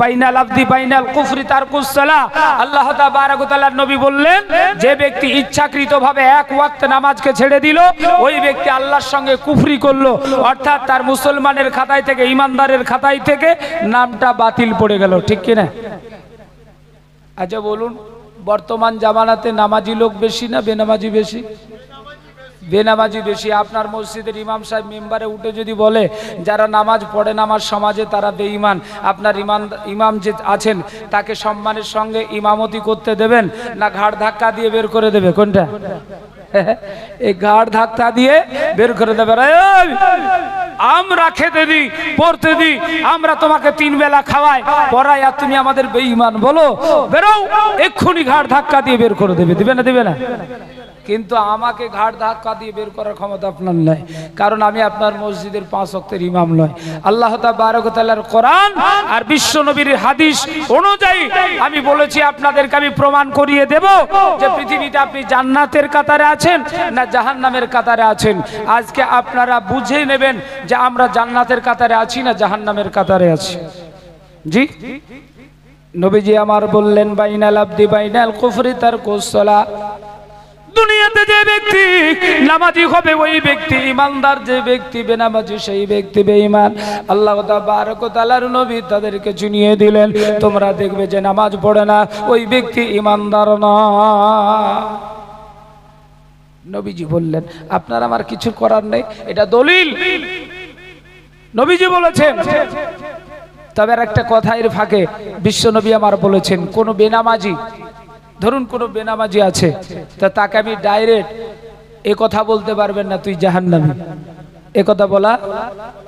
বাইনাল আবদি বাইনাল কুফরি তারকুস সালাহ। আল্লাহ তাবারক ওয়া তাআলা নবী বললেন, যে ব্যক্তি ইচ্ছাকৃতভাবে এক ওয়াক্ত নামাজকে ছেড়ে দিল, ওই ব্যক্তি আল্লাহর সঙ্গে কুফরি করলো, অর্থাৎ তার মুসলমানের খাতায় থেকে, ইমানদারের খাতায় থেকে নামটা বাতিল পড়ে গেল। ঠিক কিনা? আচ্ছা বলুন, বর্তমান জামানাতে নামাজি লোক বেশি না বেনামাজি বেশি? বেনামাজি বেশি। আপনার মসজিদের ইমাম সাহেব মেম্বারে উঠে যদি বলে যারা নামাজ পড়ে না আমার সমাজে তারা বেঈমান, আপনার ইমাম যে আছেন তাকে সম্মানের সঙ্গে ইমামতি করতে দেবেন না ঘাড় ধাক্কা দিয়ে বের করে দেবে? কোনটা? এই ঘাড় ধাক্কা দিয়ে বের করে দেবে। আমরা খেতে দিই, পড়তে দিই, আমরা তোমাকে 3 বেলা খাওয়াই, পড়াই, আর তুমি আমাদের বেঈমান বলো? বেরো, এক্ষুনি ঘাড় ধাক্কা দিয়ে বের করে দেবে। দিবে না? দিবে না? কিন্তু আমাকে ঘাড় ধাক্কা দিয়ে বের করার ক্ষমতা আপনার নয়, কারণ আমি আপনার মসজিদের 5 ওয়াক্তের ইমাম নয়। আল্লাহ তাবারক ওয়া তাআলার কোরআন আর বিশ্ব নবীর হাদিস অনুযায়ী আমি বলেছি, আপনাদেরকে আমি প্রমাণ করিয়ে দেব যে পৃথিবীতে আপনি জান্নাতের কাতারে আছেন না জাহান্নামের কাতারে আছেন। আজকে আপনারা বুঝে নেবেন যে আমরা জান্নাতের কাতারে আছি না জাহান্নামের কাতারে আছি। জি, নবীজি আমার বললেন, বাইনাল আবদি বাইনাল কুফরি তারকুস সালাহ। দুনিয়াতে যে ব্যক্তি নামাজি হবে ওই ব্যক্তি ইমানদার, যে ব্যক্তি বেনামাজি সেই ব্যক্তি বেঈমান। আল্লাহ তাবারক ওয়া তাআলার নবী তাদেরকে চিনিয়ে দিলেন, তোমরা দেখবে যে নামাজ পড়ে না ওই ব্যক্তি ইমানদার না। নবীজি বললেন, আপনার আমার কিছু করার নেই, এটা দলিল নবীজি বলেছেন। তবে আর একটা কথা এর ফাঁকে বিশ্ব নবী আমার বলেছেন, কোন বেনামাজি, ধরুন কোন বেনামাজি আছে, তা তাকে আমি ডাইরেক্ট এ কথা বলতে পারবেন না তুই জাহান্নামী, এ কথা বলা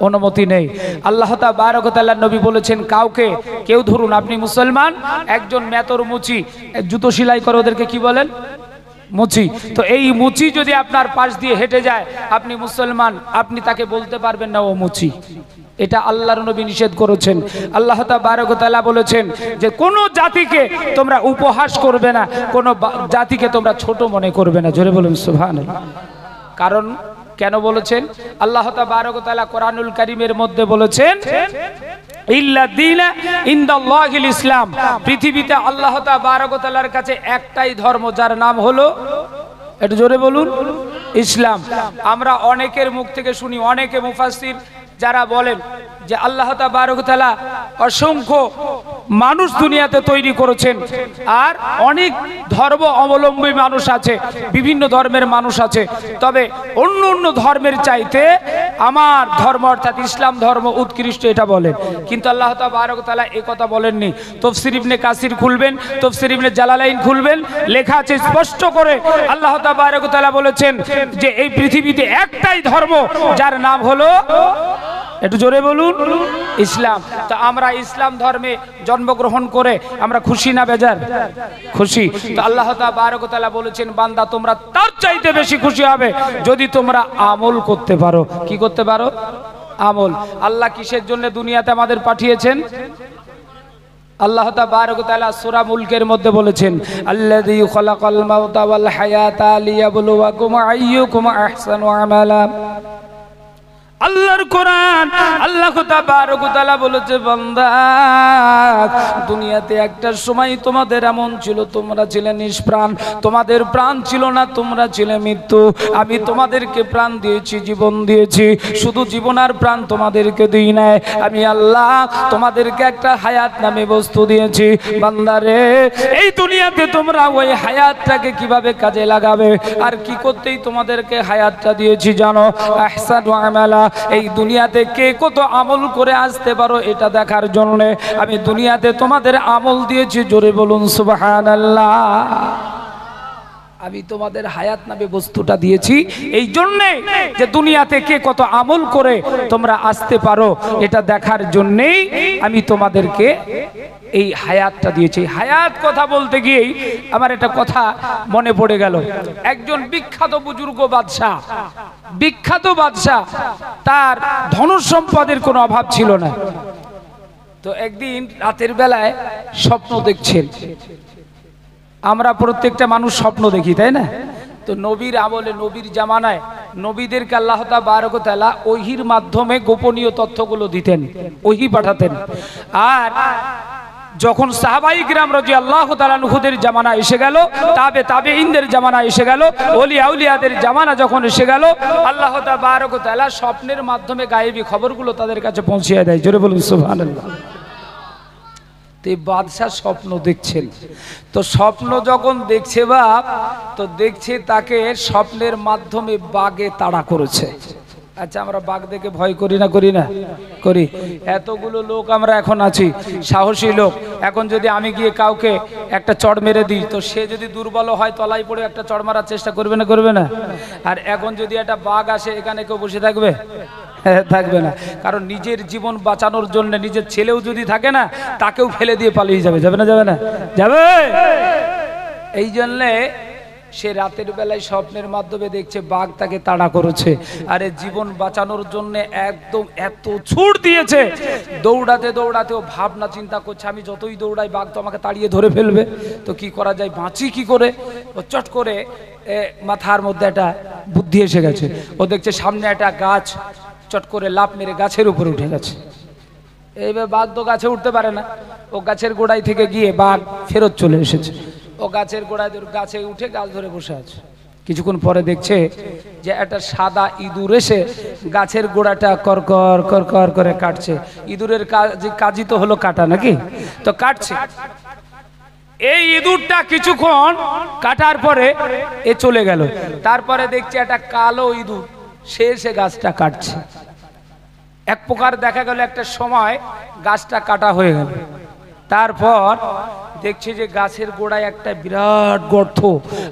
অনুমতি নেই। আল্লাহ তাবারক ওয়া তাআলা নবী বলেছেন, কাউকে কেউ ধরুন আপনি মুসলমান, একজন মেতর মুচি জুতো সেলাই করে, ওদেরকে কি বলেন? মুচি। তো এই মুচি যদি আপনার পাশ দিয়ে হেঁটে যায়, আপনি মুসলমান, আপনি তাকে বলতে পারবেন না ও মুচি। এটা আল্লাহর নবী নিষেধ করেছেন। আল্লাহ তাবারক ওয়া তাআলা বলেছেন যে কোন জাতিকে তোমরা উপহাস করবে না, কোন জাতিকে তোমরা ছোট মনে করবে না। জোরে বলুন সুবহানাল্লাহ। কারণ কেন বলেছেন? আল্লাহ তাবারক ওয়া তাআলা কোরআনুল কারীমের মধ্যে বলেছেন, ইল্লা দীনা ইনদাল্লাহিল ইসলাম। পৃথিবীতে আল্লাহ তাবারক ওয়া তাআলার কাছে একটাই ধর্ম, যার নাম হলো, একটু জোরে বলুন, ইসলাম। আমরা অনেকের মুখ থেকে শুনি, অনেকে মুফাসসির যারা বলেন যে আল্লাহ তাবারক ওয়া তাআলা অসংখ্য মানুষ দুনিয়াতে তৈরি করেছেন, আর অনেক ধর্ম অবলম্বী মানুষ আছে, বিভিন্ন ধর্মের মানুষ আছে, তবে অন্য অন্য ধর্মের চাইতে আমার ধর্ম অর্থাৎ ইসলাম ধর্ম উৎকৃষ্ট, এটা বলেন। কিন্তু আল্লাহ তাবারক ওয়া তাআলা এই কথা বলেননি। তাফসীর ইবনে কাসির খুলবেন, তাফসীর ইবনে জালালাইন খুলবেন, লেখা আছে স্পষ্ট করে, আল্লাহ তাবারক ওয়া তাআলা বলেছেন যে এই পৃথিবীতে একটাই ধর্ম, যার নাম হলো, একটু জোরে বলুন, ইসলাম। তো আমরা ইসলাম ধর্মে জন্মগ্রহণ করে আমরা খুশি না বেজার? খুশি। তো আল্লাহ তাবারক ওয়া তাআলা বলেছেন, বান্দা তোমরা তার চাইতে বেশি খুশি হবে যদি তোমরা আমল করতে পারো। কি করতে পারো? আমল। আল্লাহ কিসের জন্য দুনিয়াতে আমাদের পাঠিয়েছেন? আল্লাহ তাবারক ওয়া তাআলা সূরা মুলকের মধ্যে বলেছেন, আল্লাযী খালাকাল মাউতা ওয়াল হায়াতা লিয়াবলুয়াকুম আইয়ুকুম আহসানু আমালা। আল্লাহর কোরআন, আল্লাহ তাবারক ওয়া তাআলা বলেছে, বান্দা দুনিয়াতে একটা সময় তোমাদের এমন ছিল, তোমরা ছিলে নিষ্প্রাণ, তোমাদের প্রাণ ছিল না, তোমরা ছিলে মৃত্যু। আমি তোমাদেরকে প্রাণ দিয়েছি, জীবন দিয়েছি, শুধু জীবন আর প্রাণ তোমাদেরকে দিই নাই, আমি আল্লাহ তোমাদেরকে একটা হায়াত নামে বস্তু দিয়েছি। বান্দারে, এই দুনিয়াতে তোমরা ওই হায়াতটাকে কিভাবে কাজে লাগাবে আর কি করতেই তোমাদেরকে হায়াতটা দিয়েছি জানো? আহসানু আমালা। এই দুনিয়াতে কে কত আমল করে আসতে পারো এটা দেখার জন্য আমি দুনিয়াতে তোমাদের আমল দিয়েছি। জোরে বলুন সুবহানাল্লাহ। আমি তোমাদের হায়াত নামে বস্তুটা দিয়েছি এই জন্যে যে দুনিয়াতে কে কত আমল করে তোমরা আসতে পারো এটা দেখার জন্যেই আমি তোমাদেরকে এই হায়াতটা দিয়েছি। হায়াত কথা বলতে গিয়েই আমার একটা কথা মনে পড়ে গেল। একজন বিখ্যাত বুজুর্গ বাদশাহ, বিখ্যাত বাদশাহ, তার ধন সম্পদের কোনো অভাব ছিল না। তো একদিন রাতের বেলায় স্বপ্ন দেখছেন। আমরা প্রত্যেকটা মানুষ স্বপ্ন দেখি, তাই না? তো নবীর আমলে, নবীর জামানায় নবীদেরকে আল্লাহ তাবারক ওয়া তাআলা ওহীর মাধ্যমে গোপনীয় তথ্যগুলো দিতেন, ওহী পাঠাতেন। আর যখন সাহাবাই কিরাম রাদিয়াল্লাহু তাআলা আনহুদের জামানা এসে গেল, তাবেঈনদের জামানা এসে গেল, ওলি আউলিয়াদের জামানা যখন এসে গেল, আল্লাহ তাবারক ওয়া তাআলা স্বপ্নের মাধ্যমে গায়েবী খবরগুলো তাদের কাছে পৌঁছিয়ে দেয়। জোরে বলুন সুবহানাল্লাহ। এই বাদশাহ স্বপ্ন দেখছেন, তো স্বপ্ন যখন দেখছে বাপ, তো দেখছে তাকে স্বপ্নের মাধ্যমে বাঘে তাড়া করেছে। আচ্ছা, আমরা বাঘ দেখে ভয় করি না? করি না? করি। এতগুলো লোক আমরা এখন আছি, সাহসী লোক। এখন যদি আমি গিয়ে কাউকে একটা চড় মেরে দিই, তো সে যদি দুর্বল হয় তলায় পড়ে একটা চড় মারার চেষ্টা করবে না? করবে না? আর এখন যদি একটা বাঘ আসে, এখানে কেউ বসে থাকবে? থাকবে না। কারণ নিজের জীবন বাঁচানোর জন্য নিজের ছেলেও যদি থাকে না, তাকেও ফেলে দিয়ে পালিয়ে যাবে। যাবে না? যাবে না? যাবে। এই জন্যে সে রাতের বেলায় স্বপ্নের মাধ্যমে দেখছে বাঘ তাকে তাড়া করেছে। আরে জীবন বাঁচানোর জন্য একদম এত ছুট দিয়েছে, দৌড়াতে দৌড়াতে ও ভাবনা চিন্তা করছে, আমি যতই দৌড়াই বাঘ তো আমাকে তাড়িয়ে ধরে ফেলবে, তো কি করা যায়, বাঁচি কি করে। ও চট করে মাথার মধ্যে একটা বুদ্ধি এসে গেছে। ও দেখছে সামনে একটা গাছ, চট করে লাফ মেরে গাছের উপরে উঠে গেছে। এইবার বাঘ তো গাছে উঠতে পারে না, ও গাছের গোড়ায় থেকে গিয়ে বাঘ ফেরত চলে এসেছে। ও গাছের গোড়ায় গাছে উঠে গাছ ধরে বসে আছে। কিছুক্ষণ পরে দেখছে যে একটা সাদা ইঁদুর এসে গাছের গোড়াটা করকর করকর করে কাটছে। ইঁদুরের কাজই তো হলো কাটা, নাকি? তো কাটছে। এই ইঁদুরটা কিছুক্ষণ কাটার পরে এ চলে গেল। তারপরে দেখছে একটা কালো ইঁদুর, সে এসে গাছটা কাটছে। এক প্রকার দেখা গেল একটা সময় গাছটা কাটা হয়ে গেল। তারপর দেখছে যে গাছের গোড়ায় একটা বিরাট গর্ত,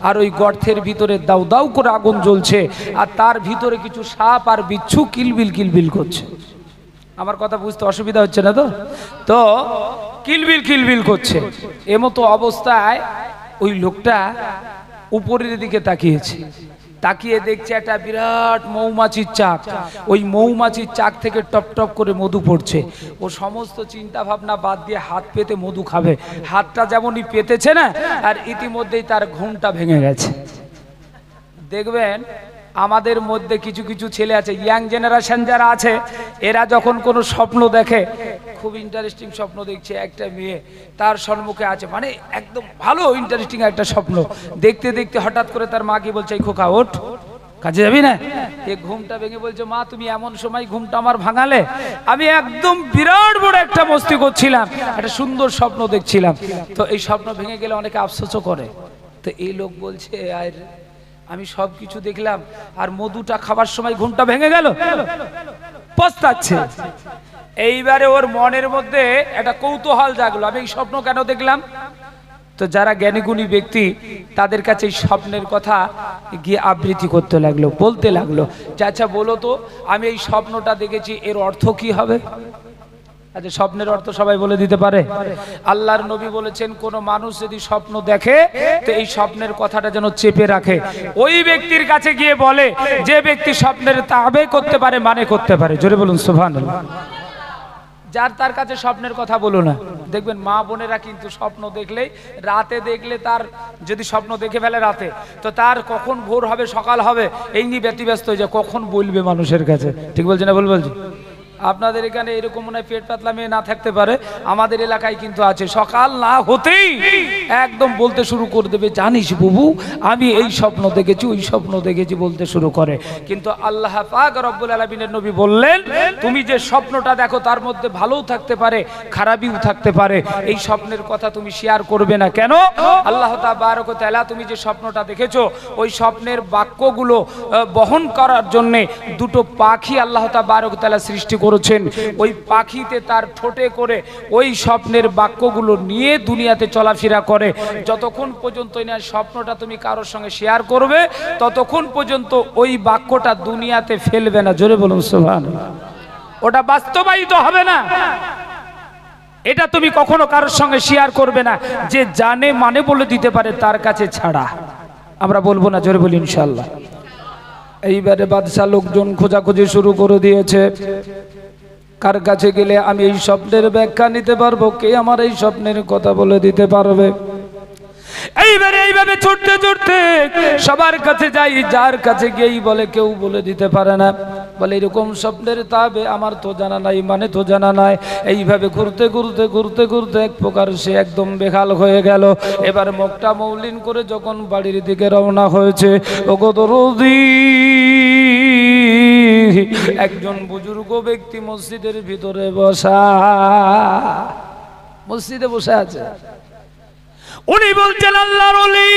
আর ওই গর্তের ভিতরে দাউ দাউ করে আগুন জ্বলছে, আর তার ভিতরে কিছু সাপ আর বিচ্ছু কিলবিল কিলবিল করছে। আমার কথা বুঝতে অসুবিধা হচ্ছে না তো? তো কিলবিল কিলবিল করছে। এমতো অবস্থায় ওই লোকটা উপরের দিকে তাকিয়েছে। তাকিয়ে দেখছে একটা বিরাট মৌমাছির চাক। ওই মৌমাছির চাক থেকে টপ টপ করে মধু পড়ছে। ও সমস্ত চিন্তা ভাবনা বাদ দিয়ে হাত পেতে মধু খাবে। হাতটা যেমনই পেতেছে না, আর ইতিমধ্যেই তার ঘুমটা ভেঙে গেছে। দেখবেন আমাদের মধ্যে কিছু কিছু ছেলে আছে, ইয়াং জেনারেশন যারা আছে, এরা যখন কোনো স্বপ্ন দেখে, খুব ইন্টারেস্টিং স্বপ্ন দেখছে, একটা মেয়ে তার সম্মুখে আছে, মানে একদম ভালো ইন্টারেস্টিং একটা স্বপ্ন দেখতে দেখতে হঠাৎ করে তার মা কি বলছে, এই খোকা ওঠ, কাজে যাবি না? এই ঘুমটা ভেঙে বলছে, মা তুমি এমন সময় ঘুমটা আমার ভাঙালে, আমি একদম বিরাট বড় একটা মস্তি করছিলাম, একটা সুন্দর স্বপ্ন দেখছিলাম, তো এই স্বপ্ন ভেঙে গেলে অনেকে আফসোসও করে। তো এই লোক বলছে, আর আমি সব কিছু দেখলাম, আর মধুটা খাবার সময় ঘুমটা ভেঙে গেল, পস্তাচ্ছে। এইবারে ওর মনের মধ্যে একটা কৌতূহল জাগলো, আমি এই স্বপ্ন কেন দেখলাম? তো যারা জ্ঞানীগুণী ব্যক্তি, তাদের কাছে এই স্বপ্নের কথা গিয়ে আবৃত্তি করতে লাগলো, বলতে লাগলো যে আচ্ছা বলো তো, আমি এই স্বপ্নটা দেখেছি, এর অর্থ কি হবে? আচ্ছা, স্বপ্নের অর্থ সবাই বলে দিতে পারে? আল্লাহর নবী বলেছেন, কোন মানুষ যদি স্বপ্ন দেখে, তো এই স্বপ্নের কথাটা যেন চেপে রাখে, ওই ব্যক্তির কাছে গিয়ে বলে যে ব্যক্তি স্বপ্নের তাবে করতে পারে, মানে করতে পারে। জোরে বলুন সুবহানাল্লাহ। যার তার কাছে স্বপ্নের কথা বলো না। দেখবেন মা বোনেরা কিন্তু স্বপ্ন দেখলেই, রাতে দেখলে, তার যদি স্বপ্ন দেখে ফেলে রাতে, তো তার কখন ভোর হবে সকাল হবে এই নিয়ে ব্যতিব্যস্ত হয়ে যায়, কখন বলবে মানুষের কাছে। ঠিক বলছে না? বলছি আপনাদের এখানে এরকম মনে হয় পেট পাতলা মেয়ে না থাকতে পারে, আমাদের এলাকায় কিন্তু আছে, সকাল না হতেই একদম বলতে শুরু করে দেবে, জানিস বাবু আমি এই স্বপ্ন দেখেছি, ওই স্বপ্ন দেখেছি বলতে শুরু করে। কিন্তু আল্লাহ পাক রব্বুল আলামিনের নবী বললেন, তুমি যে স্বপ্নটা দেখো তার মধ্যে ভালোও থাকতে পারে, খারাপিও থাকতে পারে, এই স্বপ্নের কথা তুমি শেয়ার করবে না। কেন? আল্লাহ তাবারক ওয়া তাআলা তুমি যে স্বপ্নটা দেখেছো, ওই স্বপ্নের বাক্যগুলো বহন করার জন্য দুটো পাখি আল্লাহ তাবারক ওয়া তাআলা সৃষ্টি করেছেন। ওই পাখিতে তার ঠোঁটে করে ওই স্বপ্নের বাক্যগুলো নিয়ে দুনিয়াতে চলাফেরা করে। যতক্ষণ পর্যন্ত না স্বপ্নটা তুমি কারোর সঙ্গে শেয়ার করবে, ততক্ষণ পর্যন্ত ওই বাক্যটা দুনিয়াতে ফেলবে না। জোরে বলুন সুবহানাল্লাহ। ওটা বাস্তবায়িত হবে না, এটা তুমি কখনো কারোর সঙ্গে শেয়ার করবে না। যে জানে মানে বলে দিতে পারে তার কাছে ছাড়া। আমরা বলবো না? জোরে বলি ইনশাআল্লাহ। এইবারে বাদশা লোকজন খোঁজাখুঁজি শুরু করে দিয়েছে, কার কাছে গেলে আমি এই স্বপ্নের ব্যাখ্যা নিতে পারবো, কে আমার এই স্বপ্নের কথা বলে দিতে পারবে। এইভাবে ছুটতে ছুটতে সবার কাছে যাই, যার কাছে গিয়েই বলে, কেউ বলে দিতে পারে না। বলে এরকম স্বপ্নের তাবে আমার তো জানা নাই, মানে তো জানা নাই। এইভাবে ঘুরতে ঘুরতে ঘুরতে ঘুরতে এক প্রকার সে একদম বেহাল হয়ে গেল। এবার মুখটা মৌলিন করে যখন বাড়ির দিকে রওনা হয়েছে, ওগো দরদি, একজন বুজুর্গ ব্যক্তি মসজিদের ভিতরে বসা, মসজিদে বসে আছে। উনি বলছেন, আল্লাহর ওলি,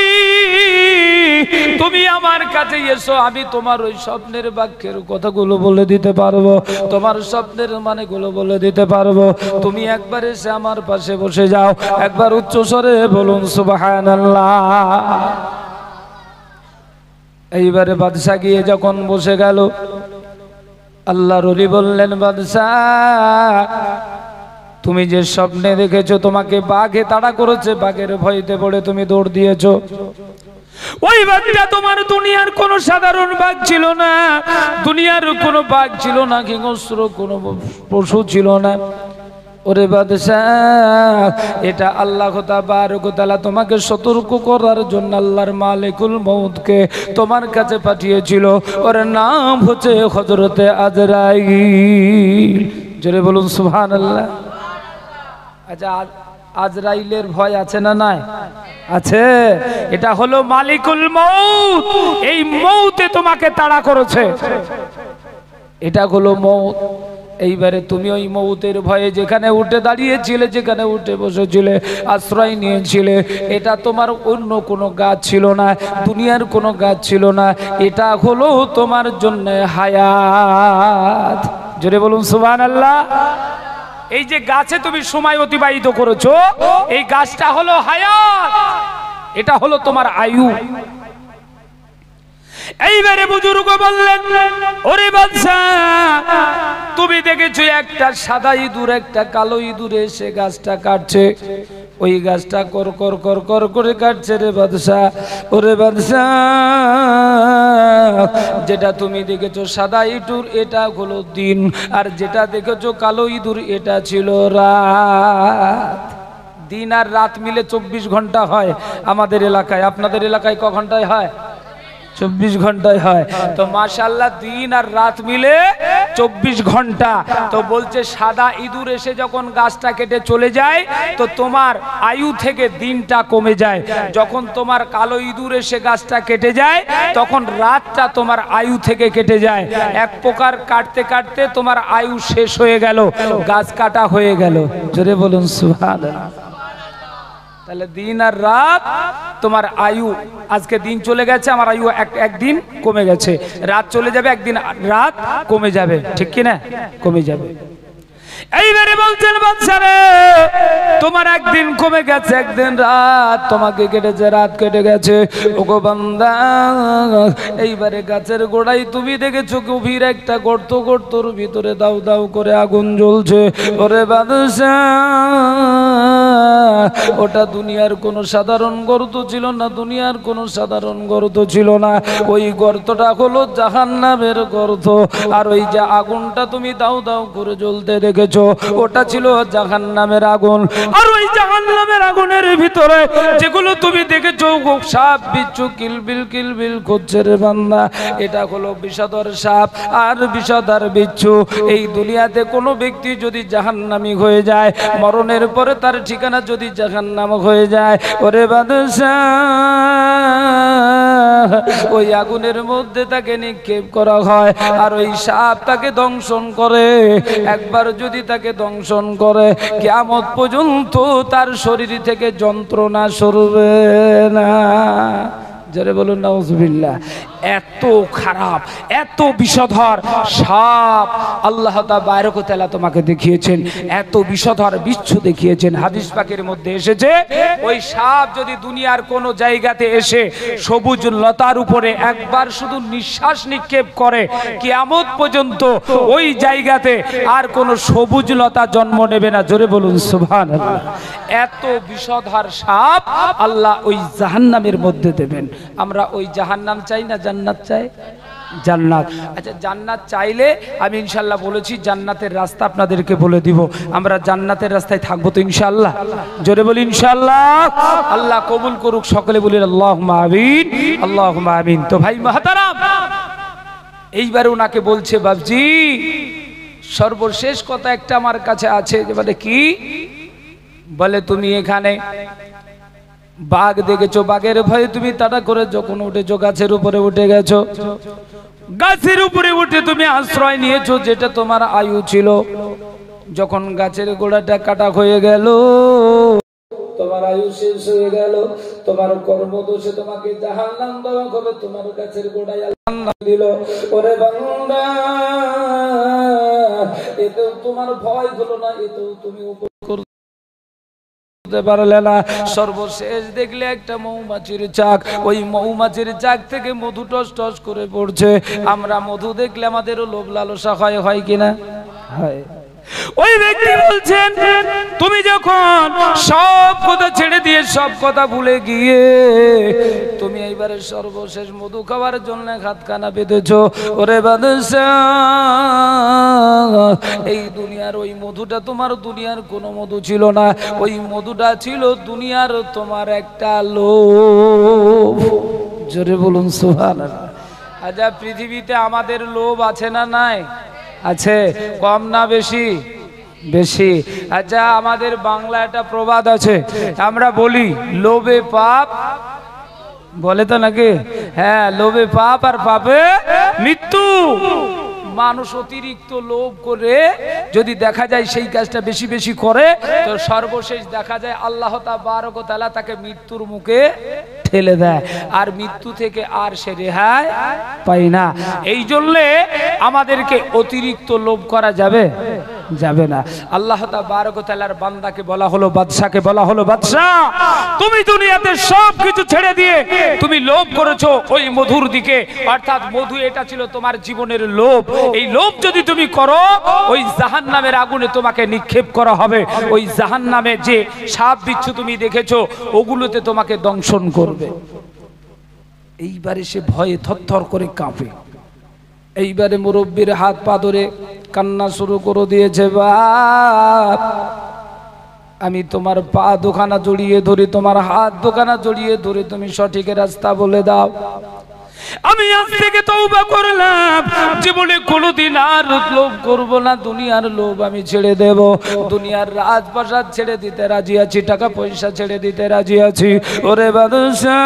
তুমি আমার কাছে এসো, আমি তোমার ওই স্বপ্নের বাক্যের কথাগুলো বলে দিতে পারবো, তোমার স্বপ্নের মানেগুলো বলে দিতে পারবো। তুমি একবার এসে আমার পাশে বসে যাও, একবার উচ্চ স্বরে বলুন সুবহানাল্লাহ। এইবারে বাদশা গিয়ে যখন বসে গেল, আল্লাহর ওলি বললেন, বাদশাহ, তুমি যে স্বপ্নে দেখেছো তোমাকে বাঘে তাড়া করেছে, বাঘের ভয়তে পড়ে তুমি দৌড় দিয়েছো, ওই বাঘটা তোমার দুনিয়ার কোন সাধারণ বাঘ ছিল না, দুনিয়ার কোন বাঘ ছিল না, হিংস্র কোন পশু ছিল না। ওরে বাদশাহ, এটা আল্লাহ তাবারক ওয়া তাআলা তোমাকে সতর্ক করার জন্য আল্লাহর মালিকুল মউতকে তোমার কাছে পাঠিয়েছিল। ওর নাম হচ্ছে হযরতে আজরাইল। জোরে বলুন সুবহানাল্লাহ। আচ্ছা, আজরাইলের ভয় আছে না নাই? আছে। এটা হলো মালিকুল মউত, এই মউতে তোমাকে তাড়া করেছে, এটা হলো মউত। এইবারে তুমি ওই মউতের ভয়ে যেখানে উঠে দাঁড়িয়েছিলে, যেখানে উঠে বসেছিলে, আশ্রয় নিয়েছিলে, এটা তোমার অন্য কোনো গাছ ছিল না, দুনিয়ার কোনো গাছ ছিল না, এটা হলো তোমার জন্য হায়াত। জোরে বলুন সুবহানাল্লাহ। এই যে গাছে তুমি সময় অতিবাহিত করেছো, এই গাছটা হলো হায়াত, এটা হলো তোমার আয়ু। এইবারে বুজুর্গ বললেন, ওরে বাদশা, তুমি দেখেছো একটা সাদা ইঁদুর একটা কালো ইঁদুর এসে গাছটা কাটছে, ওই গাছটা কর কর কর কর করে কাটছে রে বাদশা। ওরে বাদশা, যেটা তুমি দেখেছো সাদা ইঁদুর, এটা হলো দিন, আর যেটা দেখেছো কালো ইঁদুর, এটা ছিল রাত। দিন আর রাত মিলে 24 ঘন্টা হয় আমাদের এলাকায়। আপনাদের এলাকায় ক ঘন্টায় হয়? 24 ঘন্টায় হয়। তো মাশাআল্লাহ, দিন আর রাত মিলে 24 ঘন্টা। তো বলছে সাদা ইঁদুর এসে যখন গাছটা কেটে চলে যায়, তো তোমার আয়ু থেকে দিনটা কমে যায়। যখন তোমার কালো ইঁদুর এসে গাছটা কেটে যায়, তখন রাতটা তোমার আয়ু থেকে কেটে যায়। এক প্রকার কাটতে কাটতে তোমার আয়ু শেষ হয়ে গেল, গাছ কাটা হয়ে গেল। জোরে বলুন সুবহানাল্লাহ। তাহলে দিন আর রাত তোমার আয়ু, আজকে দিন চলে গেছে, আমার আয়ু একদিন কমে গেছে, রাত চলে যাবে, একদিন রাত কমে যাবে, ঠিক কি না? কমে যাবে। এইবারে বলছেন, বাদশা রে, তোমার একদিন কমে গেছে, একদিন রাত তোমাকে কেটেছে, রাত কেটে গেছে। ওগো বান্দা, এইবারে গাছের গোড়ায় তুমি দেখেছো গভীর একটা গর্ত, গর্তর ভিতরে দাউ দাউ করে আগুন জ্বলছে। ওরে বাদশা, ওটা দুনিয়ার কোনো সাধারণ গর্ত ছিল না, দুনিয়ার কোনো সাধারণ গর্ত ছিল না, ওই গর্তটা হলো জাহান্নামের গর্ত। আর ওই যে আগুনটা তুমি দাউ দাউ করে জ্বলতে দেখেছো, ওটা ছিল জাহান্নামের আগুন। আর ওই জাহান্নামের আগুনের ভিতরে যেগুলো তুমি দেখেছো, সাপ বিচ্ছু কিলবিল কিলবিল করছে রে বান্দা, এটা হলো বিষধর সাপ আর বিষধর বিচ্ছু। এই দুনিয়াতে কোনো ব্যক্তি যদি জাহান্নামী হয়ে যায়, মরণের পরে তার ঠিকানা যদি জাহান্নাম হয়ে যায়, ওরে বাদশা, ওই আগুনের মধ্যে তাকে নিক্ষেপ করা হয়, আর ওই সাপ তাকে দংশন করে। একবার যদি তাকে দংশন করে, কিয়ামত পর্যন্ত তার শরীর থেকে যন্ত্রণা সরবে না। যারে বলুন নাউজুবিল্লাহ। এত খারাপ, এত বিষধর সাপ আল্লাহ তাবারক ওয়া তাআলা তোমাকে দেখিয়েছেন, এত বিষধর বিচ্ছু দেখিয়েছেন। হাদিস পাকের মধ্যে এসেছে, ওই সাপ যদি দুনিয়ার কোনো জায়গাতে এসে সবুজ লতার উপরে একবার শুধু নিঃশ্বাস নিক্ষেপ করে, কিয়ামত পর্যন্ত ওই জায়গাতে আর কোনো সবুজ লতা জন্ম নেবে না। জোরে বলুন সুবহানাল্লাহ। এত বিষধর সাপ আল্লাহ ওই জাহান্নামের মধ্যে দেবেন। আমরা ওই জাহান্নাম চাই না জান্নাত চাই? জান্নাত। আচ্ছা, জান্নাত চাইলে আমি ইনশাল্লাহ বলেছি জান্নাতের রাস্তা আপনাদেরকে বলে দিব। আমরা জান্নাতের রাস্তায় থাকবো তো ইনশাল্লাহ? জোরে বলি ইনশাল্লাহ। আল্লাহ কবুল করুক, সকলে বলি আল্লাহুম্মা আমিন, আল্লাহুম্মা আমিন। তো ভাই মুহতারাম, এইবার ওনাকে বলছে বাবজি সর্বশেষ কথা একটা আমার কাছে আছে। যে বলে কি? বলে তুমি এখানে বাঘ দেখেছো, বাঘের ভয়ে তুমি তাড়া করে যখন উঠেছো গাছের উপরে উঠে গেছো, গাছের উপরে উঠে তুমি আশ্রয় নিয়েছো যেটা তোমার আয়ু ছিল। যখন গাছের গোড়াটা কাটা হয়ে গেল, তোমার আয়ু শেষ হয়ে গেল, তোমার কর্মদোষে তোমাকে জাহান্নাম দেওয়া হবে। তোমার গাছের গোড়ায় আল্লাহ দিল, ওরে বান্দা এতেও তোমার ভয় হলো না, এতেও তুমি পারলে না। সর্বশেষ দেখলে একটা মৌমাছির চাক, ওই মৌমাছির চাক থেকে মধু টস টস করে পড়ছে। আমরা মধু দেখলে আমাদেরও লোভ লালসা হয়, হয় কিনা? হয়। ওই ব্যক্তি বলছেন তুমি যখন সব কথা ছেড়ে দিয়ে সব কথা ভুলে গিয়ে তুমি এইবারে সর্বশেষ মধু খাওয়ার জন্য হাতখানা বেঁধেছো, ওরে বাদশা এই দুনিয়ার ওই মধুটা তোমার দুনিয়ার কোনো মধু ছিল না, ওই মধুটা ছিল দুনিয়ার তোমার একটা লোভ। জোরে বলুন সুবহানাল্লাহ। আচ্ছা, পৃথিবীতে আমাদের লোভ আছে না নাই? আছে। কম না বেশি? বেশি। আচ্ছা, আমাদের বাংলা একটা প্রবাদ আছে, আমরা বলি লোভে পাপ, বলে তো নাকি? হ্যাঁ, লোভে পাপ আর পাপে মৃত্যু। মানুষ অতিরিক্ত লোভ করে যদি দেখা যায় সেই কাজটা বেশি বেশি করে, তো সর্বশেষ দেখা যায় আল্লাহ তাবারক ওয়া তাআলা তাকে মৃত্যুর মুখে ঠেলে দেয়, আর মৃত্যু থেকে আর সে রেহাই পায় না। এই জন্যে আমাদেরকে অতিরিক্ত লোভ করা যাবে যাবে না। আল্লাহ তাবারক ওয়া তাআলার বান্দাকে বলা হলো, বাদশাকে বলা হলো, বাদশা তুমি দুনিয়াতে সব কিছু ছেড়ে দিয়ে তুমি লোভ করেছো ওই মধুর দিকে, অর্থাৎ মধু এটা ছিল তোমার জীবনের লোভ। এই লোভ যদি তুমি করো, ওই জাহান্নামের আগুনে তোমাকে নিক্ষেপ করা হবে। ওই জাহান্নামে যে সাপ বিচ্ছু তুমি দেখেছো ওগুলোতে তোমাকে দংশন করবে। এইবারে সে ভয়ে থরথর করে কাঁপে। এইবারে মুরব্বীর হাত পা ধরে কান্না শুরু করে দিয়েছে, বাপ আমি তোমার পা দুখানা জড়িয়ে ধরে, তোমার হাত দুখানা জড়িয়ে ধরে তুমি সঠিক রাস্তা বলে দাও। আমি আজ থেকে তওবা করলাম, জীবনে কোনোদিন আর লোভ করব না, দুনিয়ার লোভ আমি ছেড়ে দেব। দুনিয়ার রাজপ্রাসাদ ছেড়ে দিতে রাজি আছি, টাকা পয়সা ছেড়ে দিতে রাজি আছি। ওরে বাদশা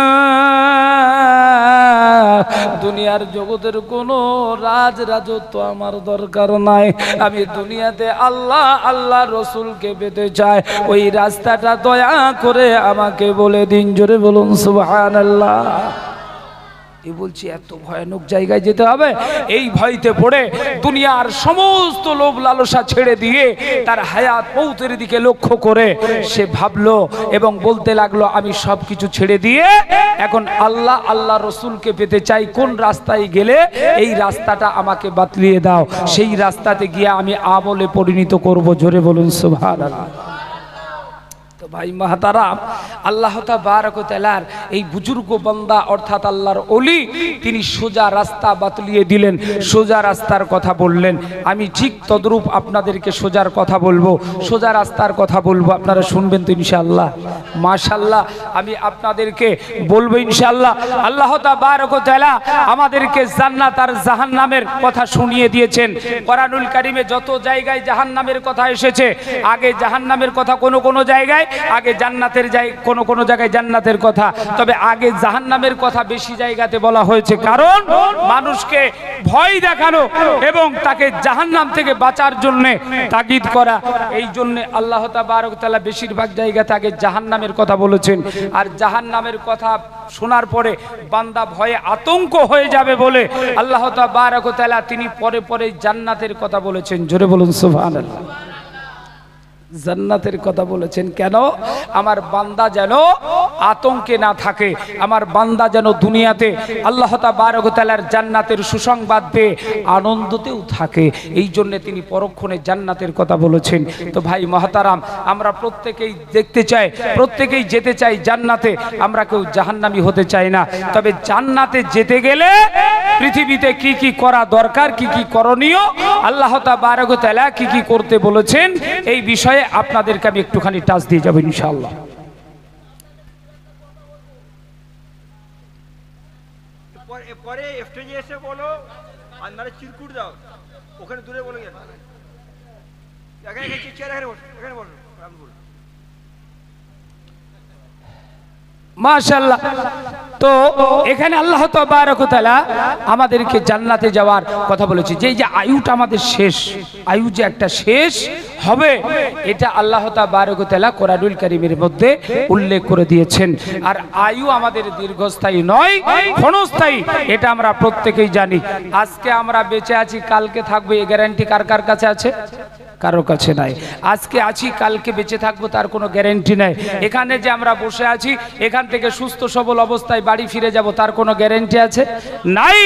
দুনিয়ার জগতের কোনো রাজত্ব আমার দরকার নাই, আমি দুনিয়াতে আল্লাহ আল্লাহ রসুলকে পেতে চাই। ওই রাস্তাটা দয়া করে আমাকে বলে দিন। জোরে বলুন সুবহানাল্লাহ। এ বলছি এত ভয়ানক জায়গায় যেতে হবে, এই ভয়তে পড়ে দুনিয়ার সমস্ত লোভ লালসা ছেড়ে দিয়ে তার হায়াত মৌতের দিকে লক্ষ্য করে সে ভাবলো এবং বলতে লাগলো আমি সব কিছু ছেড়ে দিয়ে এখন আল্লাহ আল্লাহ রসুলকে পেতে চাই। কোন রাস্তায় গেলে এই রাস্তাটা আমাকে বাতলিয়ে দাও, সেই রাস্তাতে গিয়ে আমি আমলে পরিণত করব। জোরে বলুন সুবহানাল্লাহ। ভাই মাহতারাম, আল্লাহ তাবারক ওয়া তাআলার এই বুজুর্গ বান্দা অর্থাৎ আল্লাহর ওলি তিনি সোজা রাস্তা বাতলিয়ে দিলেন, সোজা রাস্তার কথা বললেন। আমি ঠিক তদ্রূপ আপনাদেরকে সোজার কথা বলবো, সোজা রাস্তার কথা বলবো, আপনারা শুনবেন তো ইনশাআল্লাহ? মাশাআল্লাহ। আমি আপনাদেরকে বলবো ইনশাআল্লাহ। আল্লাহ তাবারক ওয়া তাআলা আমাদেরকে জান্নাত আর জাহান্নামের কথা শুনিয়ে দিয়েছেন। কোরআনুল কারীমে যত জায়গায় জাহান্নামের কথা এসেছে, আগে জাহান্নামের কথা কোনো জায়গায়, আগে জান্নাতের কোন জায়গায় জান্নাতের কথা, তবে আগে জাহান্নামের কথা বেশি জায়গাতে বলা হয়েছে। কারণ মানুষকে ভয় দেখানো এবং তাকে জাহান্নাম থেকে বাঁচার জন্য তাগিদ করা। এই জন্য আল্লাহ তাবারক ওয়া তাআলা বেশিরভাগ জায়গাতে আগে জাহান্নামের কথা বলেছেন। আর জাহান্নামের কথা শোনার পরে বান্দা ভয়ে আতঙ্ক হয়ে যাবে বলে আল্লাহ তাবারক ওয়া তাআলা তিনি পরে পরে জান্নাতের কথা বলেছেন। জোরে বলুন সুবহানাল্লাহ। জান্নাতের কথা বলেছেন কেন? আমার বান্দা যেন আতঙ্কে না থাকে, আমার বান্দা যেন দুনিয়াতে আল্লাহ তাবারক ওয়া তাআলার জান্নাতের সুসংবাদ পেয়ে আনন্দতেও থাকে। এই জন্য তিনি পরক্ষণে জান্নাতের কথা বলেছেন। তো ভাই মহতারাম, আমরা প্রত্যেকেই দেখতে চাই, প্রত্যেকেই যেতে চাই জান্নাতে, আমরা কেউ জাহান্নামী হতে চাই না। তবে জান্নাতে যেতে গেলে পৃথিবীতে কি কি করা দরকার, কি কি করণীয়, আল্লাহ তাবারক ওয়া তাআলা কি কি করতে বলেছেন, এই বিষয়ে আপনাদেরকে আমি একটুখানি টাচ দিয়ে যাব ইনশাআল্লাহ। পরে স্টেজে এসে বলো, আর নারে চিরকুট দাও, ওখানে দূরে বলে গেল এখানে চেয়ার এখানে বসো, এখানে বসো, আমি বলবো। মাশাআল্লাহ। তো এখানে আল্লাহ তাবারক ওয়া তাআলা আমাদেরকে জান্নাতে যাওয়ার কথা বলেছে, যে এই যে আয়ুটা আমাদের শেষ, আয়ু যে একটা শেষ হবে, এটা আল্লাহ তাবারক ওয়া তাআলা কোরআনুল কারীমের মধ্যে উল্লেখ করে দিয়েছেন। আর আয়ু আমাদের দীর্ঘস্থায়ী নয়, ক্ষণস্থায়ী, এটা আমরা প্রত্যেকেই জানি। আজকে আমরা বেঁচে আছি, কালকে থাকবো, এই গ্যারান্টি কার কার কাছে আছে? কারো কাছে নাই। আজকে আছি, কালকে বেঁচে থাকবো, তার কোনো গ্যারান্টি নাই। এখানে যে আমরা বসে আছি, এখান থেকে সুস্থ সবল অবস্থায় বাড়ি ফিরে যাব, তার কোনো গ্যারান্টি আছে? নাই।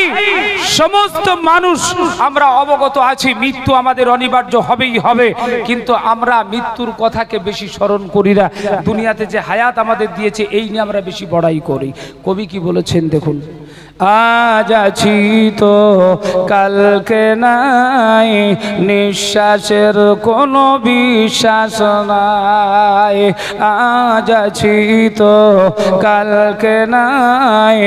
সমস্ত মানুষ আমরা অবগত আছি মৃত্যু আমাদের অনিবার্য হবেই হবে, কিন্তু আমরা মৃত্যুর কথাকে বেশি স্মরণ করি না। দুনিয়াতে যে হায়াত আমাদের দিয়েছে, এই নিয়ে আমরা বেশি বড়াই করি। কবি কি বলেছেন দেখুন, আজ আছি তো কালকে নাই, নিঃশ্বাসের কোনো বিশ্বাস নাই। আজ আছি তো কালকে নাই,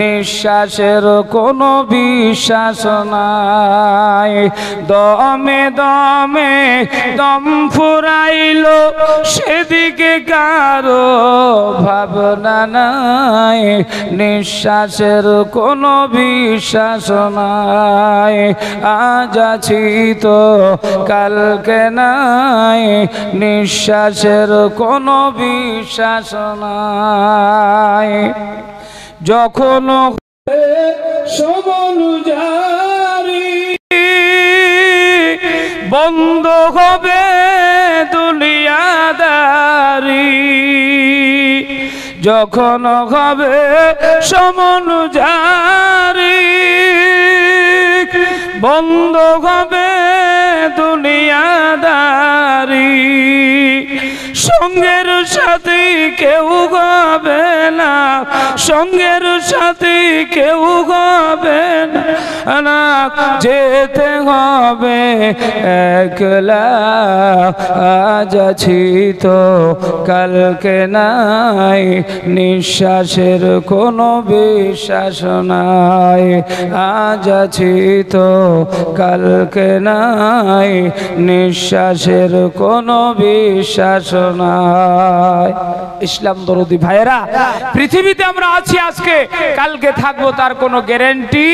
নিঃশ্বাসের কোনো বিশ্বাস নাই। দমে দমে দম ফুরাইলো, সেদিকে কারো ভাবনা নাই, নিঃশ্বাসের কোনো বিশ্বাস নাই। আজ আছি তো কালকে নাই, নিঃশ্বাসের কোনো বিশ্বাস নাই। যখন সমনুযারী বন্ধ হবে দুনিয়াদারি, যখন হবে সমনুযারী বন্ধ হবে দুনিয়াদারি, সঙ্গের সাথে কেউ হবে না, সঙ্গের সাথে কেউ হবে না, যেতে হবে একলা। আজ আছি তো কালকে নাই, নিঃশ্বাসের কোনো বিশ্বাস নাই। আজ আছি তো কালকে নাই, নিঃশ্বাসের কোনো বিশ্বাস নাই। ইসলাম দরদি ভাইয়েরা, পৃথিবীতে আমরা আছি আজকে, কালকে থাকবো, তার কোনো গ্যারান্টি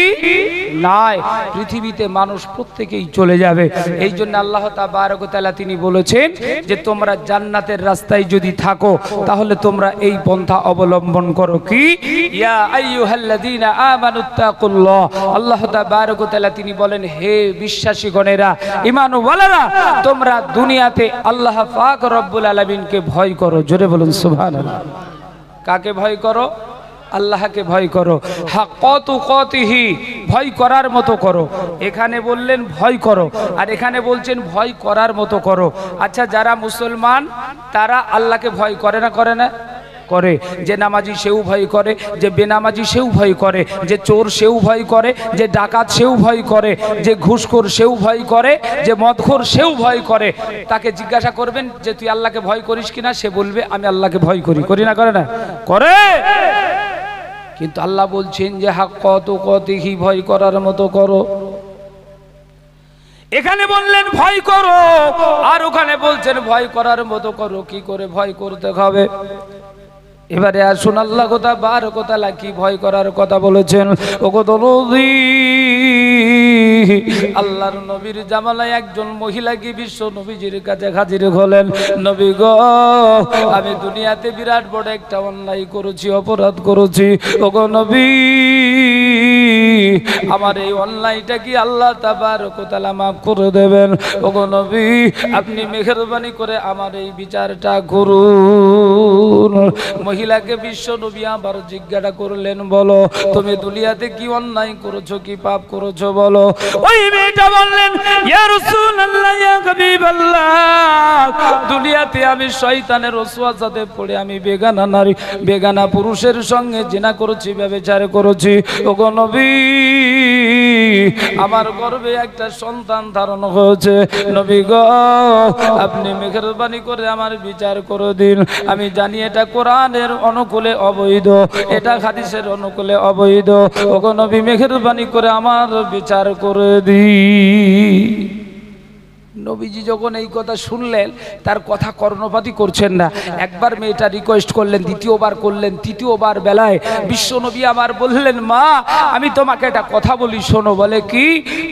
নাই। পৃথিবীতে মানুষ প্রত্যেকেই চলে যাবে। এই জন্য আল্লাহ তাবারক ওয়া তাআলা তিনি বলেছেন যে তোমরা জান্নাতের রাস্তায় যদি থাকো, তাহলে তোমরা এই পন্থা অবলম্বন করো। কি? ইয়া আইয়ুহাল্লাযীনা আমানুত্তাকুল্লাহ। আল্লাহ তাবারক ওয়া তাআলা তিনি বলেন, হে বিশ্বাসীগণেরা, ঈমানওয়ালারা, তোমরা দুনিয়াতে আল্লাহ পাক রব্বুল আলামিনকে ভয় করো। জোরে বলুন সুবহানাল্লাহ। কাকে ভয় করো? আল্লাহকে ভয় করো। হাক্কা তুকাতিহি, ভয় করার মতো করো। এখানে বললেন ভয় করো, আর এখানে বলছেন ভয় করার মতো করো। আচ্ছা, যারা মুসলমান তারা আল্লাহকে ভয় করে না? করে না? করে। যে নামাজি সেও ভয় করে, যে বেনামাজি সেও ভয় করে, যে চোর সেও ভয় করে, যে ডাকাত সেও ভয় করে, যে ঘুষখোর সেও ভয় করে, যে মদখোর সেও ভয় করে। তাকে জিজ্ঞাসা করবেন যে তুই আল্লাহকে ভয় করিস কিনা, সে বলবে আমি আল্লাহকে ভয় করি। করি না? করে না? করে। কিন্তু আল্লাহ বলছেন যে হাক্কা তুকাতিহি, ভয় করার মতো করো। এখানে বললেন ভয় করো, আর ওখানে বলছেন ভয় করার মতো করো। কি করে ভয় করতে হবে? এবারে আসুন, আল্লাহ তাবারক ওয়া তাআলা কি ভয় করার কথা বলেছেন। ওগো দরদি, আল্লাহর নবীর জামালায় একজন মহিলা কি বিশ্ব নবীজির কাছে হাজির হলেন। নবী গো, আমি দুনিয়াতে বিরাট বড় একটা অন্যায় করেছি, অপরাধ করেছি। ওগো নবী, আমার এই অন্যায়টা কি আল্লাহ তাবারক ওয়া তাআলা মাফ করে দেবেন? ওগো নবী, আপনি মেহেরবানি করে আমার এই বিচারটা করুন। মহিলাকে বিশ্ব নবী আবার জিজ্ঞাসা করলেন, বলো তুমি দুনিয়াতে কি অন্যায় করেছো, কি পাপ করেছো বলো। ওই মেয়েটা বললেন, ইয়া রাসূলুল্লাহ, ইয়া হাবিবাল্লাহ, দুনিয়াতে আমি শয়তানের ওয়াসওয়াসাতে পড়ে আমি বেগানা নারী, বেগানা পুরুষের সঙ্গে জিনা করেছি, ব্যভিচার করেছি। ওগো নবী, আমার গর্ভে একটা সন্তান ধারণ হয়েছে, নবী গো আপনি মেহেরবানি করে আমার বিচার করে দিন। আমি জানি এটা কোরআনের অনুকূলে অবৈধ, এটা হাদিসের অনুকূলে অবৈধ, ওগো নবী মেহেরবানি করে আমার বিচার করে দিন। নবীজি যখন এই কথা শুনলেন তার কথা কর্ণপাতই করছেন না। একবার মেয়েটা রিকোয়েস্ট করলেন, দ্বিতীয়বার করলেন, তৃতীয়বার বেলায় বিশ্ব নবী আমার বললেন, মা আমি তোমাকে একটা কথা বলি শোনো। বলে কি?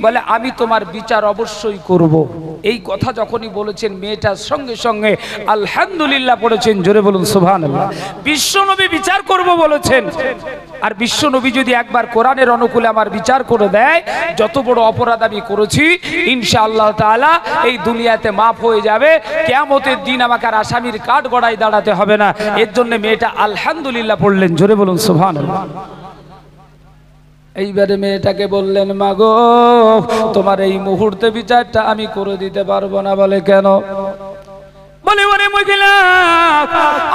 বলে আমি তোমার বিচার অবশ্যই করব। এই কথা যখনই বলেছেন মেয়েটার সঙ্গে সঙ্গে আলহামদুলিল্লাহ পড়েছেন, জোরে বলুন সুবহানাল্লাহ। বিশ্ব নবী বিচার করব বলেছেন, আর বিশ্ব নবী যদি একবার কোরআনের অনুকূলে আমার বিচার করে দেয়, যত বড় অপরাধ আমি করেছি ইনশাআল্লাহ তাআলা এই দুনিয়াতে মাফ হয়ে যাবে। কিয়ামতের দিন আমাকে আর আসামির কাঠ গড়ায় দাঁড়াতে হবে না। এর জন্য মেয়েটা আলহামদুলিল্লাহ পড়লেন, জোরে বলুন সুবহানাল্লাহ। এইবারে মেয়েটাকে বললেন, মাগো তোমার এই মুহূর্তে বিচারটা আমি করে দিতে পারবো না। বলে কেন? বলে ওরে মহিলা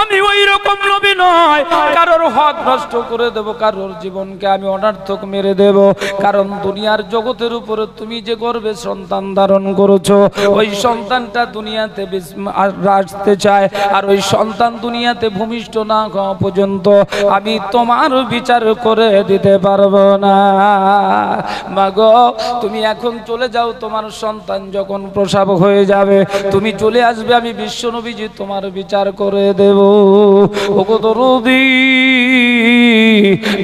আমি ওই রকম নবী নয় কারোর হক নষ্ট করে দেব, কারোর জীবনকে আমি অনার্থক মেরে দেব। কারণ দুনিয়ার জগতের উপরে তুমি যে গর্ভে সন্তান ধারণ করেছো, ওই সন্তানটা দুনিয়াতে আসতে চায়, আর ওই সন্তান দুনিয়াতে ভূমিষ্ঠ না হওয়া পর্যন্ত আমি তোমার বিচার করে দিতে পারবো না। মাগো তুমি এখন চলে যাও, তোমার সন্তান যখন প্রসব হয়ে যাবে তুমি চলে আসবে, আমি বিশ্বনবীজি তোমার বিচার করে দেব। ওগো দরদি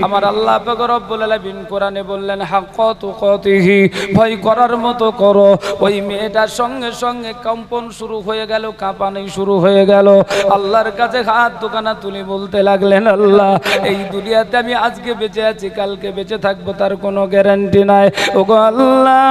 আমার আল্লাহ পাক রব্বুল আলামিন কোরআনে বললেন, হাক্কা তুকাতিহি, ভয় করার মতো করো। ওই মেয়েটার সঙ্গে সঙ্গে কম্পন শুরু হয়ে গেল, কাঁপানি শুরু হয়ে গেল। আল্লাহর কাছে হাত দুখানা তুলে বলতে লাগলেন, আল্লাহ এই দুনিয়াতে আমি আজকে বেঁচে আছি, কালকে বেঁচে থাকবো তার কোনো গ্যারান্টি নাই। ওগো আল্লাহ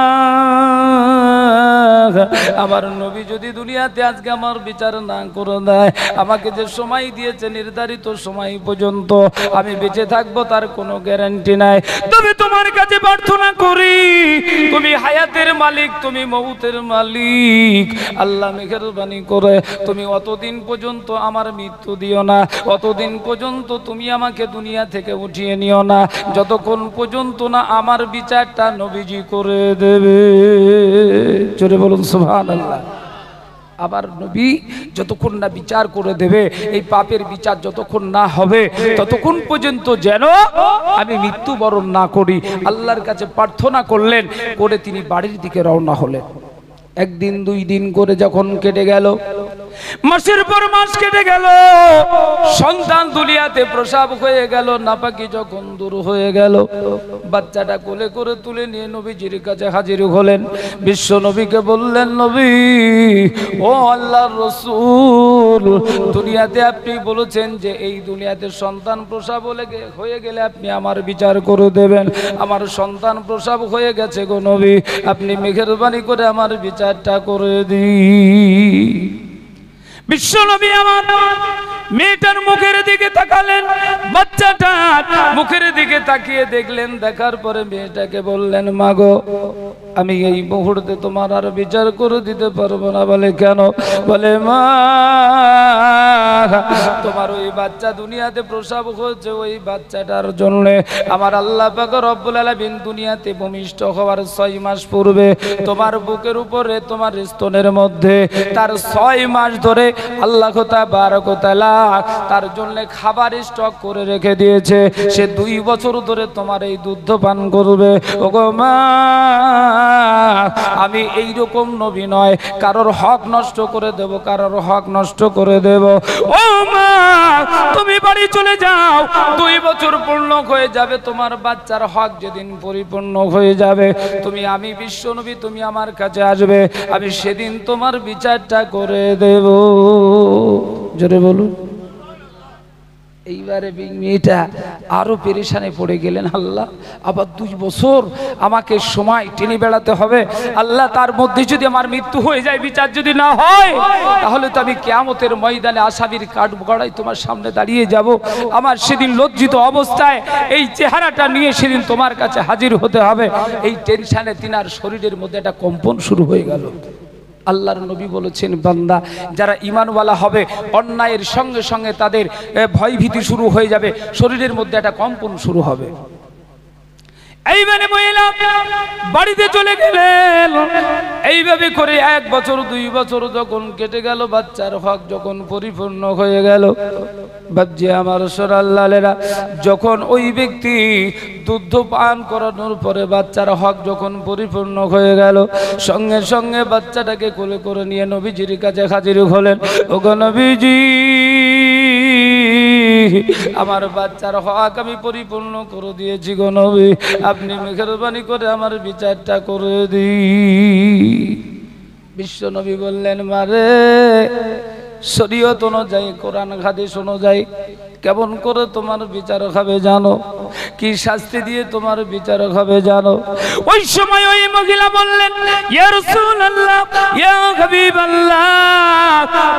আমার নবী যদি দুনিয়াতে আজকে আমার বিচার না করে দেয়, আমাকে যে সময় দিয়েছে নির্ধারিত সময় পর্যন্ত আমি বেঁচে থাকবো তার কোনো গ্যারান্টি নাই। তবে তোমার কাছে প্রার্থনা করি, তুমি হায়াতের মালিক, তুমি মউতের মালিক, আল্লাহ মেহেরবানি করে তুমি অতদিন পর্যন্ত আমার মৃত্যু দিও না, অতদিন পর্যন্ত তুমি আমাকে দুনিয়া থেকে উঠিয়ে নিও না, যতক্ষণ পর্যন্ত না আমার বিচারটা নবীজি করে দেবে। জোরে বলুন সুবহানাল্লাহ। আবার নবী যতক্ষণ না বিচার করে দেবে, এই পাপের বিচার যতক্ষণ না হবে ততক্ষণ পর্যন্ত যেন আমি মৃত্যুবরণ না করি, আল্লাহর কাছে প্রার্থনা করলেন। করে তিনি বাড়ির দিকে রওনা হলেন। একদিন দুই দিন করে যখন কেটে গেল, মাসের পর মাস কেটে গেল, সন্তান দুনিয়াতে প্রসব হয়ে গেল, নাপাকি যখন দূর হয়ে গেল, বাচ্চাটা কোলে করে তুলে নিয়ে নবীজির কাছে হাজির হলেন। বিশ্ব নবীকে বললেন, নবী ও আল্লাহর রাসূল, দুনিয়াতে আপনি বলেছেন যে এই দুনিয়াতে সন্তান প্রসব হয়ে গেলে আপনি আমার বিচার করে দেবেন। আমার সন্তান প্রসব হয়ে গেছে গো নবী, আপনি মেহেরবানি করে আমার বিচারটা করে দিন। বিশ্বনবী আমার মেয়েটার মুখের দিকে তাকালেন, বাচ্চাটার মুখের দিকে তাকিয়ে দেখলেন, দেখার পরে মেয়েটাকে বললেন, মাগো আমি এই মুহূর্তে তোমার আর বিচার করে দিতে পারবো না। বলে কেন? বলে মা তোমার ওই বাচ্চা দুনিয়াতে প্রসব হয়েছে, ওই বাচ্চাটার জন্য আমার আল্লাহ পাক রব্বুল আলামিন দুনিয়াতে ভূমিষ্ঠ হওয়ার 6 মাস পূর্বে তোমার বুকের উপরে তোমার স্তনের মধ্যে তার 6 মাস ধরে আল্লাহ তাবারক ওয়া তাআলা তার জন্য খাবার স্টক করে রেখে দিয়েছে। সে 2 বছর ধরে তোমার এই দুধ পান করবে। ওগো মা আমি এই রকম নবী নয় কারোর হক নষ্ট করে দেব, কারোর হক নষ্ট করে দেব। ও মা তুমি বাড়ি চলে যাও, 2 বছর পূর্ণ হয়ে যাবে, তোমার বাচ্চার হক যেদিন পরিপূর্ণ হয়ে যাবে তুমি আমি বিশ্বনবী তুমি আমার কাছে আসবে, আমি সেদিন তোমার বিচারটা করে দেব। জোরে বলুন। এইবারে মেয়েটা আরো পেরেশানে পড়ে গেলেন, আল্লাহ আবার 2 বছর আমাকে সময় টেনে বেড়াতে হবে, আল্লাহ তার মধ্যে যদি আমার মৃত্যু হয়ে যায়, বিচার যদি না হয়, তাহলে তো আমি কিয়ামতের ময়দানে আসামির কাঠ গড়াই তোমার সামনে দাঁড়িয়ে যাব। আমার সেদিন লজ্জিত অবস্থায় এই চেহারাটা নিয়ে সেদিন তোমার কাছে হাজির হতে হবে। এই টেনশনে তিনার শরীরের মধ্যে একটা কম্পন শুরু হয়ে গেল। আল্লাহর নবী বলেছেন, বান্দা যারা ঈমানওয়ালা হবে অন্যায়ের সঙ্গে সঙ্গে তাদের ভয় ভীতি শুরু হয়ে যাবে, শরীরের মধ্যে একটা কম্পন শুরু হবে। এইবারে মহিলা বাড়িতে চলে গেলেন। এইভাবে করে 1 বছর 2 বছর যখন কেটে গেল, বাচ্চার হক যখন পরিপূর্ণ হয়ে গেল, বাপজি আমার সোনাল্লালেরা, যখন ওই ব্যক্তি দুধ পান করানোর পরে বাচ্চার হক যখন পরিপূর্ণ হয়ে গেল, সঙ্গে সঙ্গে বাচ্চাটাকে কোলে করে নিয়ে নবীজির কাছে হাজির হলেন। ওগো নবীজি, আমার বাচ্চার হক আমি পরিপূর্ণ করে দিয়েছি গো নবী, আপনি মেহেরবানি করে আমার বিচারটা করে দিন। বিশ্ব নবী বললেন, মারে শরীয়ত অনুযায়ী, কোরআন হাদিস অনুযায়ী কেমন করে তোমার বিচার হবে জানো? কি শাস্তি দিয়ে তোমার বিচার হবে জানো? ওই সময় ওই মহিলা বললেন, ইয়া রাসূলুল্লাহ, ইয়া হাবিবাল্লাহ,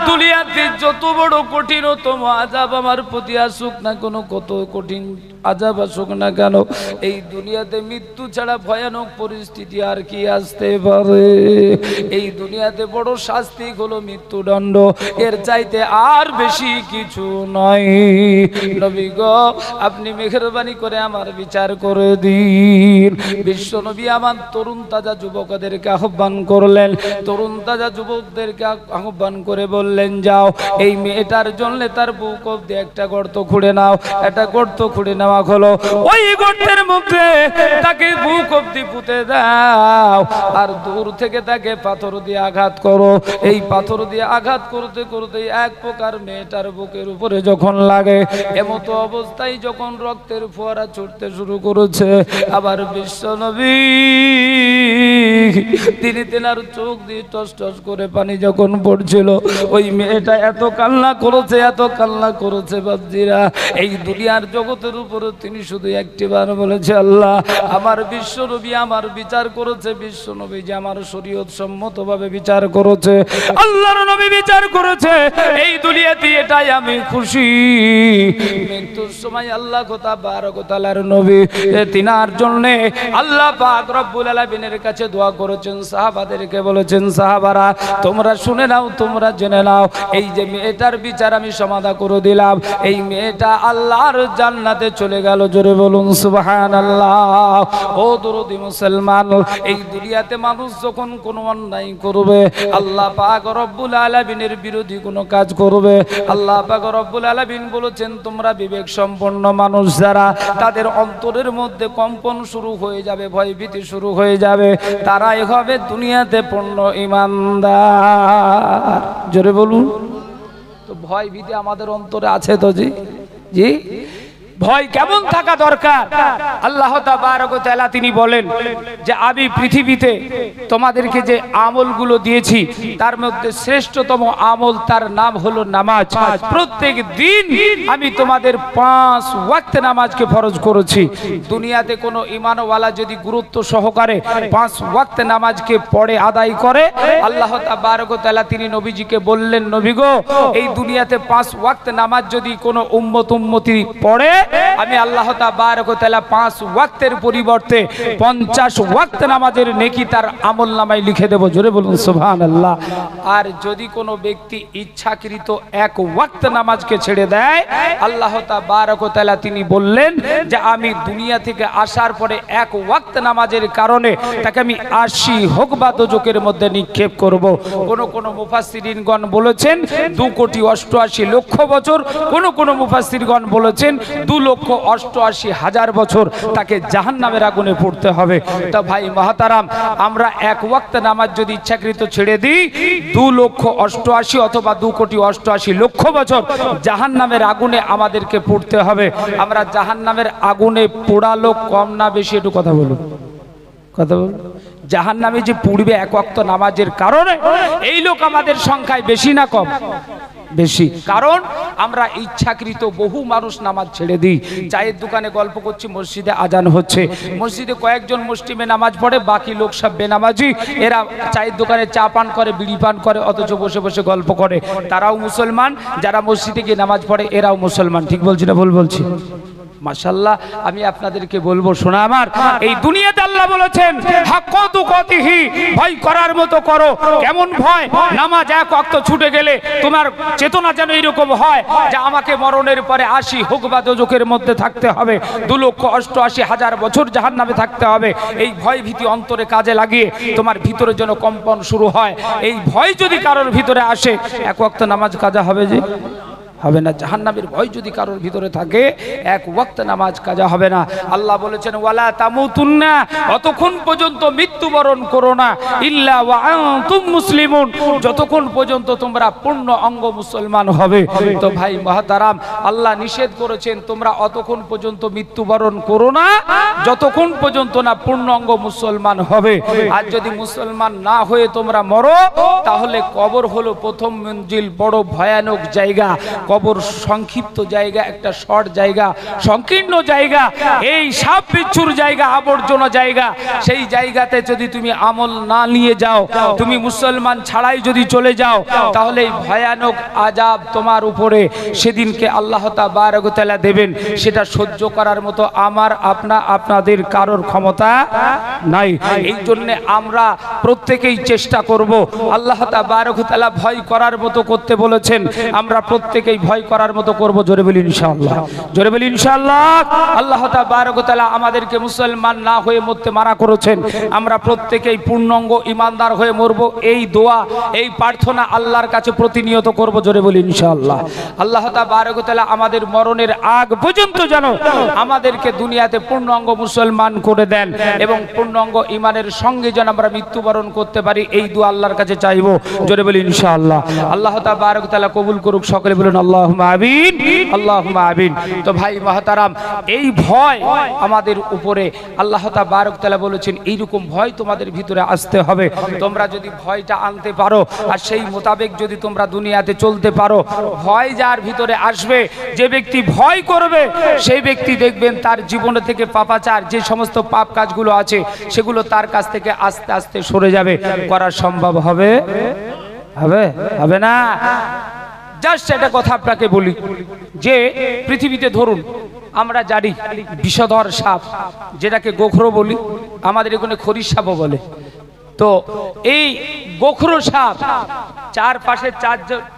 দুনিয়াতে যত বড় কঠিনতম আযাব আমার প্রতি আসুক না কোনো, কত কঠিন আযাব আসুক না কেন, এই দুনিয়াতে মৃত্যু ছাড়া ভয়ানক পরিস্থিতি আর কি আসতে পারে? এই দুনিয়াতে বড় শাস্তি হলো মৃত্যুদণ্ড, এর চাইতে আর বেশি কিছু নয়। নবী গো, আপনি মেহেরবানি করে আমার বিচার করে দিন। বিশ্ব নবী আমার তরুণ তাজা যুবকদেরকে আহ্বান করলেন, তরুণ তাজা যুবকদেরকে আহ্বান করে বললেন, যাও এই মেয়েটার জন্য তার বুক অবধি একটা গর্ত খুঁড়ে নাও। একটা গর্ত খুঁড়ে নেওয়া হলো, ওই গর্তের মধ্যে তাকে বুক অবধি পুঁতে দাও, আর দূর থেকে তাকে পাথর দিয়ে আঘাত করো। এই পাথর দিয়ে আঘাত করতে করতে এক প্রকার মেয়েটার বুকের উপরে যখন লাগে, এমতো অবস্থায় যখন রক্তের ফোয়ারা ছুটতে শুরু করেছে, আবার বিশ্ব নবী তিনি তেনার চোখ দিয়ে টস টস করে পানি যখন পড়ছিল, ওই মেয়েটা এত কান্না করেছে, এত কান্না করেছে বাপজিরা, এই দুনিয়ার জগতের উপরে তিনি শুধু একটিবার বলেছে, আল্লাহ আমার বিশ্ব নবী আমার বিচার করেছে, বিশ্ব নবী যে আমার শরীয়ত সম্মত ভাবে বিচার করেছে, আল্লাহর নবী বিচার করেছে, এই দুনিয়াতে এটাই আমি খুশি। মৃত্যুর সময় আল্লাহ তাবারক ওয়া তাআলার নবী তিনার জন্য আল্লাহ পাক রব্বুল আলামিনের কাছে দোয়া করেছেন, সাহাবাদেরকে বলেছেন, সাহাবারা তোমরা শুনে নাও, তোমরা জেনে নাও, এই যে মেয়েটার বিচার আমি সমাধা করে দিলাম, এই মেয়েটা আল্লাহর জান্নাতে চলে গেল। জোরে বলুন সুবহানাল্লাহ। ও দরদি মুসলমান, এই দুনিয়াতে মানুষ যখন কোনো অন্যায় করবে, আল্লাহ পাক রব্বুল আলামিনের বিরোধী কোনো কাজ করবে, আল্লাহ পাক রব্বুল আলামিন বলেছেন, তোমরা বিবেক সম্পন্ন মানুষ যারা, তাদের অন্তরের মধ্যে কম্পন শুরু হয়ে যাবে, ভয়ভীতি শুরু হয়ে যাবে, তারাই হবে দুনিয়াতে পূর্ণ ঈমানদার। জোরে বলুন। তো ভয় ভীতি আমাদের অন্তরে আছে তো? জি জি, ভয় কেমন থাকা দরকার? আল্লাহ তাবারক ওয়া তাআলা তিনি বলেন যে আমি পৃথিবীতে তোমাদেরকে যে আমলগুলো দিয়েছি তার মধ্যে শ্রেষ্ঠতম আমল, তার নাম হলো নামাজ। প্রত্যেক দিন আমি তোমাদের 5 ওয়াক্ত নামাজকে ফরজ করেছি। দুনিয়াতে কোনো ঈমানওয়ালা যদি গুরুত্ব সহকারে 5 ওয়াক্ত নামাজকে পড়ে আদায় করে, আল্লাহ তাবারক ওয়া তাআলা তিনি নবীজিকে বললেন, নবী গো, এই দুনিয়াতে 5 ওয়াক্ত নামাজ যদি কোনো উম্মতি পড়ে, আমি আল্লাহ তাবারক ওয়া তাআলা 5 ওয়াক্তের পরিবর্তে 50 ওয়াক্ত নামাজের নেকি তার আমলনামায় লিখে দেব। জোরে বলুন সুবহানাল্লাহ। আর যদি কোনো ব্যক্তি ইচ্ছাকৃত 1 ওয়াক্ত নামাজকে ছেড়ে দেয়, আল্লাহ তাবারক ওয়া তাআলা তিনি বললেন যে আমি দুনিয়া থেকে আসার পরে 1 ওয়াক্ত নামাজের কারণে তাকে আমি 80 হুকবা দোজখের মধ্যে নিক্ষেপ করব। কোন মুফাসসিরিনগণ বলেছেন 2,88,00,000 বছর, কোন মুফাসসিরগণ বলেছেন 2,88,000 বছর তাকে জাহান্নামের আগুনে পড়তে হবে। তা ভাই মহতারাম, আমরা 1 ওয়াক্ত নামাজ যদি ইচ্ছাকৃত ছেড়ে দিই, 2,88,000 অথবা 2,88,00,000 বছর জাহান্নামের আগুনে আমাদেরকে পড়তে হবে। আমরা জাহান্নামের আগুনে পোড়ালো কম না বেশি? একটু কথা বলুন, কথা বলুন। জাহান্নামে যে পুড়বে 1 ওয়াক্ত নামাজের কারণে, এই লোক আমাদের সংখ্যায় বেশি না কম? বেশি। কারণ আমরা ইচ্ছাকৃত বহু মানুষ নামাজ ছেড়ে দিই। চায়ের দোকানে গল্প করছি, মসজিদে আজান হচ্ছে, মসজিদে কয়েকজন মুসলিমে নামাজ পড়ে, বাকি লোক সব বেনামাজি, এরা চায়ের দোকানে চা পান করে, বিড়ি পান করে, অথচ বসে বসে গল্প করে। তারাও মুসলমান, যারা মসজিদে গিয়ে নামাজ পড়ে এরাও মুসলমান। ঠিক বলছি না ভুল বলছি? মাশাআল্লাহ, আমি আপনাদেরকে বলবো শোনা আমার, এই দুনিয়াতে আল্লাহ বলেছেন হাক্কা তুকাতিহি, ভয় করার মতো করো। কেমন ভয়? নামাজ এক ওয়াক্ত ছুটে গেলে তোমার চেতনা যেন এরকম হয় যে আমাকে মরণের পরে 80 হোক বা দোজখের মধ্যে থাকতে হবে, 2,88,000 বছর জাহান্নামে থাকতে হবে। এই ভয় ভীতি অন্তরে কাজে লাগিয়ে তোমার ভিতরে যেন কম্পন শুরু হয়। এই ভয় যদি কারোর ভিতরে আসে, এক ওয়াক্ত নামাজ কাজা হবে যে হবে না। জাহান্নামের ভয় যদি কারোর ভিতরে থাকে, এক ওয়াক্ত নামাজ কাজা হবে না। আল্লাহ বলেছেন ওয়ালা তামুতুন্না, অতক্ষণ পর্যন্ত মৃত্যুবরণ করো না, ইল্লা ওয়া আনতুম মুসলিমুন, যতক্ষণ পর্যন্ত তোমরা পূর্ণ অঙ্গ মুসলমান হবে। তো ভাই মহতারাম, আল্লাহ নিষেধ করেছেন তোমরা অতক্ষণ পর্যন্ত মৃত্যুবরণ করো না যতক্ষণ পর্যন্ত না পূর্ণ অঙ্গ মুসলমান হবে। আর যদি মুসলমান না হয়ে তোমরা মরো, তাহলে কবর হলো প্রথম মঞ্জিল, বড় ভয়ানক জায়গা। কবর সংক্ষিপ্ত জায়গা, একটা শর্ট জায়গা, সংকীর্ণ জায়গা, এই সাপ বিচ্ছুর জায়গা, আবর্জনা জায়গা। সেই জায়গাতে যদি তুমি আমল না নিয়ে যাও, তুমি মুসলমান ছাড়াই যদি চলে যাও, তাহলে এই ভয়ানক আযাব তোমার উপরে সেদিনকে আল্লাহ তাবারক ওয়া তাআলা দেবেন। সেটা সহ্য করার মতো আমার আপনাদের কারোর ক্ষমতা নাই। এই জন্য আমরা প্রত্যেকেই চেষ্টা করব, আল্লাহ তাবারক ওয়া তাআলা ভয় করার মতো করতে বলেছেন, আমরা প্রত্যেকেই ভয় করার মতো করব। জোরে বলি ইনশাআল্লাহ, জোরে বলি ইনশাআল্লাহ। আল্লাহ তাবারক ওয়া তাআলা আমাদেরকে মুসলমান না হয়ে মরতে মানা করেছেন, আমরা প্রত্যেকেই পূর্ণাঙ্গ ঈমানদার হয়ে মরব। এই দোয়া, এই প্রার্থনা আল্লাহর কাছে প্রতিনিয়ত করব। জোরে বলি ইনশাআল্লাহ। আল্লাহ তাবারক ওয়া তাআলা আমাদের মরণের আগ পর্যন্ত যেন আমাদেরকে দুনিয়াতে পূর্ণাঙ্গ মুসলমান করে দেন এবং পূর্ণাঙ্গ ঈমানের সঙ্গে যেন আমরা মৃত্যুবরণ করতে পারি, এই দোয়া আল্লাহর কাছে চাইব। জোরে বলি ইনশাআল্লাহ। আল্লাহ তাবারক ওয়া তাআলা কবুল করুক। সকলে বলুন আল্লাহুম্মা আমিন, আল্লাহুম্মা আমিন। তো ভাই মহতারাম, এই ভয় আমাদের উপরে আল্লাহ তাবারক ওয়া তাআলা বলেছেন এইরকম ভয় তোমাদের ভিতরে আসতে হবে। তোমরা যদি ভয়টা আনতে পারো আর সেই মোতাবেক যদি তোমরা দুনিয়াতে চলতে পারো, ভয় যার ভিতরে আসবে, যে ব্যক্তি ভয় করবে সেই ব্যক্তি দেখবেন তার জীবনে থেকে পাপাচার, যে সমস্ত পাপ কাজগুলো আছে সেগুলো তার কাছ থেকে আস্তে আস্তে সরে যাবে। করা সম্ভব হবে? হবে? হবে না। জাস্ট একটা কথা আপনাকে বলি, যে পৃথিবীতে ধরুন আমরা জানি বিষধর সাপ, যেটাকে গোখরো বলি, আমাদের এখানে খরিশ সাপও বলে। তো এই গোখরো সাপ চারপাশে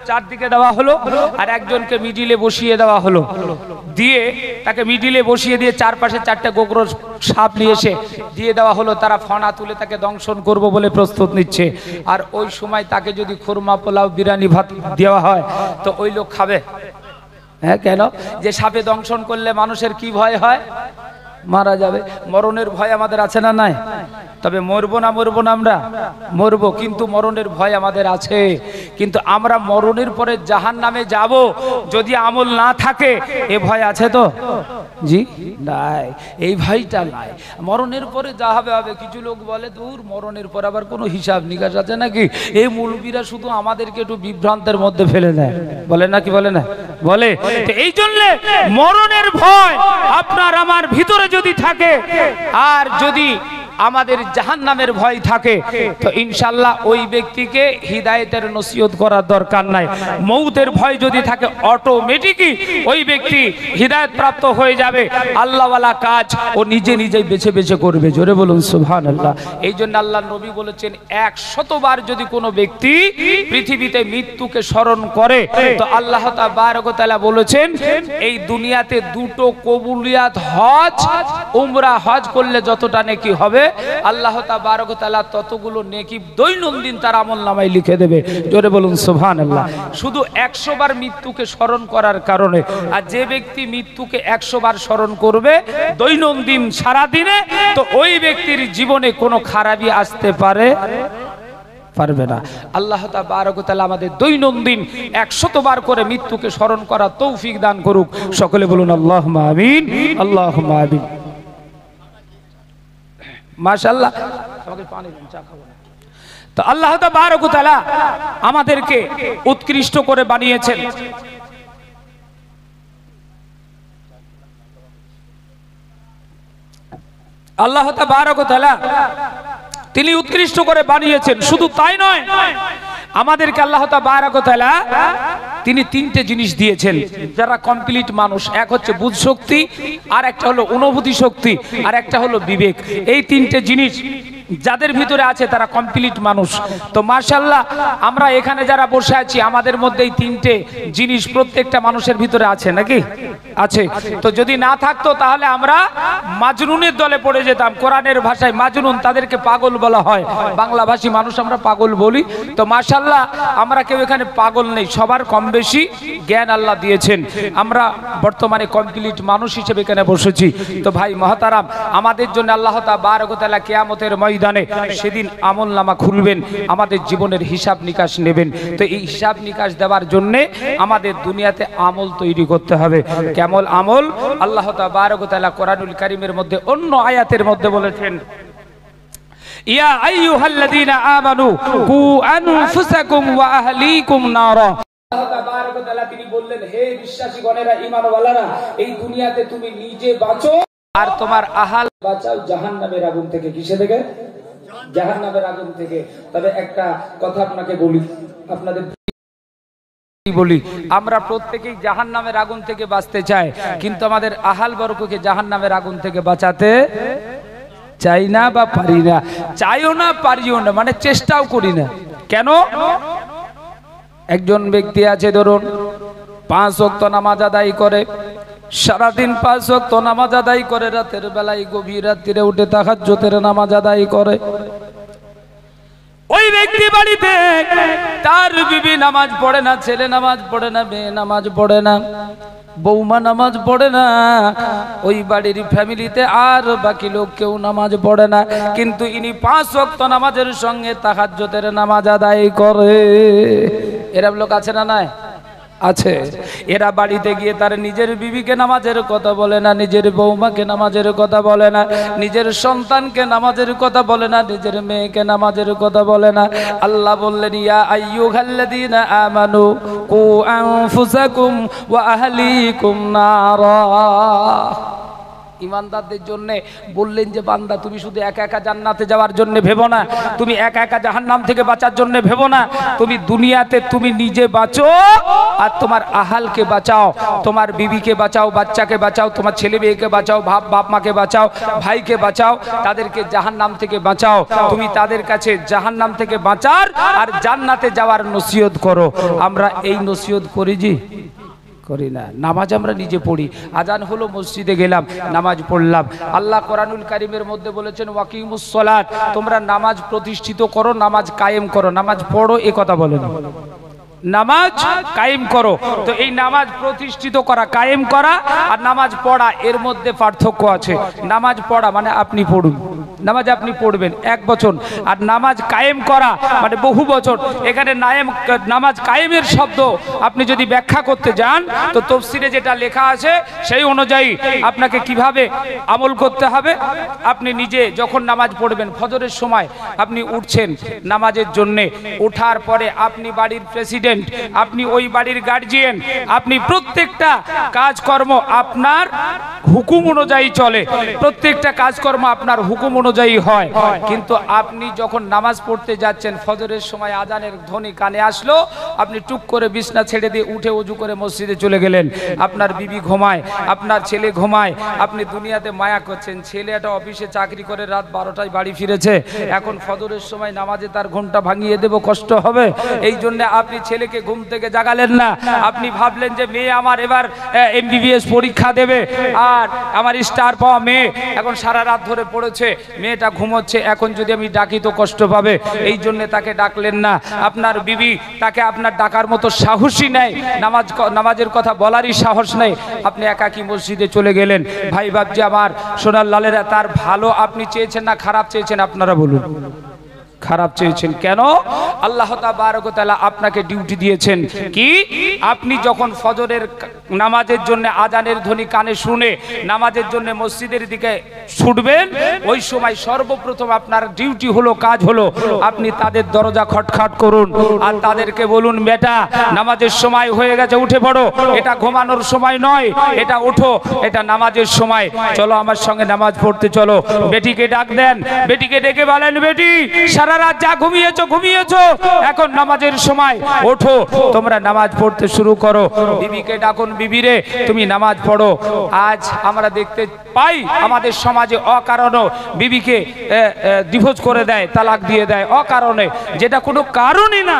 চারদিকে দেওয়া হলো, আর একজনকে মিডিলে বসিয়ে দেওয়া হলো, দিয়ে তাকে মিডিলে বসিয়ে দিয়ে চারপাশে 4টে গোখরো সাপ নিয়ে এসে দিয়ে দেওয়া হলো। তারা ফনা তুলে তাকে দংশন করব বলে প্রস্তুত নিচ্ছে। আর ওই সময় তাকে যদি খুরমা পোলাও বিরিয়ানি ভাত দেওয়া হয়, তো ওই লোক খাবে? হ্যাঁ, কেন? যে সাপে দংশন করলে মানুষের কি ভয় হয়? মারা যাবে। মরণের ভয় আমাদের আছে না নাই? তবে মরবো না আমরা মরবো, কিন্তু মরণের ভয় আমাদের আছে। কিন্তু আমরা মরণের পরে জাহান্নামে যাব যদি আমল না থাকে, এ ভয় আছে তো? জি নাই, এই ভয়টা নাই। মরণের পরে যা হবে হবে। কিছু লোক বলে দূর, মরণের পর আবার কোনো হিসাব নিকাশ আছে নাকি? এই মৌলবীরা শুধু আমাদেরকে একটু বিভ্রান্তের মধ্যে ফেলে দেয়, বলে না কি বলে না? বলে। এই জন্য মরণের ভয় আপনার আমার ভিতরে যদি থাকে, আর যদি আমাদের জাহান্নামের ভয় থাকে, তো ইনশাআল্লাহ ওই ব্যক্তিকে হিদায়াতের নসিহত করার দরকার নাই। মৌতের ভয় যদি থাকে, অটোমেটিকই ওই ব্যক্তি হিদায়াত প্রাপ্ত হয়ে যাবে। আল্লাহওয়ালা কাজ ও নিজে নিজেই বেছে বেছে করবে। জোরে বলুন সুবহানাল্লাহ। এই জন্য আল্লাহ নবী বলেছেন 100 বার যদি কোনো ব্যক্তি পৃথিবীতে মৃত্যুকে স্মরণ করে, তো আল্লাহ তাবারক ওয়া তাআলা বলেছেন এই দুনিয়াতে 2টো কবুলিয়াত, হজ উমরা। হজ করলে যতটা নেকি হবে, আল্লাহ তাবারক ওয়া তাআলা ততগুলো নেকি দৈনন্দিন তার আমলনামায় লিখে দেবে। জোরে বলুন সুবহানাল্লাহ। শুধু 100 বার মৃত্যুকে স্মরণ করার কারণে। আর যে ব্যক্তি মৃত্যুকে 100 বার স্মরণ করবে দৈনন্দিন সারা দিনে, তো ওই ব্যক্তির জীবনে কোনো খারাপই আসতে পারবে না। আল্লাহ তাবারক ওয়া তাআলা আমাদের দৈনন্দিন 100 বার করে মৃত্যুকে স্মরণ করার তৌফিক দান করুক। সকলে বলুন আল্লাহুম্মা আমিন, আল্লাহুম্মা আমিন। মাশাআল্লাহ। আমাকে পানি দিন, চা খাবো না। তো আল্লাহ তাবারক ওয়া তাআলা আমাদেরকে উৎকৃষ্ট করে বানিয়েছেন। আল্লাহ তাবারক ওয়া তাআলা তিনি উৎকৃষ্ট করে বানিয়েছেন। শুধু তাই নয়, আমাদেরকে আল্লাহ তাবারক ওয়া তাআলা তিনি তিনটে জিনিস দিয়েছেন যারা কমপ্লিট মানুষ। এক হচ্ছে বুঝ শক্তি, আর একটা হলো অনুভূতি শক্তি, আর একটা হলো বিবেক। এই তিনটে জিনিস যাদের ভিতরে আছে তারা কমপ্লিট মানুষ। তো মাশাআল্লাহ আমরা এখানে যারা বসে আছি আমাদের মধ্যে এই তিনটে জিনিস প্রত্যেকটা মানুষের ভিতরে আছে নাকি? আছে। তো যদি না থাকতো তাহলে আমরা মাজনুনের দলে পড়ে যেতাম। কোরআনের ভাষায় মাজনুন, তাদেরকে পাগল বলা হয়। বাংলা ভাষী মানুষ আমরা পাগল বলি। তো মাশাআল্লাহ আমরা কেউ এখানে পাগল নেই, সবার কম বেশি জ্ঞান আল্লাহ দিয়েছেন। আমরা বর্তমানে কমপ্লিট মানুষ হিসেবে এখানে বসেছি। তো ভাই মহতারাম, আমাদের জন্য আল্লাহ তাবারক ওয়া তাআলা কিয়ামতের ময়দানে সেদিন আমলনামা খুলবেন, আমাদের জীবনের হিসাব নিকাশ নেবেন। তো এই হিসাব নিকাশ দেওয়ার জন্য আমাদের দুনিয়াতে আমল তৈরি করতে হবে। কেমন আমল? আল্লাহ তাবারক ওয়া তাআলা কোরআনুল কারীমের মধ্যে অন্য আয়াতের মধ্যে বলেছেন, ইয়া আইয়ুহাল্লাযীনা আমানু কু আনফুসাকুম ওয়া আহলিকুম নারা। আল্লাহ তাবারক ওয়া তাআলা তিনি বললেন, হে বিশ্বাসীগণেরা, ঈমানওয়ালারা, এই দুনিয়াতে তুমি নিজে বাঁচো আর তোমার আহাল বাঁচাও জাহান্নামের আগুন থেকে। কিসে থেকে? জাহান্নামের আগুন থেকে। তবে একটা কথা আপনাকে বলি, আপনাদের বলি, আমরা প্রত্যেকেই জাহান্নামের আগুন থেকে বাঁচতে চাই, কিন্তু আমাদের আহাল বর্গকে জাহান্নামের আগুন থেকে বাঁচাতে চাই না বা পারি না। চাইও না, পারিও না, মানে চেষ্টাও করি না। কেন? একজন ব্যক্তি আছে, ধরুন 5 ওয়াক্ত নামাজ আদায় করে, সারাদিন 5 ওয়াক্ত নামাজ আদায় করে, রাতের বেলায় গভীর রাত্রিরে উঠে তাহাজ্জুদের নামাজ আদায় করে। ওই ব্যক্তি বাড়িতে তার বিবি নামাজ পড়ে না, ছেলে নামাজ পড়ে না, মেয়ে নামাজ পড়ে না, বৌমা নামাজ পড়ে না, ওই বাড়ির ফ্যামিলিতে আর বাকি লোক কেউ নামাজ পড়ে না, কিন্তু ইনি 5 ওয়াক্ত নামাজের সঙ্গে তাহাজ্জুদের নামাজ আদায় করে। এরকম লোক আছে না? নাই? আছে। এরা বাড়িতে গিয়ে তার নিজের বিবিকে নামাজের কথা বলে না, নিজের বৌমাকে নামাজের কথা বলে না, নিজের সন্তানকে নামাজের কথা বলে না, নিজের মেয়েকে নামাজের কথা বলে না। আল্লাহ বললেন, ইয়া আইয়ুহাল্লাযীনা আমানু কু আনফুসাকুম ওয়া আহলিকুম নারা। ইমানদারদের জন্য বললেন যে বান্দা, তুমি শুধু একা একা জান্নাতে যাওয়ার জন্য ভেবো না, তুমি একা একা জাহান্নাম থেকে বাঁচার জন্য ভেবো না। তুমি দুনিয়াতে তুমি নিজে বাঁচো আর তোমার আহালকে বাঁচাও, তোমার বিবিকে বাঁচাও, বাচ্চাকে বাঁচাও, তোমার ছেলে মেয়েকে বাঁচাও, বাপ মাকে বাঁচাও, ভাইকে বাঁচাও, তাদেরকে জাহান্নাম থেকে বাঁচাও। তুমি তাদের কাছে জাহান্নাম থেকে বাঁচার আর জান্নাতে যাওয়ার নসিহত করো। আমরা এই নসিহত করি জি? করি না। নামাজ আমরা নিজে পড়ি, আজান হলো মসজিদে গেলাম, নামাজ পড়লাম। আল্লাহ কোরআনুল কারীমের মধ্যে বলেছেন, ওয়াকিমুস সালাত, তোমরা নামাজ প্রতিষ্ঠিত করো, নামাজ কায়েম করো। নামাজ পড়ো এ কথা বলেন, নামাজ কায়েম করো। তো এই নামাজ প্রতিষ্ঠিত করা, কায়েম করা আর নামাজ পড়া, এর মধ্যে পার্থক্য আছে। নামাজ পড়া মানে আপনি পড়ুন, নামাজ আপনি পড়বেন 1 বছর, আর নামাজ কায়েম করা মানে বহু বছর। এখানে নামাজ কায়েমের শব্দ আপনি যদি ব্যাখ্যা করতে যান তো তাফসীরে যেটা লেখা আছে সেই অনুযায়ী আপনাকে কিভাবে আমল করতে হবে। আপনি নিজে যখন নামাজ পড়বেন, ফজরের সময় আপনি উঠছেন নামাজের জন্যে, ওঠার পরে আপনি বাড়ির প্রেসিডেন্ট, আপনি ওই বাড়ির গার্জিয়ান, আপনি প্রত্যেকটা কাজকর্ম আপনার হুকুম অনুযায়ী চলে, প্রত্যেকটা কাজকর্ম আপনার হুকুম অনুযায়ী হয়। কিন্তু আপনি যখন নামাজ পড়তে যাচ্ছেন, ফজরের সময় আজানের ধ্বনি কানে আসলো, আপনি টুক করে বিছনা ছেড়ে দিয়ে উঠে ওযু করে মসজিদে চলে গেলেন। আপনার বিবি ঘুমায়, আপনার ছেলে ঘুমায়, আপনি দুনিয়াতে মায়া করছেন। ছেলে একটা অফিসে চাকরি করে রাত 12টায় বাড়ি ফিরেছে, এখন ফজরের সময় নামাজে তার ঘুমটা ভাঙিয়ে দেব, কষ্ট হবে। এই জন্য আপনি ছেলেকে ঘুম থেকে জাগালেন না। আপনি ভাবলেন যে মেয়ে আমার এবার MBBS পরীক্ষা দেবে, আর আমার স্টার পাওয়া মেয়ে এখন সারা রাত ধরে পড়েছে, মেয়েটা ঘুমোচ্ছে, এখন যদি আমি ডাকি তো কষ্ট পাবে, এই জন্য তাকে ডাকলেন না। আপনার বিবি তাকে আপনার ডাকার মতো সাহসী নেই, নামাজের কথা বলারই সাহস নেই, আপনি একাকী মসজিদে চলে গেলেন। ভাই বাবজি আমার, সোনার লালেরা, তার ভালো আপনি চেয়েছেন না খারাপ চেয়েছেন? আপনারা বলুন। খারাপ চেয়েছেন। কেন? আল্লাহ তাবারক ওয়া তাআলা আপনাকে ডিউটি দিয়েছেন কি, আপনি যখন ফজরের নামাজের জন্য আজানের ধ্বনি কানে শুনে নামাজের জন্য মসজিদের দিকে ছুটবেন, ওই সময় সর্বপ্রথম আপনার ডিউটি হলো, কাজ হলো, আপনি তাদের দরজা খটখট করুন আর তাদেরকে বলুন, বেটা নামাজের সময় হয়ে গেছে, উঠে পড়ো, এটা ঘুমানোর সময় নয়, এটা ওঠো, এটা নামাজের সময়, চলো আমার সঙ্গে নামাজ পড়তে চলো। বেটিকে ডাক দেন, বেটিকে ডেকে বলেন, বেটি সারা সারা রাত যা ঘুমিয়েছো ঘুমিয়েছো, এখন নামাজের সময় ওঠো, তোমরা নামাজ পড়তে শুরু করো। বিবিকে ডাকুন, বিবি রে তুমি নামাজ পড়ো। আজ আমরা দেখতে পাই আমাদের সমাজে অকারণে বিবিকে ডিভোর্স করে দেয়, তালাক দিয়ে দেয় অকারণে, যেটা কোনো কারণই না,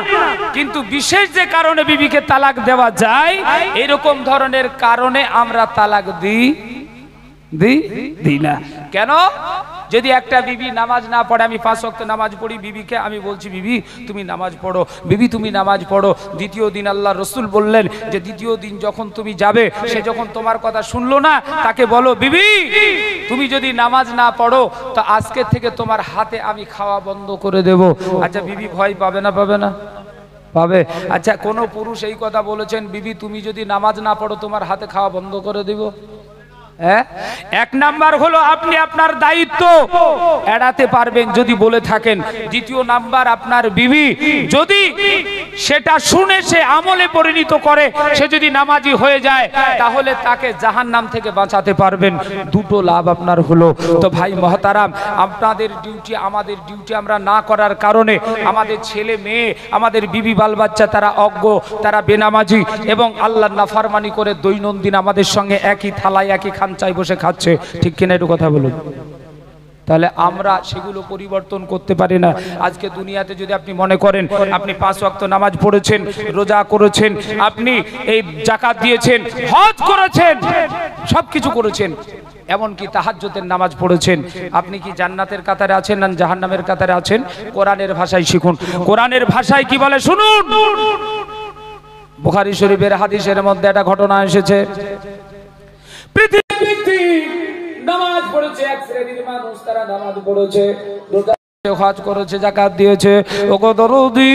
কিন্তু বিশেষ যে কারণে বিবিকে তালাক দেওয়া যায় এরকম ধরনের কারণে আমরা তালাক দিই না। কেন? যদি একটা বিবি নামাজ না পড়ে, আমি 5 ওয়াক্ত নামাজ পড়ি, বিবিকে আমি বলছি বিবি তুমি নামাজ পড়ো, বিবি তুমি নামাজ পড়ো। দ্বিতীয় দিন আল্লাহ রসুল বললেন যে দ্বিতীয় দিন যখন তুমি যাবে, সে যখন তোমার কথা শুনলো না, তাকে বলো বিবি তুমি যদি নামাজ না পড়ো তো আজকে থেকে তোমার হাতে আমি খাওয়া বন্ধ করে দেব। আচ্ছা বিবি ভয় পাবে না? পাবে না? পাবে। আচ্ছা কোন পুরুষ এই কথা বলেছেন বিবি তুমি যদি নামাজ না পড়ো তোমার হাতে খাওয়া বন্ধ করে দেব? এক নাম্বার হলো আপনি আপনার দায়িত্ব এড়াতে পারবেন যদি বলে থাকেন। দ্বিতীয় নাম্বার, আপনার বিবি যদি সেটা শুনে সে আমলে পরিণত করে, সে যদি নামাজি হয়ে যায়, তাহলে তাকে জাহান্নাম থেকে বাঁচাতে পারবেন। দুটো লাভ আপনার হলো। তো ভাই মহতারাম, আপনাদের ডিউটি আমাদের ডিউটি আমরা না করার কারণে আমাদের ছেলে মেয়ে, আমাদের বিবি বাল বাচ্চা তারা অজ্ঞ, তারা বেনামাজি এবং আল্লাহর নাফরমানি করে দৈনন্দিন আমাদের সঙ্গে একই থালায় একই খাঞ্চায় বসে খাচ্ছে। ঠিক কিনা একটু কথা বলুন। তাহলে আমরা সেগুলো পরিবর্তন করতে পারি না। আজকে দুনিয়াতে যদি আপনি মনে করেন আপনি 5 ওয়াক্ত নামাজ পড়েছেন, রোজা করেছেন, আপনি এই যাকাত দিয়েছেন, হজ করেছেন, সবকিছু করেছেন, এমনকি তাহাজ্জুদের নামাজ পড়েছেন, আপনি কি জান্নাতের কাতারে আছেন না জাহান্নামের কাতারে আছেন? কোরআনের ভাষায় শিখুন। কোরআনের ভাষায় কি বলে শুনুন। বুখারী শরীফের হাদিসের মধ্যে একটা ঘটনা এসেছে। পৃথিবীতে নামাজ পড়েছে এক শ্রেণীর মানুষ, তারা নামাজ পড়েছে, রোজা হজ করেছে, যাকাত দিয়েছে, ওগো দরদি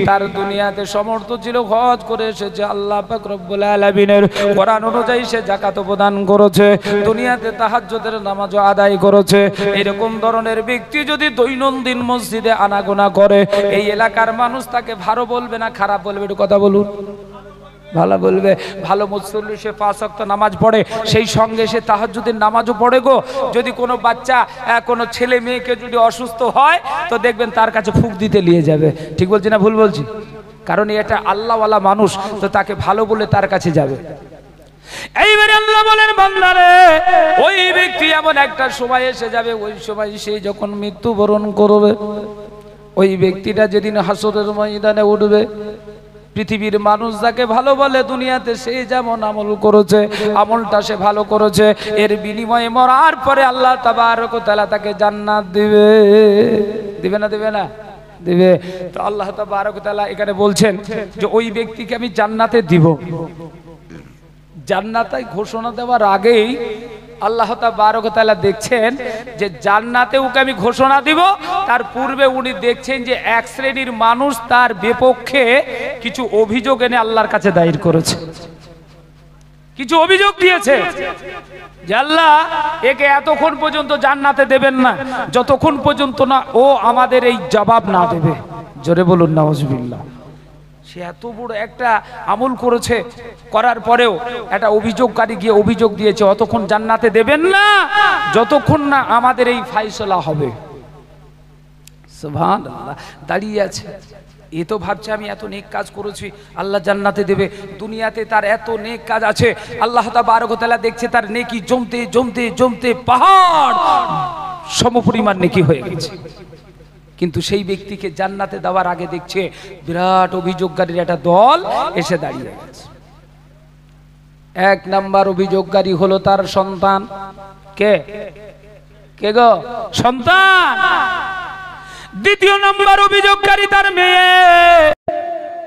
তার দুনিয়াতে সমর্থ ছিল, হজ করে এসেছে, আল্লাহ পাক রব্বুল আলামিনের কোরআন অনুযায়ী সে যাকাত প্রদান করেছে, দুনিয়াতে তাহাজ্জুদের নামাজও আদায় করেছে। এরকম ধরনের ব্যক্তি যদি দৈনন্দিন মসজিদে আনাগোনা করে, এই এলাকার মানুষ তাকে ভালো বলবে না খারাপ বলবে? একটু কথা বলুন। ভালো বলবে। ভালো মুসল্লি, সে 5 ওয়াক্ত নামাজ পড়ে, সেই সঙ্গে সে তাহাজ্জুদের নামাজও পড়ে গো। যদি কোনো বাচ্চা কোনো ছেলে মেয়েকে যদি অসুস্থ হয় তো দেখবেন তার কাছে ফুক দিতে নিয়ে যাবে। ঠিক বলছি না ভুল বলছি? কারণ এটা আল্লাহওয়ালা মানুষ, তো তাকে ভালো বলে তার কাছে যাবে। এইবারে আল্লাহ বলেন বান্দারে, ওই ব্যক্তি এমন একটা সময় এসে যাবে, ওই সময় সে যখন মৃত্যুবরণ করবে, ওই ব্যক্তিটা যেদিন হাসরের ময়দানে উঠবে, পৃথিবীর মানুষ যাকে ভালো বলে দুনিয়াতে সে যেমন আমল করেছে, আমলটা সে ভালো করেছে, এর বিনিময়ে মরার পরে আল্লাহ তাবারক ওয়া তাআলা তাকে জান্নাত দিবে। দিবে না? দিবে না? দিবে। তো আল্লাহ তাবারক ওয়া তাআলা এখানে বলছেন যে ওই ব্যক্তিকে আমি জান্নাতে দিব। জান্নাতে ঘোষণা দেওয়ার আগেই আল্লাহ তাবারক ওয়া তাআলা দেখছেন যে জান্নাতে ওকে আমি ঘোষণা দিব, তার পূর্বে উনি দেখছেন যে এক শ্রেণীর মানুষ তার বিপক্ষে কিছু অভিযোগ এনে আল্লাহর কাছে দায়ের করেছে, কিছু অভিযোগ দিয়েছে যে আল্লাহ একে এতক্ষণ পর্যন্ত জান্নাতে দেবেন না যতক্ষণ পর্যন্ত না ও আমাদের এই জবাব না দেবে। জোরে বলুন নাউজুবিল্লাহ। সে এত বড় একটা আমল করেছে, করার পরেও একটা অভিযোগকারী গিয়ে অভিযোগ দিয়েছে অতক্ষণ জান্নাতে দেবেন না যতক্ষণ না আমাদের এই ফায়সালা হবে। সুবহানাল্লাহ। দাঁড়িয়ে আছে, এ তো ভাবছে আমি এত নেক কাজ করেছি আল্লাহ জান্নাতে দেবে। দুনিয়াতে তার এত নেক কাজ আছে, আল্লাহ তাবারক ওয়া তাআলা দেখছে তার নেকি জমতে জমতে জমতে পাহাড় সমপরিমাণ নেকি হয়ে গেছে, কিন্তু সেই ব্যক্তিকে জান্নাতে দেওয়ার আগে দেখছে বিরাট অভিযোগকারীর একটা দল এসে দাঁড়িয়ে গেছে। 1 নাম্বার অভিযোগকারী হলো তার সন্তান। কে কে গো? সন্তান। দ্বিতীয় নাম্বার অভিযোগকারী তার মেয়ে।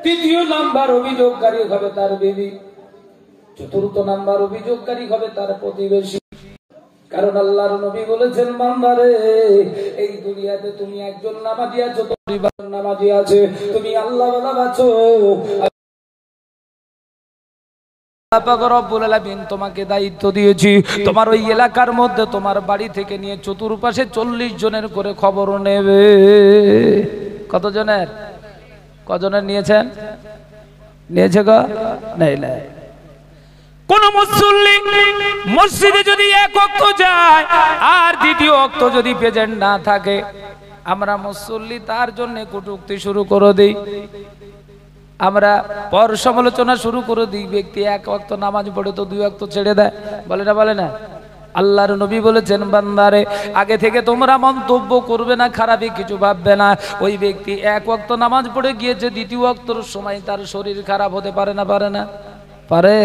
তৃতীয় নাম্বার অভিযোগকারী হবে তার বিবি। চতুর্থ নাম্বার অভিযোগকারী হবে তার প্রতিবেশী। কারণ আল্লাহর নবী বলেছেন বান্দারে এই দুনিয়াতে তুমি একজন নামাজি আছো, পরিবার নামাজি আছে, তুমি আল্লাহওয়ালা আছো, পাক রব্বুল আলামিন তোমাকে দায়িত্ব দিয়েছি তোমার ওই এলাকার মধ্যে তোমার বাড়ি থেকে নিয়ে চতুর্পাশে 40 জনের করে খবর নেবে। কতজনের? কজনের নিয়েছেন? নিয়েছে গো? নাই নাই। কোন মুসল্লি মসজিদে যদি এক ওয়াক্ত যায় আর দ্বিতীয় ওয়াক্ত যদি প্রেজেন্ট না থাকে, আমরা মুসল্লি তার জন্য কটূক্তি শুরু করে দেই, আমরা পর সমালোচনা শুরু করে দিই। ব্যক্তি এক ওয়াক্ত নামাজ পড়ে তো দুই ওয়াক্ত ছেড়ে দেয়, বলে না? আল্লাহর নবী বলেছেন, বান্দারে আগে থেকে তোমরা মন্তব্য করবে না, খারাপই কিছু ভাববে না। ওই ব্যক্তি এক ওয়াক্ত নামাজ পড়ে গিয়েছে, দ্বিতীয় ওয়াক্তর সময় তার শরীর খারাপ হতে পারে না? পারে না? পারে।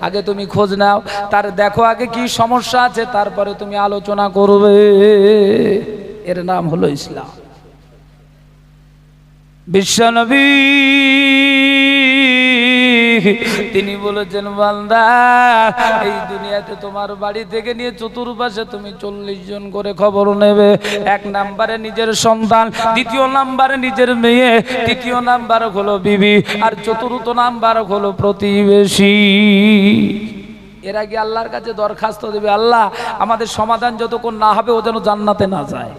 আগে তুমি খোঁজ নাও, তার দেখো আগে কি সমস্যা আছে, তারপরে তুমি আলোচনা করবে। এর নাম হলো ইসলাম। বিশ্বনবী তিনি বলেছেন, বান্দা এই দুনিয়াতে তোমার বাড়ি থেকে নিয়ে চতুর্পাশে তুমি 40 জন করে খবর নেবে। এক নাম্বারে নিজের সন্তান, দ্বিতীয় নাম্বারে নিজের মেয়ে, তৃতীয় নাম্বার হলো বিবি, আর চতুর্থ নাম্বার হলো প্রতিবেশী। এর আগে আল্লাহর কাছে দরখাস্ত দেবে, আল্লাহ আমাদের সমাধান যতক্ষণ না হবে ও যেন জান্নাতে না যায়।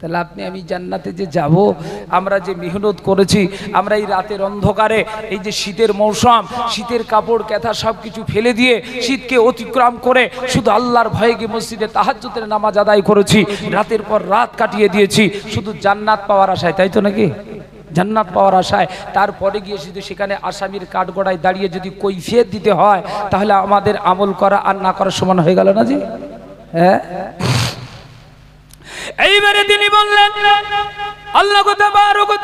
তাহলে আপনি আমি জান্নাতে যে যাব, আমরা যে মেহনত করেছি, আমরা এই রাতের অন্ধকারে, এই যে শীতের মৌসুম, শীতের কাপড় কেথা সবকিছু ফেলে দিয়ে শীতকে অতিক্রম করে শুধু আল্লাহর ভয়ে গিয়ে মসজিদে তাহাজ্জুদের নামাজ আদায় করেছি, রাতের পর রাত কাটিয়ে দিয়েছি শুধু জান্নাত পাওয়ার আশায়, তাই তো নাকি? জান্নাত পাওয়ার আশায়। তারপরে গিয়ে শুধু সেখানে আসামির কাঠগড়ায় দাঁড়িয়ে যদি কৈফিয়ত দিতে হয়, তাহলে আমাদের আমল করা আর না করার সমান হয়ে গেল না জি? হ্যাঁ। এইবারে তিনি বললেন, আল্লাহ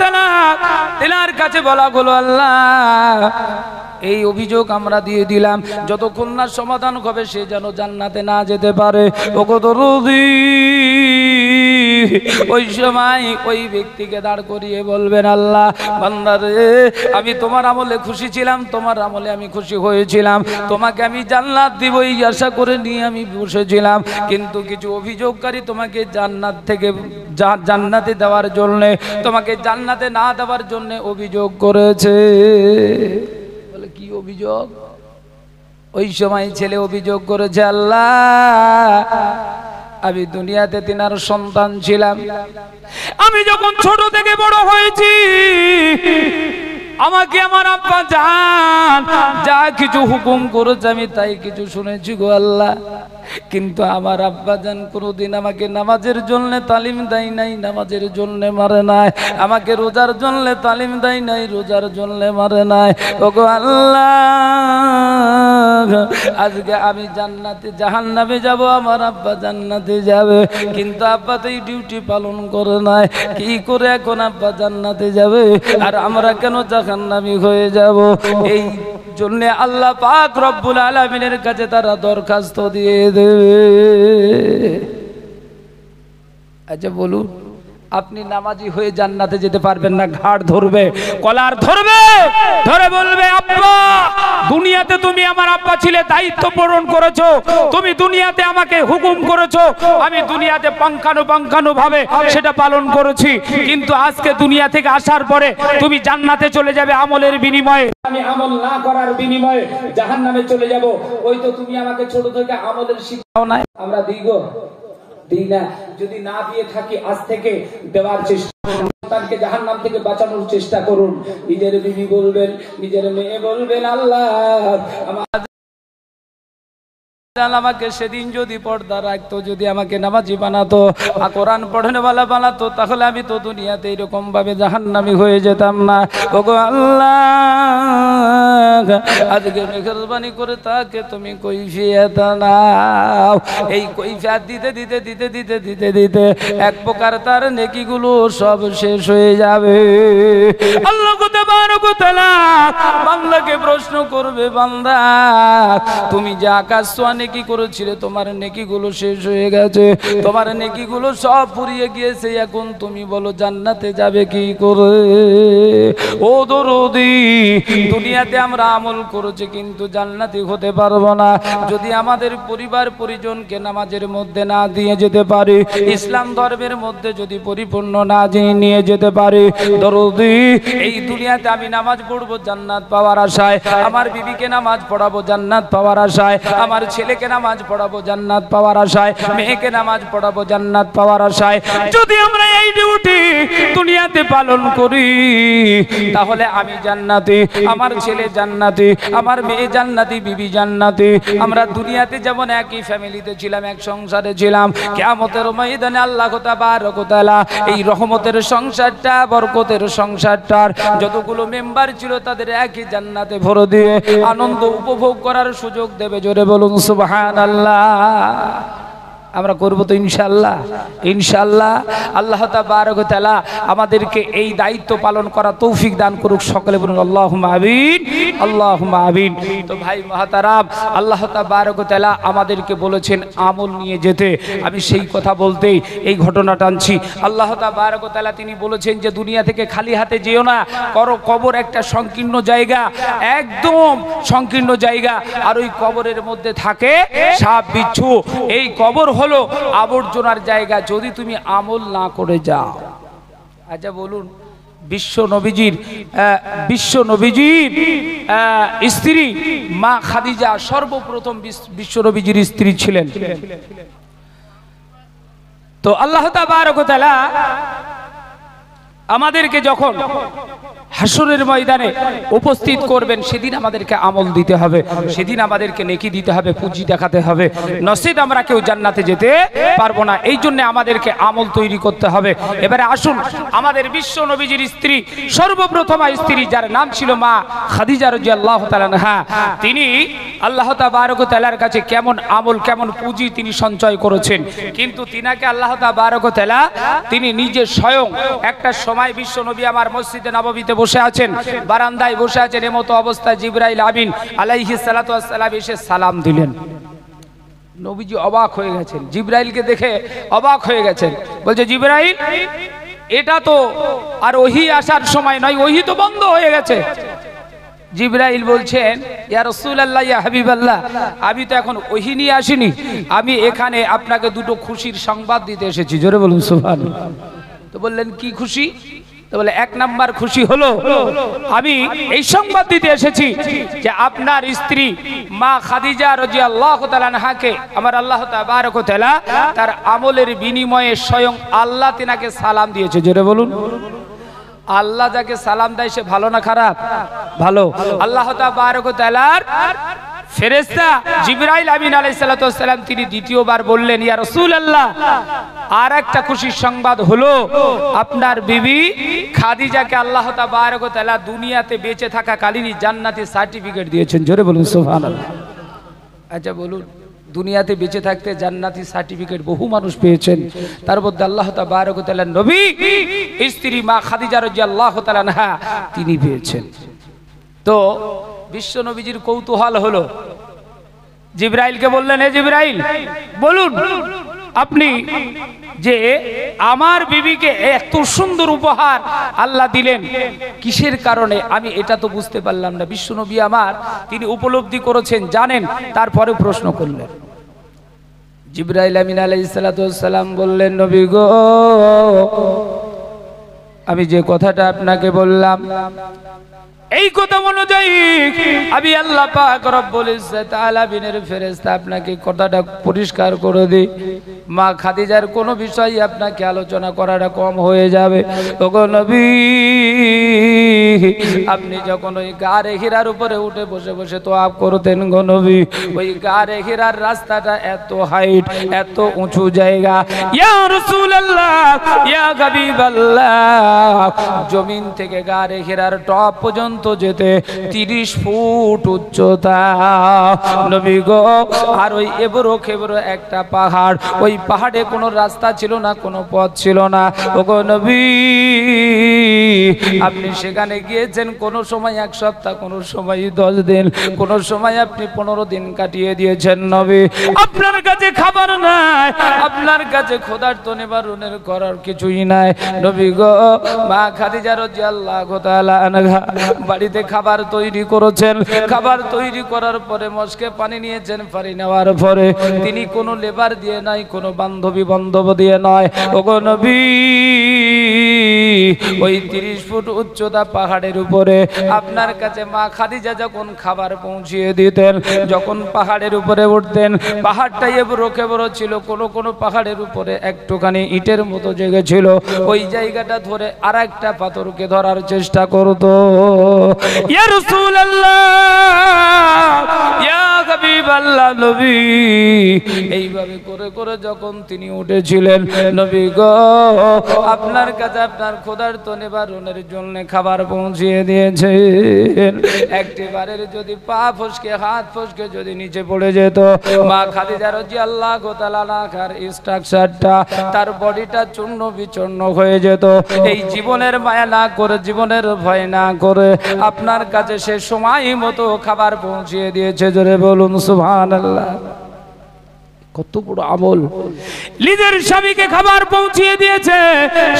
তাআলার কাছে বলা হলো, আল্লাহ এই অভিযোগ আমরা দিয়ে দিলাম, যতক্ষণ না সমাধান হবে সে যেন জান্নাতে না যেতে পারে। ওগো দরদি, ওই সময় ওই ব্যক্তিকে দাঁড় করিয়ে বলবেন, আল্লাহ বান্দারে আমি তোমার আমলে খুশি ছিলাম, তোমার আমলে আমি খুশি হয়েছিলাম, তোমাকে আমি জান্নাত দিব এই আশা করে নিয়ে আমি বসেছিলাম, কিন্তু কিছু অভিযোগকারী তোমাকে জান্নাত থেকে জান্নাতে দেওয়ার জন্য, তোমাকে জান্নাতে না দেওয়ার জন্য অভিযোগ করেছে। বলে কি অভিযোগ? ওই সময় ছেলে অভিযোগ করেছে, আল্লাহ আমি দুনিয়াতে তিনার সন্তান ছিলাম, আমি যখন ছোট থেকে বড় হয়েছি আমাকে আমার আব্বা জান যা কিছু হুকুম করেছে আমি তাই কিছু শুনেছি গো আল্লাহ, কিন্তু আমার আব্বা জান কোনোদিন আমাকে নামাজের জন্য তালিম দেয় নাই, নামাজের জন্য মারে নাই, আমাকে রোজার জন্য তালিম দেয় নাই, রোজার জন্য মারে নাই। ওগো আল্লাহ আজকে আমি জান্নাতে জাহান্নামে যাব, আমার আব্বা জান্নাতে যাবে, কিন্তু আব্বা তো এই ডিউটি পালন করে নাই, কি করে এখন আব্বা জান্নাতে যাবে আর আমরা কেন জাহান্নামী হয়ে যাব? এই জন্য আল্লাহ পাক রব্বুল আলামিনের কাছে তারা দরখাস্ত দিয়ে দেবে। আচ্ছা বলুন, আপনি নামাজি হয়ে জান্নাতে যেতে পারবেন না? ঘাড় ধরবে, কলার ধরবে, ধরে বলবে, আব্বা দুনিয়াতে তুমি আমার আব্বা ছিলে, দায়িত্ব পালন করেছো, তুমি দুনিয়াতে আমাকে হুকুম করেছো, আমি দুনিয়াতে পাঙ্কানো ভাবে সেটা পালন করেছি, কিন্তু আজকে দুনিয়া থেকে আসার পরে তুমি জান্নাতে চলে যাবে আমলের বিনিময়ে, আমি আমল না করার বিনিময়ে জাহান্নামে চলে যাব। ওই তো তুমি আমাকে ছোট থেকে আমলের শিক্ষাও নাই, আমরা দিই না, যদি না দিয়ে থাকি আজ থেকে দেওয়ার চেষ্টা করুন, সন্তানকে জাহান্নাম থেকে বাঁচানোর চেষ্টা করুন। নিজের বিবি বলবেন, নিজের মেয়ে বলবেন, আল্লাহ আমাকে সেদিন যদি পর্দা রাখতো, যদি আমাকে নামাজি বানাতো, কোরআন পড়ানোওয়ালা বানাতো, তাহলে আমি তো দুনিয়াতে এরকম ভাবে জাহান্নামী হয়ে যেতাম না। ওগো আল্লাহ আজকে মেহরবানি করে তাকে তুমি কৈফিয়ত নাও। এই কৈফিয়ত দিতে দিতে দিতে দিতে দিতে দিতে এক প্রকার তার নেকিগুলো সব শেষ হয়ে যাবে। আল্লাহ তাবারক ওয়া তাআলা বান্দাকে প্রশ্ন করবে, বান্দা তুমি যে আকাশ ছোঁয়া নেকি করেছিলে, তোমার নেকিগুলো শেষ হয়ে গেছে, তোমার নেকিগুলো সব ফুরিয়ে গিয়েছে, এখন তুমি বলো জান্নাতে যাবে কি করে? ও দরদি, দুনিয়াতে আমরা আমল করেছি কিন্তু জান্নাতি হতে পারবো না যদি আমাদের পরিবার পরিজনকে নামাজের মধ্যে না দিয়ে যেতে পারি, ইসলাম ধর্মের মধ্যে যদি পরিপূর্ণ না নিয়ে যেতে পারি। দরদি, এই দুনিয়াতে আমি নামাজ পড়বো জান্নাত পাওয়ার আশায়, আমার বিবিকে নামাজ পড়াবো জান্নাত পাওয়ার আশায়, আমার ছেলে ছেলেকে নামাজ পড়াবো জান্নাত পাওয়ার আশায়, মেয়েকে নামাজ পড়াবো জান্নাত পাওয়ার আশায়। যদি আমরা এই ডিউটি দুনিয়াতে পালন করি তাহলে আমি জান্নাতি, আমার ছেলে জান্নাতি, আমার মেয়ে জান্নাতি, বিবি জান্নাতি। আমরা দুনিয়াতে যেমন একই ফ্যামিলিতে ছিলাম, এক সংসারে ছিলাম, কিয়ামতের ময়দানে আল্লাহ তাবারক ওয়া তাআলা এই রহমতের সংসারটা, বরকতের সংসারটার যতগুলো মেম্বার ছিল তাদের একই জান্নাতে ভরে দিয়ে আনন্দ উপভোগ করার সুযোগ দেবে। জোরে বলুন সুবহানাল্লাহ। আমরা করব তো ইনশাআল্লাহ, ইনশাআল্লাহ। আল্লাহ তাবারক ওয়া তাআলা আমাদেরকে এই দায়িত্ব পালন করা তৌফিক দান করুক। সকলে বলুন আল্লাহুম্মা আমিন, আল্লাহুম্মা আমিন। তো ভাই মুহতারাম, আল্লাহ তাবারক ওয়া তাআলা আমাদেরকে বলেছেন আমল নিয়ে যেতে। আমি সেই কথা বলতেই এই ঘটনা টানছি। আল্লাহ তাবারক ওয়া তাআলা তিনি বলেছেন যে দুনিয়া থেকে খালি হাতে যেও না, করো কবর একটা সংকীর্ণ জায়গা, একদম সংকীর্ণ জায়গা, আর ওই কবরের মধ্যে থাকে সাপ বিচ্ছু। এই কবর হলো আবর্জনার জায়গা যদি তুমি আমল না করে যাও। আচ্ছা বলুন, বিশ্ব নবীজির স্ত্রী মা খাদিজা সর্বপ্রথম বিশ্ব নবীজির স্ত্রী ছিলেন। তো আল্লাহ তাবারক ওয়া তাআলা আমাদেরকে যখন হাসরের ময়দানে উপস্থিত করবেন সেদিন আমাদেরকে আমল দিতে হবে, সেদিন আমাদেরকে নেকি দিতে হবে, পুঁজি দেখাতে হবে। নসিব আমরা কেউ জান্নাতে যেতে পারবো না, এই জন্য আমাদেরকে আমল তৈরি করতে হবে। এবারে আসুন, আমাদের বিশ্ব নবীজির স্ত্রী, সর্বপ্রথম স্ত্রী যার নাম ছিল মা খাদিজা রাদিয়াল্লাহু তাআলা আনহা, তিনি আল্লাহ তাবারক ওয়া তাআলার কাছে কেমন আমল, কেমন পুঁজি তিনি সঞ্চয় করেছেন। কিন্তু তিনাকে আল্লাহ তাবারক ওয়া তাআলা তিনি নিজে স্বয়ং একটা সময় বিশ্ব নবী আমার মসজিদে নববীতে বসে আছেন, বারান্দায় বসে আছেন, এমতো অবস্থায় জিবরাইল আমিন আলাইহিস সালাতু ওয়াস সালাম এসে সালাম দিলেন। নবীজি অবাক হয়ে গেছেন, জিবরাইলকে দেখে অবাক হয়ে গেছেন। বলছে জিবরাইল, এটা তো আর ওহী আসার সময় নয়, ওহী তো বন্ধ হয়ে গেছে। জিবরাইল বলছেন, ইয়া রাসূলুল্লাহ, ইয়া হাবিবাল্লাহ, আমি তো এখন ওহী নিয়ে আসিনি, আমি এখানে আপনাকে দুটো খুশির সংবাদ দিতে এসেছি। জোরে বলুন সুবহানাল্লাহ। তো বললেন কি খুশি? তো বলে, এক নাম্বার খুশি হলো আমি এই সংবাদ দিতে এসেছি যে আপনার স্ত্রী মা খাদিজা রাদিয়াল্লাহু তাআলা আনহাকে আমার আল্লাহ তাবারক ওয়া তাআলা তার আমলের বিনিময়ে স্বয়ং আল্লাহ তিনাকে সালাম দিয়েছে। জোরে বলুন। আল্লাহ যাকে সালাম দেয় সে ভালো না খারাপ? ভালো। আল্লাহ তাবারক ওয়া তাআলার ফেরেশতা জিবরাইল আমিন আলাইহিস সালাতু ওয়াস সালাম তিনি দ্বিতীয়বার বললেন, ইয়া রাসূলুল্লাহ, আর একটা খুশির সংবাদ হলো আপনার বিবি খাদিজাকে আল্লাহ তাবারক ওয়া তাআলা দুনিয়াতে বেঁচে থাকা কালীনই জান্নাতি সার্টিফিকেট দিয়েছেন। জোরে বলুন সুবহানাল্লাহ। আচ্ছা বলুন, দুনিয়াতে বেঁচে থাকতে জান্নাতি সার্টিফিকেট বহু মানুষ পেয়েছেন, তার মধ্যে আল্লাহ তাবারক ওয়া তাআলা নবী স্ত্রী মা খাদিজা রাদিয়াল্লাহু তাআলা আনহা তিনি পেয়েছেন। তো বিশ্ব নবীজির কৌতূহল হলো, জিবরাইলকে বললেন, হে জিবরাইল, বলুন আপনি যে আমার বিবিকে এত সুন্দর উপহার আল্লাহ দিলেন কিসের কারণে? আমি এটা তো বুঝতে পারলাম না। বিশ্ব নবী আমার তিনি উপলব্ধি করেছেন, জানেন, তারপরে প্রশ্ন করলেন। জিবরাইল আমিন আলাইহিস সালাতু ওয়াস সালাম বললেন, নবী গো, আমি যে কথাটা আপনাকে বললাম এই কথা অনুযায়ী আমি আল্লাহ পাক রব্বুল ইজ্জত আলামিনের ফেরেশতা আপনাকে কথাটা পরিষ্কার করে দিই, মা খাদিজার কোনো বিষয় আপনাকে আলোচনা করাটা কম হয়ে যাবে। ওগো নবী, আপনি যখন ওই গারে হীরার উপরে উঠে বসে বসে তোয়াব করতেন গো নবী, ওই গারে হীরার রাস্তাটা এত হাইট, এত উঁচু জায়গা, ইয়া রাসূলুল্লাহ, ইয়া হাবিবাল্লাহ, জমিন থেকে গারে হীরার টপ পর্যন্ত যেতে 30 ফুট উচ্চতা নবী গো। আর ওই এবড়ো খেবড়ো একটা পাহাড়, ওই পাহাড়ে কোনো রাস্তা ছিল না, কোনো পথ ছিল না। ওগো নবী, আপনি সেখানে গিয়েছেন কোনো সময় 1 সপ্তাহ, কোনো সময় 10 দিন, কোনো সময় আপনি 15 দিন কাটিয়ে দিয়েছেন নবী। আপনার কাছে খাবার নাই, আপনার কাছে ক্ষুধার্ত নিবারণের করার কিছুই নাই নবী গো। মা খাদিজা রাদিয়াল্লাহু তাআলা আনহা বাড়িতে খাবার তৈরি করেছেন, খাবার তৈরি করার পরে মস্কে পানি নিয়েছেন, পানি নেওয়ার পরে তিনি কোনো লেবার দিয়ে নাই, কোনো কোনো বান্ধবী বান্ধব দিয়ে নয়। ওগো নবী, ওই 30 ফুট উচ্চতা পাহাড়ের উপরে আপনার কাছে মা খাদিজা যখন খাবার পৌঁছিয়ে দিতেন, যখন পাহাড়ের উপরে উঠতেন, পাহাড়টা এবড়ো বড় ছিল, কোনো পাহাড়ের উপরে একটুখানি ইটের মতো জেগে ছিল, ওই জায়গাটা ধরে আর একটা পাথরকে ধরার চেষ্টা করতো। ইয়া রাসূলুল্লাহ, ইয়া হাবিবাল্লাহ নবী, এইভাবে করে করে যখন তিনি উঠেছিলেন, নবী গো আপনার কাছে আপনার ক্ষুধার্ত নিবারণের জন্য খাবার পৌঁছিয়ে দিয়েছেন। একটিবারের যদি পা ফসকে হাত ফসকে যদি নিচে পড়ে যেত, মা খাদিজা রাদিয়াল্লাহু তাআলা আনহার স্ট্রাকচারটা, তার বডিটা চূর্ণ বিচূর্ণ হয়ে যেত। এই জীবনের মায়া না করে, জীবনের ভয় না করে আপনার কাছে সে সময় মতো খাবার পৌঁছিয়ে দিয়েছে। জোরে বলুন সুবহানাল্লাহ। কত বড় আমল! নিজের স্বামীকে খাবার পৌঁছিয়ে দিয়েছে।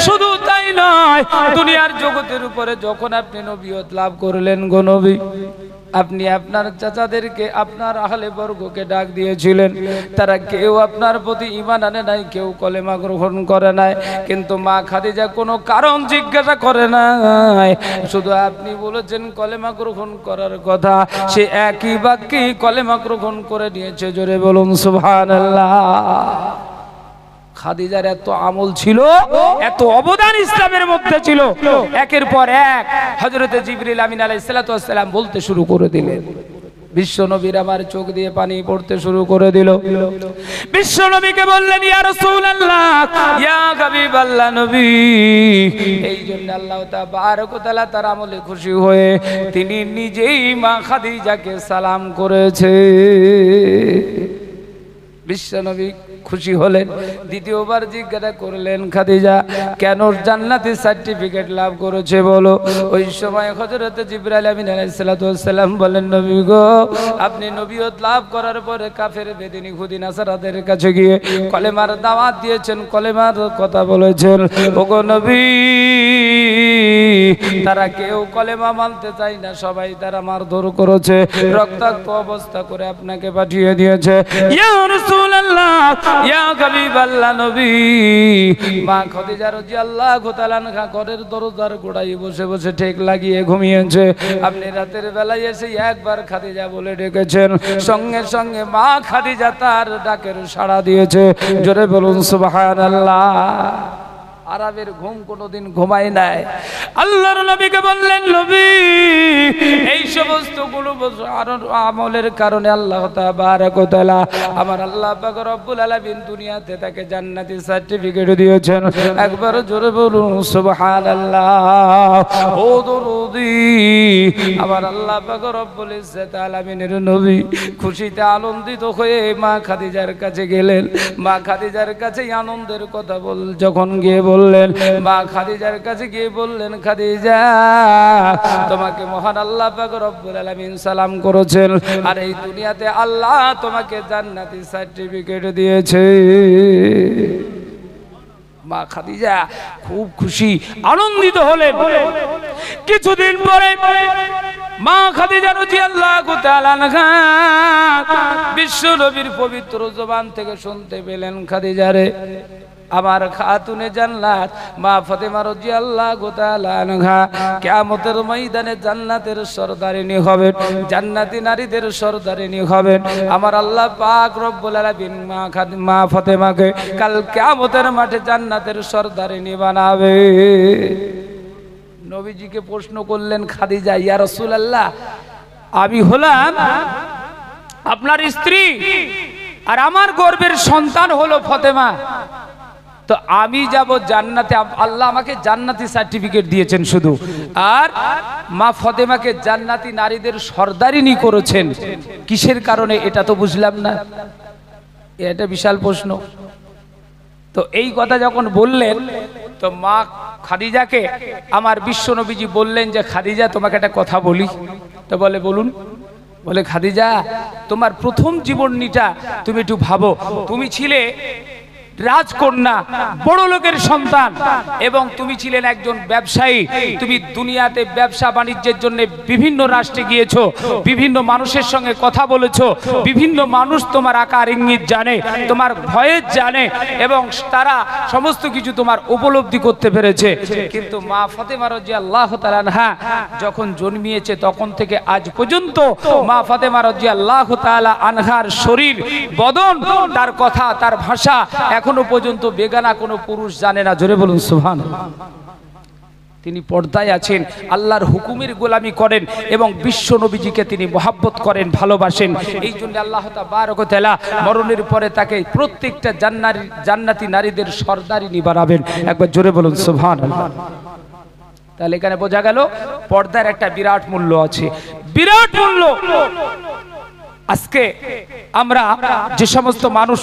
শুধু তাই নয়, দুনিয়ার জগতের উপরে যখন আপনি নবুয়ত লাভ করলেন গো নবী, আপনি আপনার চাচাদেরকে, আপনার আহলে বর্গকে ডাক দিয়েছিলেন, তারা কেউ আপনার প্রতি ঈমান আনে নাই, কেউ কলেমা গ্রহণ করে নাই, কিন্তু মা খাদিজা কোনো কারণ জিজ্ঞাসা করে নাই। শুধু আপনি বলেছেন কলেমা গ্রহণ করার কথা, সে একই বাক্যে কলেমা গ্রহণ করে নিয়েছে। জোরে বলুন সুবহানাল্লাহ। খাদিজার এত আমল ছিল, এত অবদান ইসলামের মধ্যে ছিল, একের পর এক হযরতে জিবরিল আমিন আলাইহিস সালাতু ওয়াস সালাম বলতে শুরু করে দিলেন। বিশ্ব নবীর আমার চোখ দিয়ে পানি পড়তে শুরু করে দিল। বিশ্ব নবীকে বললেন, ইয়া রাসূলুল্লাহ, ইয়া হাবিবাল্লাহ নবী। এই জন্য আল্লাহ তাবারক ওয়া তাআলা তার আমলে খুশি হয়ে তিনি নিজেই মা খাদিজাকে সালাম করেছে। বিশ্ব নবী খুশি হলেন। দ্বিতীয়বার জিজ্ঞাসা করলেন, খাদিজা কেন জান্নাতি সার্টিফিকেট লাভ করেছে বলো? ওই সময় হযরত জিবরাইল আমিন আলাইহিস সালাতু ওয়াস সালাম বলেন, নবী গো, আপনি নবুয়ত লাভ করার পরে কাফের বেদিনী ইহুদি নাসারাদের কাছে গিয়ে কলেমার দাওয়াত দিয়েছেন, কলেমার কথা বলেছেন। ওগো নবী, তারা কেউ কলেমা মানতে চায় না, সবাই তারা মারধর করেছে, রক্তাক্ত অবস্থা করে আপনাকে পাঠিয়ে দিয়েছে। ইয়া রাসূলুল্লাহ, ইয়া হাবিবাল্লাহ নবী। মা খাদিজা রাদিয়াল্লাহু তাআলা আনহা ঘরের দরজার গোড়ায় বসে বসে ঠেক লাগিয়ে ঘুমিয়েছে। আপনি রাতের বেলায় এসে একবার খাদিজা বলে ডেকেছেন, সঙ্গে সঙ্গে মা খাদিজা তার ডাকের সাড়া দিয়েছে। জোরে বলুন সুবহানাল্লাহ। আরবের ঘুম কোনোদিন ঘুমায় নাই। আল্লাহর নবীকে বললেন, নবী, এই সমস্ত গুলো আমলের কারণে আল্লাহ তাবারক ওয়া তাআলা, আমার আল্লাহ পাক রব্বুল আলামিন দুনিয়াতে তাকে জান্নাতি সার্টিফিকেট দিয়েছেন। একবার জোরে বলুন সুবহানাল্লাহ। ও দরুদি, আমার আল্লাহ পাক রব্বুল ইজ্জত আলামিনের নবী খুশিতে আনন্দিত হয়ে মা খাদিজার কাছে গেলেন। মা খাদিজার কাছে আনন্দের কথা যখন গিয়ে বললেন, মা খাদিজার কাছে গিয়ে বললেন, খাদিজা, তোমাকে মহান আল্লাহ পাক রব্বুল আলামিন সালাম করেছেন, আর এই দুনিয়াতে আল্লাহ তোমাকে জান্নাতি সার্টিফিকেট দিয়েছে। মা খাদিজা খুব খুশি, আনন্দিত হলেন। কিছুদিন পরে মা খাদিজা রাদিয়াল্লাহু তাআলা আনহা বিশ্ব নবীর পবিত্র জবান থেকে শুনতে পেলেন, খাদিজা রে, আমার খাতুনে জান্নাত মা ফাতেমা রাদিয়াল্লাহু তাআলা আনহা কিয়ামতের ময়দানে জান্নাতের সরদারিনী হবেন, জান্নাতি নারীদের সরদারিনী হবেন। আমার আল্লাহ পাক রব্বুল আলামিন মা ফাতেমাকে কাল কিয়ামতের মাঠে জান্নাতের সরদারিনী বানাবে। নবীজিকে প্রশ্ন করলেন খাদিজা, ইয়া রাসূলুল্লাহ, আমি হলাম আপনার স্ত্রী আর আমার গর্ভের সন্তান হলো ফাতেমা, তো আমি যাব জান্নাতে, আল্লাহ আমাকে জান্নাতি সার্টিফিকেট দিয়েছেন শুধু, আর মা ফাতেমাকে জান্নাতি নারীদের সরদারিনী করেছেন, কিসের কারণে এটা তো বুঝলাম না। এটা বিশাল প্রশ্ন। তো এই কথা যখন বললেন, তো মা খাদিজাকে আমার বিশ্ব নবীজি বললেন যে, খাদিজা তোমাকে একটা কথা বলি। তো বলে, বলুন। বলে, খাদিজা, তোমার প্রথম জীবনীটা তুমি একটু ভাবো। তুমি ছিলে রাজকন্যা, বড় লোকের সন্তান, এবং তুমি ছিলেন একজন ব্যবসায়ী। তুমি দুনিয়াতে ব্যবসা বাণিজ্যের জন্য বিভিন্ন রাষ্ট্রে গিয়েছো, বিভিন্ন মানুষের সঙ্গে কথা বলেছো, বিভিন্ন মানুষ তোমার আকার ইঙ্গিত জানে, তোমার ভয়েস জানে, এবং তারা সমস্ত কিছু তোমার উপলব্ধি করতে পেরেছে। কিন্তু মা ফাতেমা রাদিয়াল্লাহু তাআলা আনহা যখন জন্মিয়েছে তখন থেকে আজ পর্যন্ত মা ফাতেমা রাদিয়াল্লাহু তাআলা আনহার শরীর বদন, তার কথা, তার ভাষা এখনো পর্যন্ত বেগানা কোনো পুরুষ জানে না। জোরে বলুন সুবহানাল্লাহ। তিনি পর্দায় আছেন, আল্লাহর হুকুমের গোলামি করেন এবং বিশ্ব নবীজিকে তিনি মহব্বত করেন, ভালোবাসেন। এই জন্য আল্লাহ তাবারক ওয়া তাআলা মরণের পরে তাকে প্রত্যেকটা জান্নাতি নারীদের সর্দারিনী বানাবেন। একবার জোরে বলুন সুবহানাল্লাহ। তাহলে এখানে বোঝা গেল পর্দার একটা বিরাট মূল্য আছে, বিরাট মূল্য। আজকে আমরা যে সমস্ত মানুষ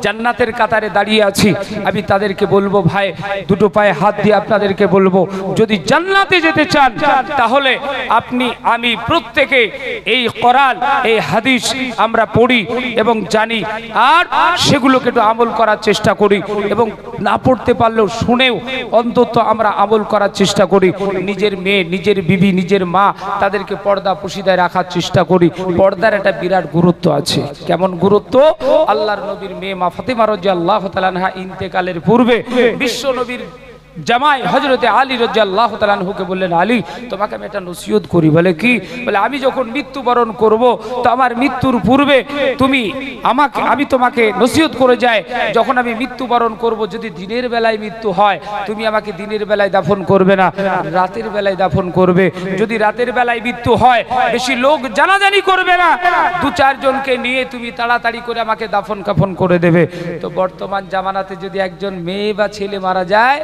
জান্নাতের কাতারে দাঁড়িয়ে আছি, আমি তাদেরকে বলবো, ভাই দুটো পায়ে হাত দিয়ে আপনাদেরকে বলবো, যদি জান্নাতে যেতে চান তাহলে আপনি, আমি প্রত্যেকে এই কোরআন, এই হাদিস আমরা পড়ি এবং জানি, আর সেগুলোকে একটু আমল করার চেষ্টা করি, এবং না পড়তে পারলেও শুনেও অন্তত আমরা আমল করার চেষ্টা করি। নিজের মেয়ে, নিজের বিবি, নিজের মা, তাদেরকে পর্দা পশিদায় রাখার চেষ্টা করি। পর্দার একটা বিরাট গুরুত্ব আছে। কেমন গুরুত্ব? আল্লাহর নবীর মেয়ে মা ফাতেমা রাদিয়াল্লাহু তাআলা আনহা ইন্তেকালের পূর্বে বিশ্ব নবীর জামাই হযরতে আলী রাদিয়াল্লাহু তাআলা আনহুকে বললেন, আলী তোমাকে আমি একটা নসিহত করি। বলে কি? বলে আমি যখন মৃত্যুবরণ করব তো আমার মৃত্যুর পূর্বে তুমি আমাকে, আমি তোমাকে নসিহত করে যাই, যখন আমি মৃত্যুবরণ করব যদি দিনের বেলায় মৃত্যু হয় তুমি আমাকে দিনের বেলায় দাফন করবে না, রাতের বেলায় দাফন করবে। যদি রাতের বেলায় মৃত্যু হয় বেশি লোক জানাজানি করবে না, দু চারজনকে নিয়ে তুমি তাড়াতাড়ি করে আমাকে দাফন কাফন করে দেবে। তো বর্তমান জামানাতে যদি একজন মেয়ে বা ছেলে মারা যায়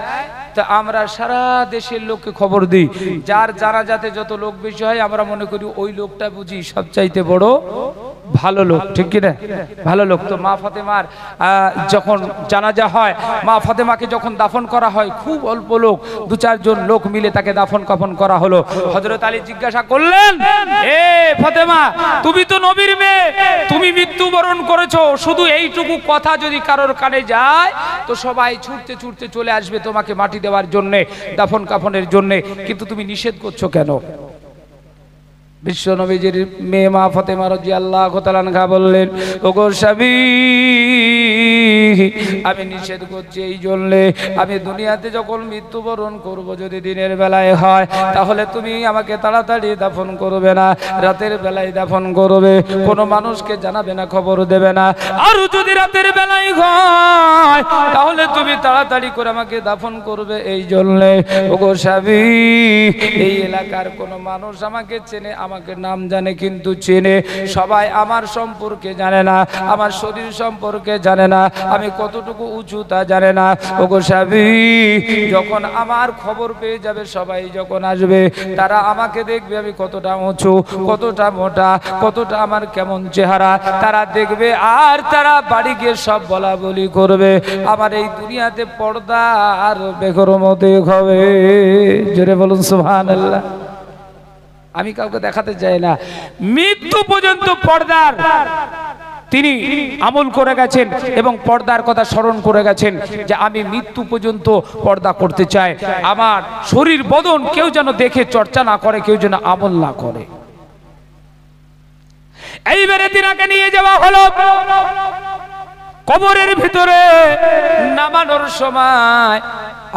তা আমরা সারা দেশের লোককে খবর দিই, যার জানাজাতে যত লোক বেশি হয় আমরা মনে করি ওই লোকটা বুঝি সবচাইতে বড় ভালো লোক, ঠিক কি না? ভালো লোক। তো মা ফাতেমার যখন জানাজা হয়, মা ফাতেমাকে যখন দাফন করা হয়, খুব অল্প লোক, দু চারজন লোক মিলে তাকে দাফন কাফন করা হলো। হযরত আলী জিজ্ঞাসা করলেন, এ ফাতেমা, তুমি তো নবীর মেয়ে, তুমি মৃত্যুবরণ করেছো, শুধু এইটুকু কথা যদি কারোর কানে যায় তো সবাই ছুটতে ছুটতে চলে আসবে তোমাকে মাটি দেওয়ার জন্য, দাফন কাফনের জন্য, কিন্তু তুমি নিষেধ করছো কেন? বিশ্ব নবীজির মেয়ে মা ফাতেমা রাদিয়াল্লাহু তাআলা আনহা বললেন, ওগো স্বামী, আমি নিষেধ করছি এই জন্য, আমি দুনিয়াতে যখন মৃত্যুবরণ করব যদি দিনের বেলায় হয় তাহলে তুমি আমাকে তাড়াতাড়ি দাফন করবে না, রাতের বেলায় দাফন করবে, কোনো মানুষকে জানাবে না, খবর দেবে না। আর যদি রাতের বেলায় হয় তাহলে তুমি তাড়াতাড়ি করে আমাকে দাফন করবে এই জন্য। ওগো স্বামী, এই এলাকার কোনো মানুষ আমাকে চেনে, আমাকে নাম জানে, কিন্তু চেনে, সবাই আমার সম্পর্কে জানে না, আমার শরীর সম্পর্কে জানে না, আমি কতটুকু উঁচু তা জানে না। ওগো স্বামী, যখন আমার খবর পেয়ে যাবে, সবাই যখন আসবে, তারা আমাকে দেখবে আমি কতটা উঁচু, কতটা মোটা, কতটা আমার কেমন চেহারা, তারা দেখবে, আর তারা বাড়ি গিয়ে সব বলা বলি করবে, আমার এই দুনিয়াতে পর্দা আর বেগরমতে হবে। জোরে বলুন সুবহানাল্লাহ। আমি কাউকে দেখাতে চাই না, মৃত্যু পর্যন্ত পর্দার তিনি আমল করে গেছেন এবং পর্দার কথা স্মরণ করে গেছেন যে আমি মৃত্যু পর্যন্ত পর্দা করতে চাই, আমার শরীর বদন কেউ যেন দেখে চর্চা না করে, কেউ যেন আমল না করে। এইবারে তিনাকে নিয়ে যাওয়া হলো কবরের ভিতরে। নামানোর সময়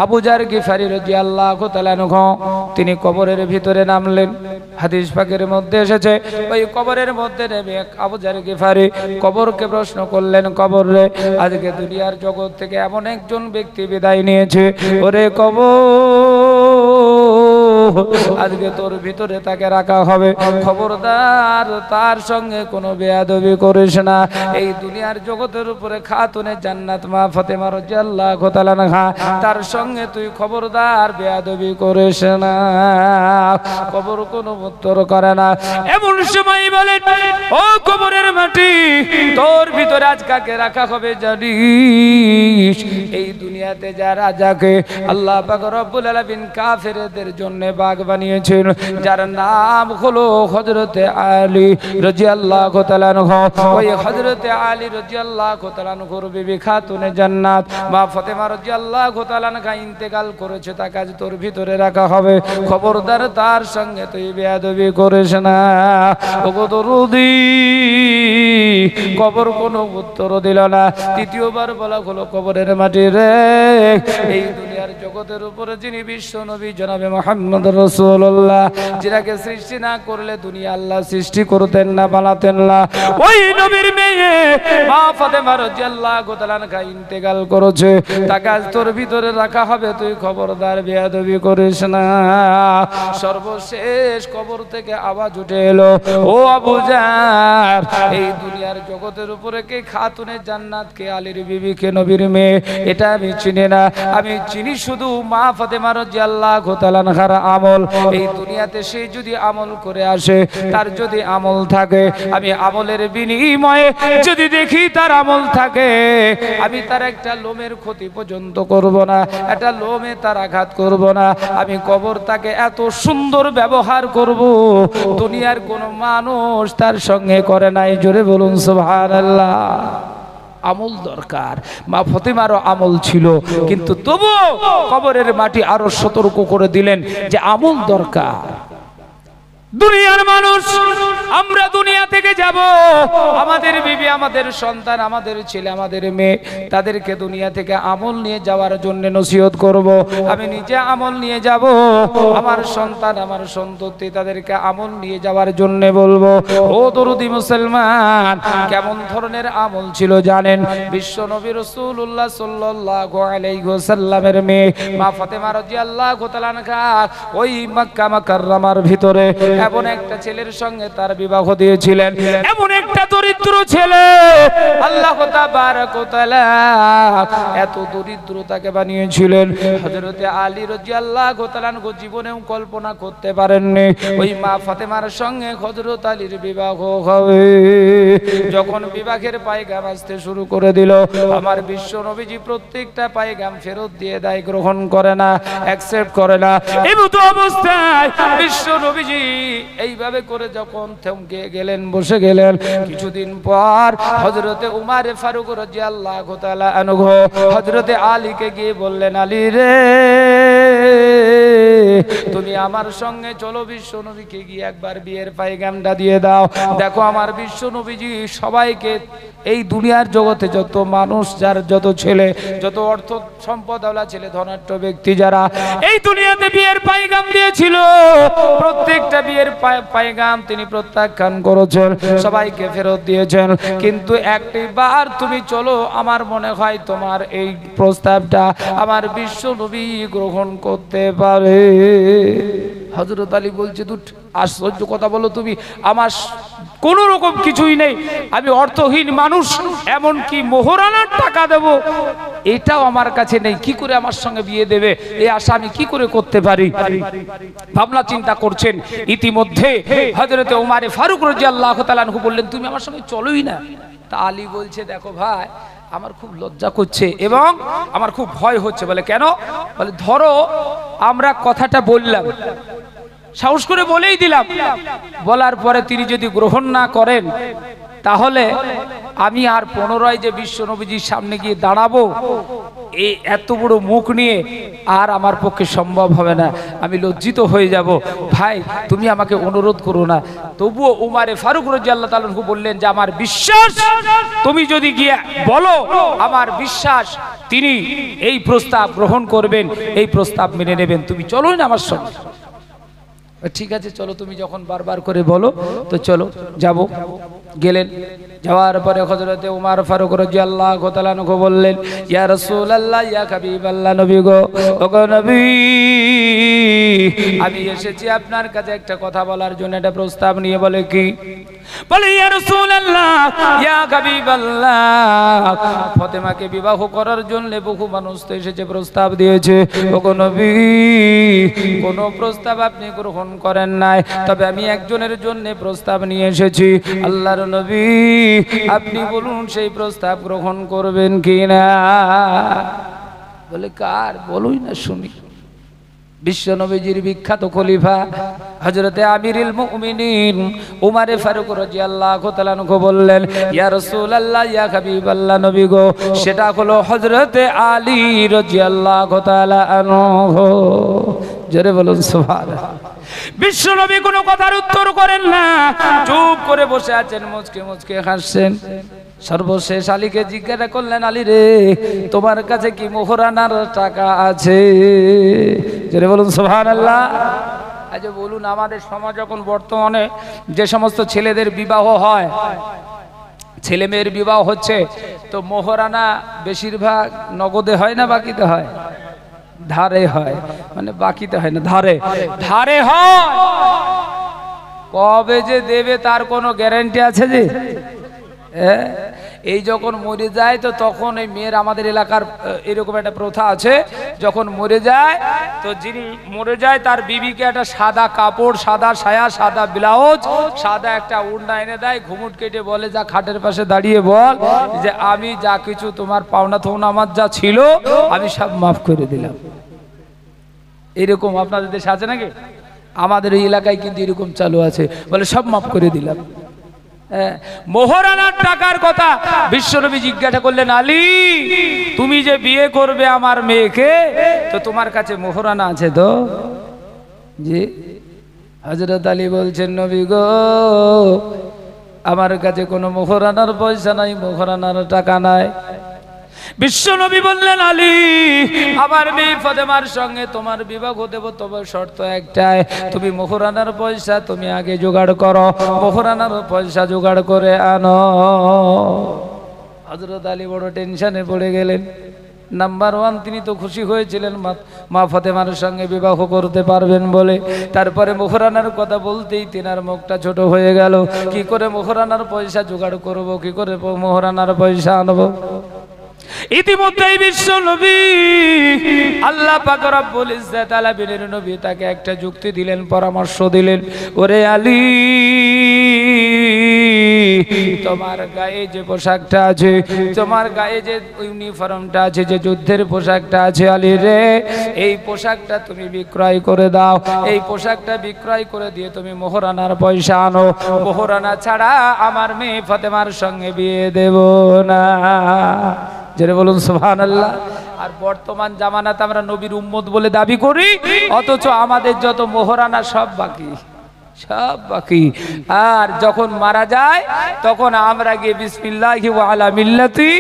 আবু যার গিফারি রাদিয়াল্লাহু তাআলা আনহু তিনি কবরের ভিতরে নামলেন। হাদিস পাকের মধ্যে এসেছে, ওই কবরের মধ্যে নেমে আবু যার গিফারি কবরকে প্রশ্ন করলেন, কবর রে, আজকে দুনিয়ার জগৎ থেকে এমন একজন ব্যক্তি বিদায় নিয়েছে, ওরে কবর, আজকে তোর ভিতরে তাকে রাখা হবে, খবরদার তার সঙ্গে কোনো বেয়াদবি করিস না। এই দুনিয়ার জগতের উপরে খাতুনে জান্নাত মা ফাতেমা রাদিয়াল্লাহু তাআলা আনহা, তার সঙ্গে তুই খবরদার বেয়াদবি করিস না। কবর কোনো উত্তর করে না। এমন সময় বলেন, ও কবরের মাটি, তোর ভিতরে আজ কাকে রাখা হবে জানিস? এই দুনিয়াতে যারা যাকে আল্লাহ পাক রব্বুল আলামিন কাফেরদের জন্য বাঘ বানিয়েছেন, যার নাম হলো হযরতে আলী রাদিয়াল্লাহু তাআলা আনহু। ওই হযরতে আলী রাদিয়াল্লাহু তাআলা আনহুর বিবি খাতুনে জান্নাত মা ফাতেমা রাদিয়াল্লাহু তাআলা আনহা ইন্তেকাল করেছে, তাকে আজ তোর ভিতরে রাখা হবে, খবরদার তার সঙ্গে তুই বেয়াদবি করিস না। ওগো দরুদি, কবর কোনো উত্তর দিল না। তৃতীয়বার বলা হলো, কবরের মাটি রে, এই দুনিয়ার জগতের উপরে যিনি বিশ্ব নবী জনাবে মুহাম্মদ রাসূলুল্লাহ, যাকে সৃষ্টি না করলে দুনিয়া আল্লাহ সৃষ্টি করতেন না, বানাতেন না, ওই নবীর মেয়ে মা ফাতেমা রাদিয়াল্লাহু তাআলা আনহা ইন্তেকাল করেছে, তাকে আজ তোর ভিতরে রাখা হবে, তুই খবরদার বেয়াদবি করিস না। সর্বশেষ কবর থেকে আওয়াজ উঠে এলো, ও আবু জার, এই দুনিয়ার জগতের উপরে কে খাতুনে জান্নাত, কে আলীর বিবি, কে নবীর মেয়ে, এটা আমি চিনি না। আমি চিনি শুধু মা ফাতেমা রাদিয়াল্লাহু তাআলা আনহার আমল। এই দুনিয়াতে সে যদি আমল করে আসে, তার যদি আমল থাকে, আমি আমলের বিনিময়ে যদি দেখি তার আমল থাকে, আমি তার একটা লোমের ক্ষতি পর্যন্ত করব না, একটা লোমে তার আঘাত করব না। আমি কবর তাকে এত সুন্দর ব্যবহার করব, দুনিয়ার কোন মানুষ তার সঙ্গে করে নাই। জোরে বলুন সুবহানাল্লাহ। আমল দরকার, মা ফাতেমারও আমল ছিল, কিন্তু তবুও কবরের মাটি আরো সতর্ক করে দিলেন যে আমল দরকার। দুনিয়ার মানুষ, আমরা দুনিয়া থেকে যাব, আমাদের বিবি, আমাদের সন্তান, আমাদের ছেলে, আমাদের মেয়ে, তাদেরকে দুনিয়া থেকে আমল নিয়ে যাওয়ার জন্য নসিহত করব। আমি নিজে আমল নিয়ে যাব, আমার সন্তান, আমার সন্ততি, তাদেরকে আমল নিয়ে যাওয়ার জন্য বলবো। ও দরুদি মুসলমান, কেমন ধরনের আমল ছিল জানেন? বিশ্ব নবী রাসূলুল্লাহ সাল্লাল্লাহু আলাইহি ওয়াসাল্লামের মেয়ে মা ফাতেমা রাদিয়াল্লাহু তাআলা আনহা ওই মক্কা মুকাররমার ভিতরে এমন একটা ছেলের সঙ্গে তার বিবাহ দিয়েছিলেন, এমন একটা দরিদ্র ছেলে, আল্লাহ তাবারক ওয়া তাআলা এত দরিদ্রতাকে বানিয়েছিলেন, হযরতে আলী রাদিয়াল্লাহু তাআলা আনহু জীবনেও কল্পনা করতে পারেননি ওই মা ফাতেমার সঙ্গে হযরত আলীর বিবাহ হবে। যখন বিবাহের পায়গাম আসতে শুরু করে দিল, আমার বিশ্ব নবীজি প্রত্যেকটা পায়গাম ফেরত দিয়ে দেয়, গ্রহণ করে না, অ্যাকসেপ্ট করে না। এমতো অবস্থায় বিশ্ব নবীজি এইভাবে করে যখন থমকে গেলেন, বসে গেলেন, কিছুদিন পর হযরতে উমর ফারুক রাদিয়াল্লাহু তাআলা আনহু হযরতে আলীকে গিয়ে বললেন, আলী রে, তুমি আমার সঙ্গে চলো, বিশ্ব নবীকে গিয়ে একবার বিয়ের পায়গামটা দিয়ে দাও। দেখো আমার বিশ্ব নবীজি সবাইকে, এই দুনিয়ার জগতে যত মানুষ, যার যত ছেলে, যত অর্থ সম্পদওয়ালা ছেলে, ধনাঢ্য ব্যক্তি যারা এই দুনিয়াতে বিয়ের পায়গাম দিয়েছিল, প্রত্যেকটা বিয়ের পায়গাম তিনি প্রত্যাখ্যান করেছেন, সবাইকে ফেরত দিয়েছেন। কিন্তু একটি বার তুমি চলো, আমার মনে হয় তোমার এই প্রস্তাবটা আমার বিশ্ব নবী গ্রহণ করতে পারে। হযরত আলী বলছে, দুট আশ্চর্য কথা বলো তুমি, আমার কোন রকম কিছুই নেই, আমি অর্থহীন মানুষ, এমন কি মোহরানার টাকা দেব এটাও আমার কাছে নেই, কি করে আমার সঙ্গে বিয়ে দেবে, এই আশা আমি কি করে করতে পারি? ভাবনা চিন্তা করছেন। ইতিমধ্যে হযরতে উমর ফারুক রাদিয়াল্লাহু তাআলা আনহু বললেন, তুমি আমার সঙ্গে চলোই না। তা আলী বলছে, দেখো ভাই, আমার খুব লজ্জা করছে এবং আমার খুব ভয় হচ্ছে। বলে কেন? বলে ধরো আমরা কথাটা বললাম, সাহস করে বলেই দিলাম, বলার পরে তিনি যদি গ্রহণ না করেন, তাহলে আমি আর পুনরায় যে বিশ্ব নবীজির সামনে গিয়ে দাঁড়াবো, এই এত বড় মুখ নিয়ে আর আমার পক্ষে সম্ভব হবে না, আমি লজ্জিত হয়ে যাব। ভাই তুমি আমাকে অনুরোধ করো না। তবুও উমর ফারুক রাদিয়াল্লাহু তাআলা আনহু বললেন যে আমার বিশ্বাস, তুমি যদি গিয়ে বলো, আমার বিশ্বাস তিনি এই প্রস্তাব গ্রহণ করবেন, এই প্রস্তাব মেনে নেবেন, তুমি চলোই না আমার সঙ্গে। ঠিক আছে চলো, তুমি যখন বারবার করে বলো তো চলো যাব। গেলেন, যাওয়ার পরে হযরতে উমর ফারুক রাদিয়াল্লাহু তাআলা আনহু বললেন, ইয়া রাসূলুল্লাহ, ইয়া হাবিবাল্লাহ, নবী গো, ওগো নবী, আমি এসেছি আপনার কাছে একটা কথা বলার জন্য, একটা প্রস্তাব নিয়ে। বলে কি? বলে ইয়া রাসূলুল্লাহ, ইয়া হাবিবাল্লাহ, ফাতেমাকে বিবাহ করার জন্য বহু মানুষ তো এসেছে, প্রস্তাব দিয়েছে, ওগো নবী, কোন প্রস্তাব আপনি গ্রহণ করেন নাই, তবে আমি একজনের জন্য প্রস্তাব নিয়ে এসেছি। আল্লাহর নবী, আপনি বলুন সেই প্রস্তাব গ্রহণ করবেন কিনা? বলে কার? বলুই না শুনি। বিশ্ব নবীজির বিখ্যাত খলিফা হযরতে আমিরুল মুমিনিন উমরে ফারুক রাদিয়াল্লাহু তাআলা আনহু বললেন, ইয়া রাসূলুল্লাহ, ইয়া হাবিবাল্লাহ, নবী গো, সেটা হলো হযরতে আলী রাদিয়াল্লাহু তাআলা আনহু। জোরে বলুন সুবহানাল্লাহ। বিশ্ব নবী কোনো কথার উত্তর করেন না, চুপ করে বসে আছেন, মুচকে মুচকে হাসছেন। সর্বশেষ আলীকে জিজ্ঞাসা করলেন, আলী রে, তোমার কাছে কি মোহরানার টাকা আছে? জোরে বলুন সুবহানাল্লাহ। আজ বলুন, আমাদের সমাজ এখন বর্তমানে যে সমস্ত ছেলেদের বিবাহ হয়, ছেলে মেয়ের বিবাহ হচ্ছে, তো মোহরানা বেশিরভাগ নগদে হয় না বাকিতে হয়? ধারে হয়, মানে বাকিতে হয় না, ধারে ধারে হয়। কবে যে দেবে তার কোনো গ্যারান্টি আছে যে? এই যখন মরে যায় তো তখন এই মেয়ের, আমাদের এলাকার এরকম একটা প্রথা আছে, যখন মরে যায় তো যিনি মরে যায় তার বিবিকে একটা সাদা কাপড়, সাদা সায়া, সাদা ব্লাউজ, সাদা একটা ওড়না এনে দেয়, ঘুমুট কেটে বলে, যা খাটের পাশে দাঁড়িয়ে বল যে আমি যা কিছু তোমার পাওনা থোনা আমার যা ছিল আমি সব মাফ করে দিলাম। এরকম আপনাদের দেশে আছে নাকি? আমাদের এই এলাকায় কিন্তু এরকম চালু আছে, বলে সব মাফ করে দিলাম। মোহরানার টাকার কথা বিশ্বনবী জিজ্ঞাসা করলেন, আলী, তুমি যে বিয়ে করবে আমার মেয়েকে, তো তোমার কাছে মোহরানা আছে তো? জি। হযরত আলী বলছেন, নবী গো, আমার কাছে কোনো মোহরানার পয়সা নাই, মোহরানার টাকা নাই। বিশ্বনবী বললেন, আলী, আমার মেয়ে ফাতেমার সঙ্গে তোমার বিবাহ দেব, তবে শর্ত একটাই, তুমি মোহরানার পয়সা তুমি আগে জোগাড় করো, মোহরানার পয়সা জোগাড় করে আনো। হযরত আলী বড় টেনশনে পড়ে গেলেন। নাম্বার ওয়ান, তিনি তো খুশি হয়েছিলেন মা ফাতেমার সঙ্গে বিবাহ করতে পারবেন বলে। তারপরে মোহরানার কথা বলতেই তিনার মুখটা ছোট হয়ে গেল। কি করে মোহরানার পয়সা জোগাড় করব, কি করে মোহরানার পয়সা আনবো? ইতিমধ্যেই বিশ্ব নবী আল্লাহ পাক রব্বুল ইজ্জত আলা বীরের নবী তাকে একটা যুক্তি দিলেন, পরামর্শ দিলেন, ওরে আলী, তোমার গায়ে যে পোশাকটা আছে, তোমার গায়ে যে ইউনিফর্মটা আছে, যে যুদ্ধের পোশাকটা আছে, আলী রে, এই পোশাকটা তুমি বিক্রয় করে দাও। এই পোশাকটা বিক্রয় করে দিয়ে তুমি মোহরানার পয়সা আনো। মোহরানা ছাড়া আমার মেয়ে ফাতেমার সঙ্গে বিয়ে দেব না। জেনে বলুন সুবহানাল্লাহ। আর বর্তমান জামানাতে আমরা নবীর উম্মত বলে দাবি করি, অথচ আমাদের যত মোহরানা সব বাকি, সব বাকি। আর যখন মারা যায় তখন আমরা গিয়ে বিসমিল্লাহি ওয়া আলা মিল্লাতি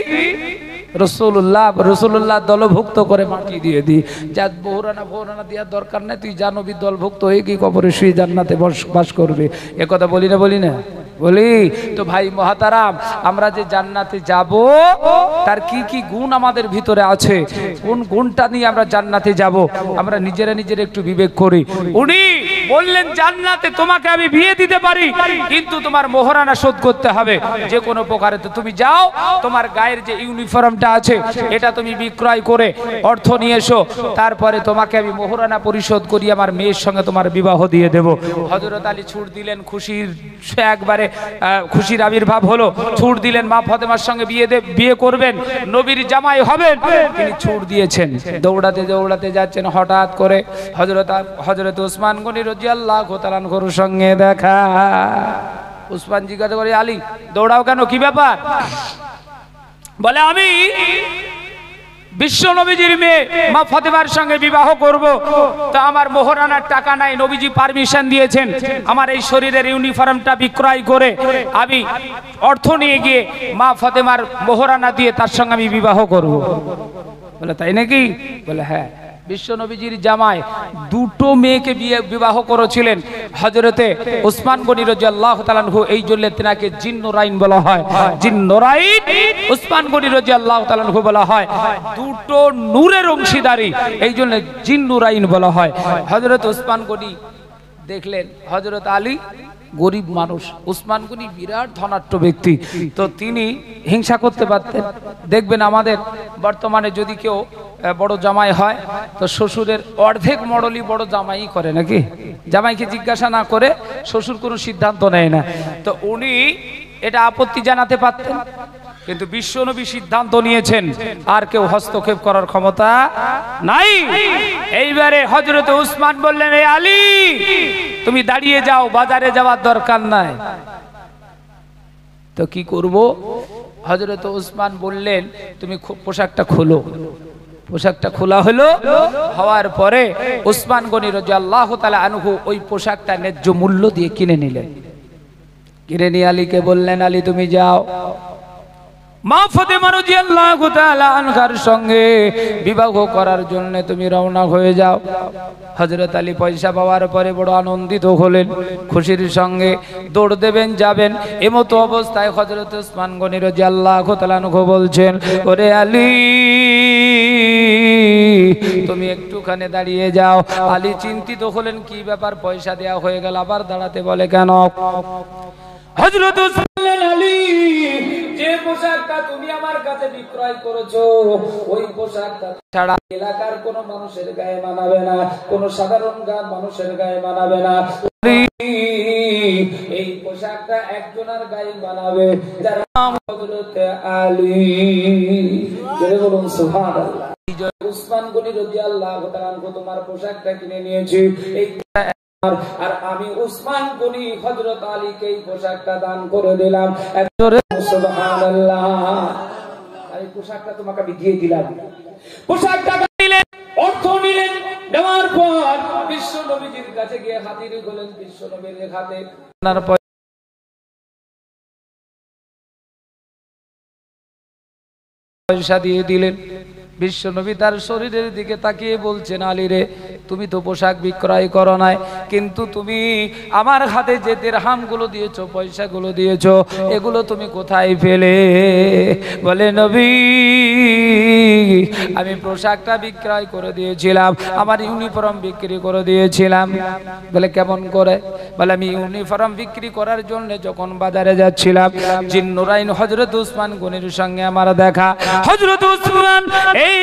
রসুল্লাহ দলভুক্ত করে মাটি দিয়ে দিই। যা মোহরানা দেওয়ার দরকার নেই, তুই যা নবীর দলভুক্ত হয়ে গিয়ে কবরে শুয়ে জান্নাতে বাস করবে। এ কথা বলি না, বলি না, বলি তো ভাই মহাতারাম। আমরা যে জান্নাতে যাব, তার কি কি গুণ আমাদের ভিতরে আছে, কোন গুণটা নিয়ে আমরা জান্নাতে যাব, আমরা নিজেরা একটু বিবেক করি। উনি বললেন, জান্নাতে তোমাকে আমি বিয়ে দিতে পারি, কিন্তু তোমার মোহরানা শোধ করতে হবে যে কোনো প্রকারে। তো তুমি যাও, তোমার গায়ের যে ইউনিফর্মটা আছে এটা তুমি বিক্রয় করে অর্থ নিয়ে এসো, তারপরে তোমাকে আমি মোহরানা পরিশোধ করি, আমার মেয়ের সঙ্গে তোমার বিবাহ দিয়ে দেব। হযরত আলী ছুট দিলেন, খুশির একবারে খুশির আবির্ভাব হলো। ছুট দিলেন, মা ফাতেমার সঙ্গে বিয়ে করবেন, নবীর জামাই হবেন। তিনি ছুট দিয়েছেন, দৌড়াতে দৌড়াতে যাচ্ছেন, হঠাৎ করে হযরত ওসমান গনি রাদিয়াল্লাহু তাআলা আনহুর সঙ্গে দেখা। ওসমান জিজ্ঞাসা করে, আলী, দৌড়াও কেন, কি ব্যাপার? বলে, আমি বিশ্ব নবীজির মেয়ে মা ফাতেমার সঙ্গে বিবাহ করব, তো আমার মোহরানার টাকা নাই। নবীজি পারমিশন দিয়েছেন আমার এই শরীরের ইউনিফর্মটা বিক্রয় করে আমি অর্থ নিয়ে গিয়ে মা ফাতেমার মোহরানা দিয়ে তার সঙ্গে আমি বিবাহ করব। বলে, তাই নাকি? বলে, হ্যাঁ। বিশ্ব নবীজির জামাই দুটো মেয়েকে বিবাহ করেছিলেন হযরতে ওসমান গনি রাদিয়াল্লাহু তাআলা আনহু। এই জন্য তিনাকে জিন্নুরাইন বলা হয়। জিন্নুরাইন ওসমান গনি রাদিয়াল্লাহু তাআলা আনহু বলা হয়। দুটো নূরের অংশীদারি, এই জন্য জিন্নুরাইন বলা হয়। হযরত ওসমান গনি দেখলেন হযরত আলী গরিব মানুষ, ওসমান গনি বিরাট ধনাঢ্য ব্যক্তি, তো তিনি হিংসা করতে পারতেন। দেখবেন আমাদের বর্তমানে যদি কেউ বড় জামাই হয় তো শ্বশুরের অর্ধেক মডলই বড় জামাই করে নাকি? জামাইকে জিজ্ঞাসা না করে শ্বশুর কোনো সিদ্ধান্ত নেয় না। তো উনি এটা আপত্তি জানাতে পারতেন, কিন্তু বিশ্বনবী সিদ্ধান্ত নিয়েছেন আর কেউ হস্তক্ষেপ করার ক্ষমতা নাই। এইবারে হযরত উসমান বললেন, এ আলী তুমি দাঁড়িয়ে যাও, বাজারে যাওয়ার দরকার নাই। তো কি করব? হযরত উসমান বললেন, তুমি পোশাকটা খোলো। পোশাকটা খোলা হলো, হওয়ার পরে উসমান গনি রাদিয়াল্লাহু তাআলা আনহু ওই পোশাকটা ন্যায্য মূল্য দিয়ে কিনে নিলেন। কিনে নিয়ে আলীকে বললেন, আলী তুমি যাও, মা ফাতেমা রাদিয়াল্লাহু তাআলা আনহার সঙ্গে বিবাহ করার জন্য তুমি রওনা হয়ে যাও। হযরত আলী পয়সা পাওয়ার পরে বড় আনন্দিত হলেন, খুশির সঙ্গে দৌড় দেবেন, যাবেন। এমতো অবস্থায় হযরত উসমান গনি রাদিয়াল্লাহু তাআলা আনহু বলছেন, ওরে আলী তুমি একটুখানি দাঁড়িয়ে যাও। আলী চিন্তিত হলেন, কি ব্যাপার, পয়সা দেয়া হয়ে গেল, আবার দাঁড়াতে বলে কেন? হযরত উসমান, আলী যে পোশাকটা তুমি আমার কাছে বিক্রয় করেছো ওই পোশাকটা ছাড়া এলাকার কোন মানুষের গায়ে মানাবে না, কোন সাধারণ মানুষের গায়ে মানাবে না। এই পোশাকটা একজনের গায়ে মানাবে, যার নাম হযরত আলী। জোরে বলুন সুবহানাল্লাহ। উসমান গনি রাদিয়াল্লাহু তাআলা আনহু তোমার পোশাকটা কিনে নিয়েছি, এই আর আমি উসমান গনি হযরত আলীকে এই পোশাকটা দান করে দিলাম। সুবহানাল্লাহ। এই পোশাকটা তোমাকে আমি দিয়ে দিলাম। পোশাকটা নিলেন, অর্থ নিলেন, দেওয়ার পর বিশ্ব নবীজির কাছে গিয়ে হাজির হলেন। বিশ্ব নবীর হাতে পয়সা দিয়ে দিলেন। বিশ্বনবী তার শরীরের দিকে তাকিয়ে বলছেন, আলী রে তুমি তো পোশাক বিক্রয় করো নাই, কিন্তু তুমি আমার হাতে যে দিরহামগুলো দিয়েছো, পয়সাগুলো দিয়েছো, এগুলো তুমি কোথায় পেলে? বলে, নবী আমি পোশাকটা বিক্রয় করে দিয়েছিলাম, আমার ইউনিফর্ম বিক্রি করে দিয়েছিলাম। বলে কেমন করে? বলে আমি ইউনিফর্ম বিক্রি করার জন্য যখন বাজারে যাচ্ছিলাম, জিন্নুরাইন হযরত উসমান গনির সঙ্গে আমার দেখা। হযরত উসমান এই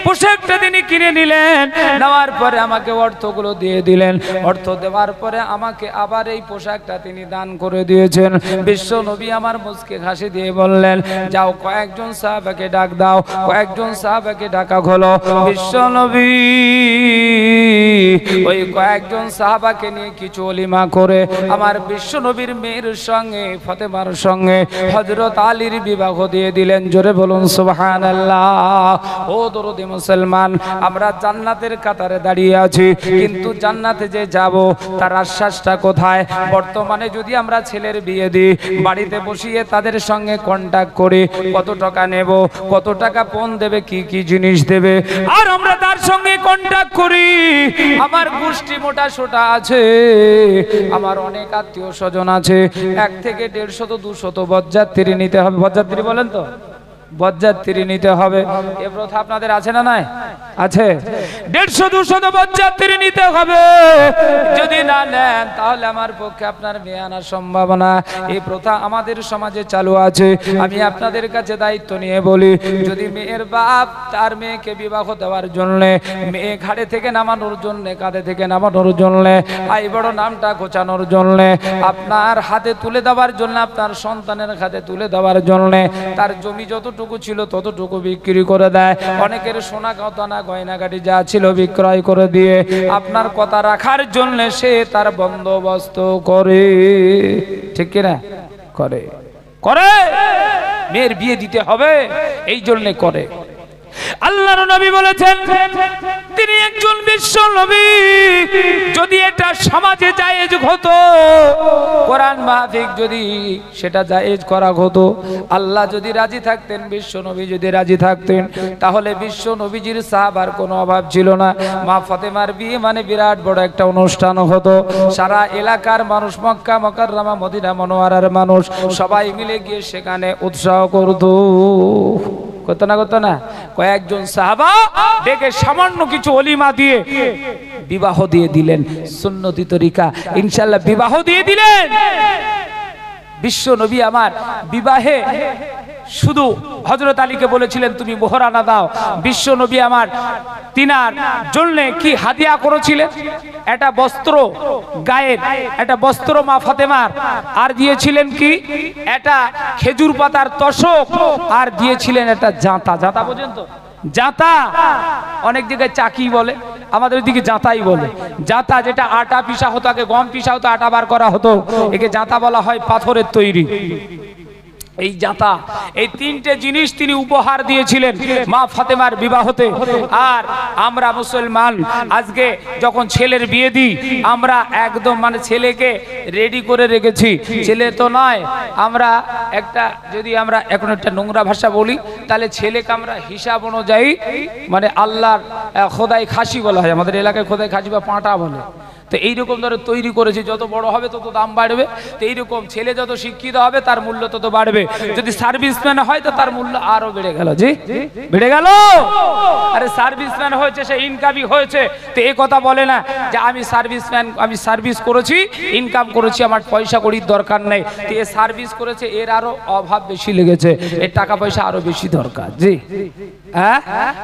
পোশাকটা তিনি কিনে নিলেন, নেওয়ার পরে আমাকে অর্থগুলো দিয়ে দিলেন। অর্থ দেওয়ার পরে আমাকে আবার এই পোশাকটা তিনি দান করে দিয়েছেন। বিশ্ব নবী আমার মুখকে হাসি দিয়ে বললেন, যাও কয়েকজন সাহাবাকে ডাক দাও। কয়েকজন সাহাবাকে ডাকা হলো। বিশ্ব নবী ওই কয়েকজন সাহাবাকে নিয়ে কিছু ওলিমা করে আমার বিশ্ব নবীর মেয়ের সঙ্গে, ফাতেমার সঙ্গে হযরত আলীর বিবাহ দিয়ে দিলেন। জোরে বলুন সুবহানাল্লাহ। ও দরদি মুসলমান, আমরা জান্নাতের কাতারে দাঁড়িয়ে আছি, কিন্তু জান্নাতে যে যাব তার আশ্বাসটা কোথায়? বর্তমানে যদি আমরা ছেলের বিয়ে দিই, বাড়িতে বসিয়ে তাদের সঙ্গে কন্টাক্ট করি, কত টাকা নেব, কত টাকা পণ দেবে, কি কি জিনিস দেবে, আর আমরা তার সঙ্গে কন্টাক্ট করি। আমার গোষ্ঠী মোটা সোটা আছে, আমার অনেক আত্মীয় স্বজন আছে, 1 থেকে 150 200 বরযাত্রী নিতে হবে। বরযাত্রী বলেন তো, বরযাত্রী নিতে হবে। এ প্রথা আপনাদের আছে না নাই? আছে। 150-200 বরযাত্রী নিতে হবে। যদি না নেন তাহলে আমার পক্ষে আপনার মেয়ে আনার সম্ভাবনা। এই প্রথা আমাদের সমাজে চালু আছে। আমি আপনাদের কাছে দায়িত্ব নিয়ে বলি, যদি মেয়ের বাপ তার মেয়েকে বিবাহ দেওয়ার জন্য, মেয়ে ঘাড়ে থেকে নামানোর জন্য, কাঁধে থেকে নামানোর জন্য, আই বড় নামটা ঘোচানোর জন্য, আপনার হাতে তুলে দেওয়ার জন্য, আপনার সন্তানের হাতে তুলে দেওয়ার জন্য তার জমি যতটুকু ছিল ততটুকু বিক্রি করে দেয়। অনেকের সোনা গহনা গয়নাগাটি যা ছিল বিক্রয় করে দিয়ে আপনার কথা রাখার জন্য সে তার বন্দোবস্ত করে। ঠিক কিনা? করে করে মেয়ের বিয়ে দিতে হবে, এই জন্য করে। আল্লাহর নবী বলেছেন, তিনি একজন বিশ্ব নবী। যদি এটা সমাজে জায়েজ হতো, কোরআন মাফিক যদি সেটা জায়েজ করা হতো, আল্লাহ যদি রাজি থাকতেন, বিশ্ব নবী যদি রাজি থাকতেন, তাহলে বিশ্ব নবীজির সাহাবার কোনো অভাব ছিল না। মা ফাতেমার বিয়ে মানে বিরাট বড় একটা অনুষ্ঠান হতো। সারা এলাকার মানুষ, মক্কা মুকাররমা, মদিনা মনোয়ারার মানুষ সবাই মিলে গিয়ে সেখানে উৎসাহ করত। কত না কত না, কয়েকজন সাহাবা ডেকে সামান্য কিছু ওলিমা দিয়ে বিবাহ দিয়ে দিলেন। সুন্নতি তরিকা ইনশাআল্লাহ বিবাহ দিয়ে দিলেন। বিশ্ব নবী আমার বিবাহে শুধু হযরত আলীকে বলেছিলেন তুমি মোহরানা দাও। বিশ্ব নবী আমার তিনার জন্য কি হাদিয়া করেছিলেন? একটা বস্ত্র, গায়ের একটা বস্ত্র মা ফাতেমার, আর দিয়েছিলেন কি একটা খেজুর পাতার তোশক, আর দিয়েছিলেন একটা জাঁতা। জাঁতা বোঝেন তো? জাঁতা অনেক জায়গায় চাকি বলে, আমাদের দিকে জাঁতাই বলে। জাঁতা যেটা আটা পিসা হতো, আগে গম পিসা হতো, আটা বার করা হতো, একে জাঁতা বলা হয়, পাথরের তৈরি। এই জাঁতা, এই তিনটে জিনিস তিনি উপহার দিয়েছিলেন মা ফাতেমার বিবাহতে। আর আমরা মুসলমান আজকে যখন ছেলের বিয়ে দিই, আমরা একদম মানে ছেলেকে রেডি করে রেখেছি। ছেলে তো নয়, আমরা একটা যদি আমরা এখন একটা নোংরা ভাষা বলি, তাহলে ছেলেকে আমরা হিসাব অনুযায়ী মানে আল্লাহর খোদাই খাসি বলা হয়, আমাদের এলাকায় খোদাই খাসি বা পাঁটা বলে। তো এইরকম ধরে তৈরি করেছি, যত বড় হবে তত দাম বাড়বে। তো এইরকম ছেলে যত শিক্ষিত হবে তার মূল্য তত বাড়বে। যদি সার্ভিসম্যান হয় তো তার মূল্য আরো বেড়ে গেল। জি বেড়ে গেল। আরে সার্ভিসম্যান হয়েছে, সে ইনকামই হয়েছে, তো এই কথা বলে না যে আমি সার্ভিসম্যান, আমি সার্ভিস করেছি, ইনকাম করেছি, আমার পয়সা কড়ির দরকার নেই। তো এ সার্ভিস করেছে, এর আরো অভাব বেশি লেগেছে, এর টাকা পয়সা আরো বেশি দরকার। জি হ্যাঁ,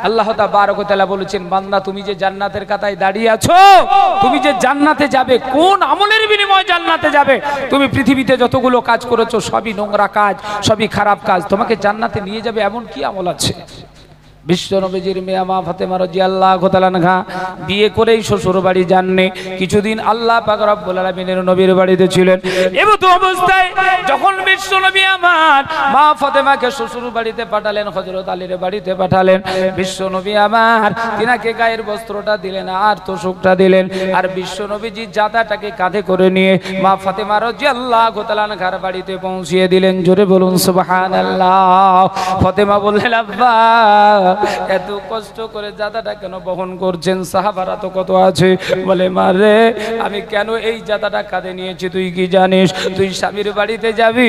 আল্লাহ তাবারক ওয়া তাআলা বলেছেন, বান্দা তুমি যে জান্নাতের কাতায় দাঁড়িয়ে আছো, তুমি যে জান্নাতে যাবে, কোন আমলের বিনিময়ে জান্নাতে যাবে? তুমি পৃথিবীতে যতগুলো কাজ করেছো সবই নোংরা কাজ, সবই খারাপ কাজ। তোমাকে জান্নাতে নিয়ে যাবে এমন কি আমল আছে? বিশ্ব নবীজির মেয়ে মা ফাতেমা রাদিয়াল্লাহু তাআলা আনহা বিয়ে করেই শ্বশুর বাড়ি যাননি। কিছুদিন আল্লাহ পাক রব্বুল আলামিনের নবীর বাড়িতে ছিলেন। এমতো অবস্থায় যখন বিশ্ব নবী আমার মা ফাতেমাকে শ্বশুর বাড়িতে পাঠালেন, হযরত আলীর বাড়িতে পাঠালেন, বিশ্ব নবী আমার তিনাকে গায়ের বস্ত্রটা দিলেন আর তোশকটা দিলেন, আর বিশ্ব নবীজি জাতাটাকে কাঁধে করে নিয়ে মা ফাতেমা রাদিয়াল্লাহু তাআলা আনহার বাড়িতে পৌঁছিয়ে দিলেন। জোরে বলুন সুবহানাল্লাহ। ফাতেমা বললেন, আব্বা এত কষ্ট করে জাতাটা কেন বহন করছেন? সাহাবারা তো কত আছে। বলে, মা রে, আমি কেন এই জাতাটা কাঁধে নিয়েছি তুই কি জানিস? তুই স্বামীর বাড়িতে যাবি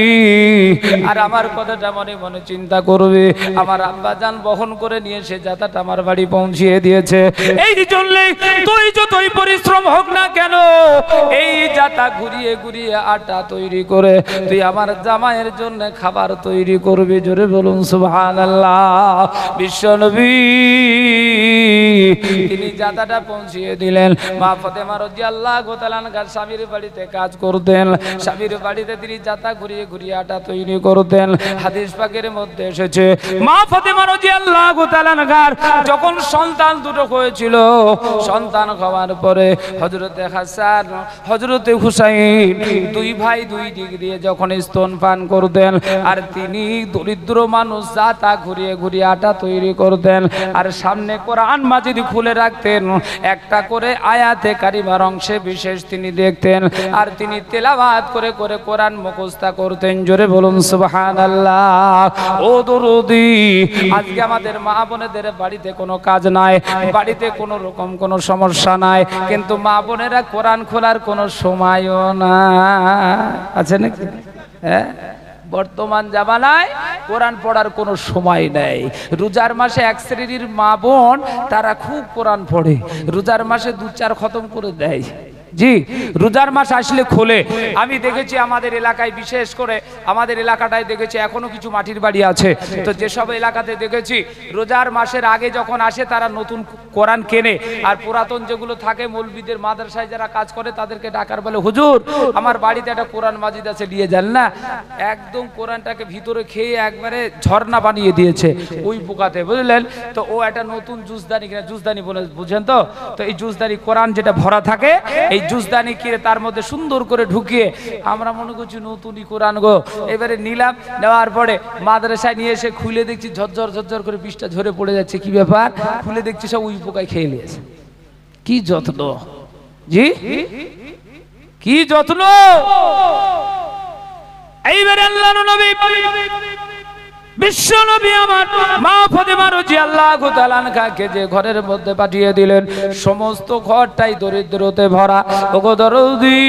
আর আমার কথাটা মনে মনে চিন্তা করবে। আমার আব্বা জান বহন করে নিয়ে সে জাতাটা আমার বাড়ি পৌঁছিয়ে দিয়েছে। এই জন্যে তুই যতই পরিশ্রম হোক না কেন, এই জাতা ঘুরিয়ে ঘুরিয়ে আটা তৈরি করে তুই আমার জামাইয়ের জন্য খাবার তৈরি করবি। জোরে বলুন সুবহানাল্লাহ। বিশ্ব নবী তিনি জাতাটা পৌঁছিয়ে দিলেন। মা ফাতেমা রাদিয়াল্লাহু তাআলা আনহা স্বামীর বাড়িতে কাজ করতেন, স্বামীর বাড়িতে তিনি জাতা ঘুরিয়ে ঘুরিয়ে আটা তৈরি করতেন। হাদিস পাকের মধ্যে এসেছে, মা ফাতেমা রাদিয়াল্লাহু তাআলা আনহা যখন সন্তান দুটো হয়েছিল, সন্তান হওয়ার পরে হযরতে হাসান, হযরতে হুসাইন দুই ভাই দুই দিক দিয়ে যখন স্তন পান করতেন, আর তিনি দরিদ্র মানুষ জাতা ঘুরিয়ে ঘুরিয়ে আটা তৈরি করতেন, আর সামনে কোরআন মাজিদ খুলে রাখতেন, একটা করে আয়াতে কারিমার অংশে বিশেষ তিনি দেখতেন, আর তিনি তেলাওয়াত করে করে কোরআন মুখস্থ করতেন। জোরে বলুন সুবহানাল্লাহ। ও দরুদি, আজকে আমাদের মা বোনেদের বাড়িতে কোনো কাজ নাই, বাড়িতে কোনো রকম কোনো সমস্যা নাই, কিন্তু মা বোনেরা কোরআন খোলার কোনো সময়ও না আছে নাকি? হ্যাঁ, বর্তমান জামানায় কোরআন পড়ার কোনো সময় নেই। রোজার মাসে এক শ্রেণীর মা বোন তারা খুব কোরআন পড়ে, রোজার মাসে 2-4 খতম করে দেয়। জি, রোজার মাস আসলে খোলে। আমি দেখেছি আমাদের এলাকায়, বিশেষ করে আমাদের এলাকাটায় দেখেছি এখনো কিছু মাটির বাড়ি আছে, তো যেসব এলাকাতে দেখেছি রোজার মাসের আগে যখন আসে তারা নতুন কোরআন কেনে, আর পুরাতন যেগুলো থাকে মৌলবীদের মাদ্রাসায় যারা কাজ করে তাদেরকে ডাকার বলে, হুজুর আমার বাড়িতে একটা কোরআন মাজিদ আছে নিয়ে যান না। একদম কোরআনটাকে ভিতরে খেয়ে একবারে ঝর্ণা বানিয়ে দিয়েছে ওই পোকাতে, বুঝলেন? তো ও একটা নতুন জুসদানি কিনা, জুসদানি বলে বুঝেন তো? তো এই জুসদানি কোরআন যেটা ভরা থাকে, এই জুসদানি কিনে তার মধ্যে সুন্দর করে ঢুকিয়ে আমরা মনে করছি নতুনই কোরআন গো। এবারে নিলাম, নেওয়ার পরে মাদ্রাসায় নিয়ে এসে খুলে দেখছি ঝরঝর ঝরঝর করে পৃষ্ঠা ঝরে পড়ে যাচ্ছে। কি ব্যাপার? খুলে দেখছি সব উই পোকায় খেয়ে নিয়েছে। কি যত্ন! জি, কি যত্ন! এইবারে আল্লাহর নবী বিশ্ব নবী আমার মা ফাতেমা রাদিয়াল্লাহু তাআলা আনহাকে যে ঘরের মধ্যে পাঠিয়ে দিলেন, সমস্ত ঘরটাই দরিদ্রতে ভরা। ওগো দরদি,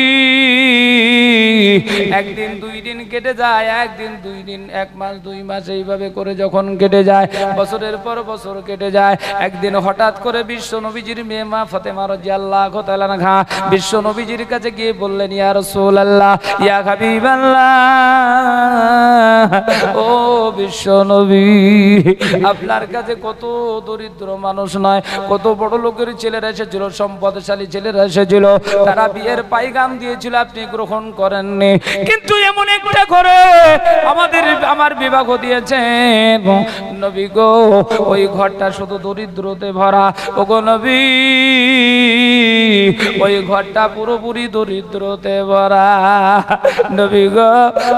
একদিন 2 দিন কেটে যায়, একদিন 2 দিন, 1 মাস 2 মাস এইভাবে করে যখন কেটে যায়, বছরের পর বছর কেটে যায়, একদিন হঠাৎ করে বিশ্ব নবীজির মেয়ে মা ফাতেমা রাদিয়াল্লাহু তাআলা আনহা বিশ্ব নবীজির কাছে গিয়ে বললেন, ইয়া রাসূলুল্লাহ, ইয়া হাবিবাল্লাহ, ও বিশ্ব বিশ্ব নবী, আপনার কাছে কত দরিদ্র মানুষ নয়, কত বড় লোকের ছেলেরা এসেছিল, সম্পদশালী ছেলেরা এসেছিল, তারা বিয়ের পাইগাম দিয়েছিল, আপনি গ্রহণ করেননি। কিন্তু এমন একটা করে আমার বিবাহ দিয়েছেন নবী গো, ওই ঘরটা শুধু দরিদ্রতে ভরা। ওগো নবী, ওই ঘরটা পুরোপুরি দরিদ্রতে ভরা। নবী গো,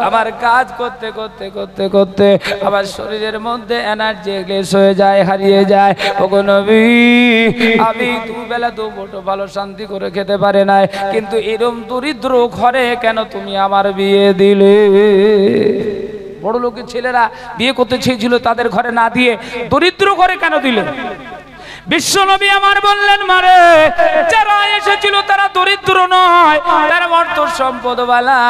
আমার কাজ করতে করতে করতে করতে আমার শরীরের মধ্যে এনার্জি লেস হয়ে যায়, হারিয়ে যায়। ওগো নবী, আমি দুবেলা দুমুঠো ভালো শান্তি করে খেতে পারে নাই, কিন্তু এরম দরিদ্র ঘরে কেন তুমি আমার বিয়ে দিলে? বড় লোকের ছেলেরা বিয়ে করতে চেয়েছিল, তাদের ঘরে না দিয়ে দরিদ্র ঘরে কেন দিলে? বিশ্বনবী আমার বললেন, মারে যারা এসেছিল তারা দরিদ্র নয়, তারা অর্থ সম্পদওয়ালা,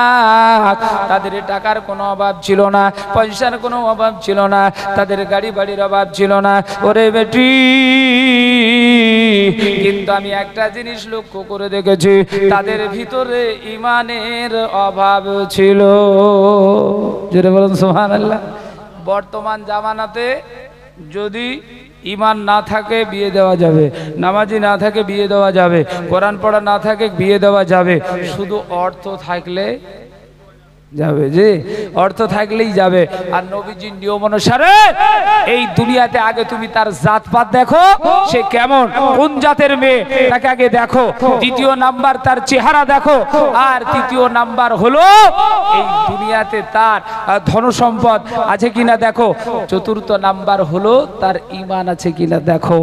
তাদের টাকার কোনো অভাব ছিল না, পয়সার কোনো অভাব ছিল না, তাদের গাড়ি বাড়ির অভাব ছিল না। ওরে বেটি, কিন্তু আমি একটা জিনিস লক্ষ্য করে দেখেছি, তাদের ভিতরে ঈমানের অভাব ছিল। জোরে বলুন সুবহানাল্লাহ। বর্তমান জামানাতে যদি ঈমান না থাকে বিয়ে দেওয়া যাবে, নামাজি না থাকে বিয়ে দেওয়া যাবে, কোরআন পড়া না থাকে বিয়ে দেওয়া যাবে, শুধু অর্থ থাকলে যাবে, যে অর্থ থাকলেই যাবে। আর নবীজির নিয়ম অনুসারে এই দুনিয়াতে আগে তুমি তার জাতপাত দেখো, সে কেমন, কোন জাতের মেয়ে, তাকে আগে দেখো। দ্বিতীয় নাম্বার তার চেহারা দেখো, আর তৃতীয় নাম্বার হলো এই দুনিয়াতে তার ধন সম্পদ আছে কিনা দেখো। চতুর্থ নাম্বার হলো তার ঈমান আছে কিনা দেখো।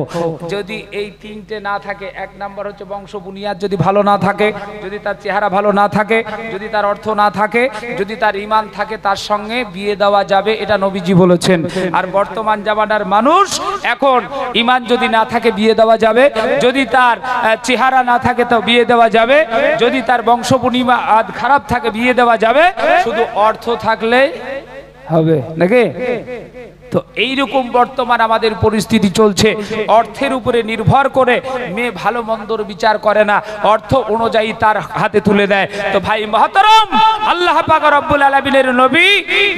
যদি এই তিনটে না থাকে, এক নাম্বার হচ্ছে বংশ বুনিয়াদ যদি ভালো না থাকে, যদি তার চেহারা ভালো না থাকে, যদি তার অর্থ না থাকে, যদি তার ঈমান থাকে, তার সঙ্গে বিয়ে দেওয়া যাবে, এটা নবীজি বলেছেন। আর বর্তমান জামানার মানুষ এখন ঈমান যদি না থাকে বিয়ে দেওয়া যাবে, যদি তার চেহারা না থাকে তো বিয়ে দেওয়া যাবে, যদি তার বংশ বুনিয়াদ খারাপ থাকে বিয়ে দেওয়া যাবে, শুধু অর্থ থাকলে হবে নাকি? তো এইরকম বর্তমান আমাদের পরিস্থিতি চলছে। অর্থের উপরে নির্ভর করে মেয়ে ভালো মন্দর বিচার করে না, অর্থ অনুযায়ী তার হাতে তুলে দেয়। তো ভাই মহতরম, আল্লাহ পাক রব্বুল আলামিনের নবী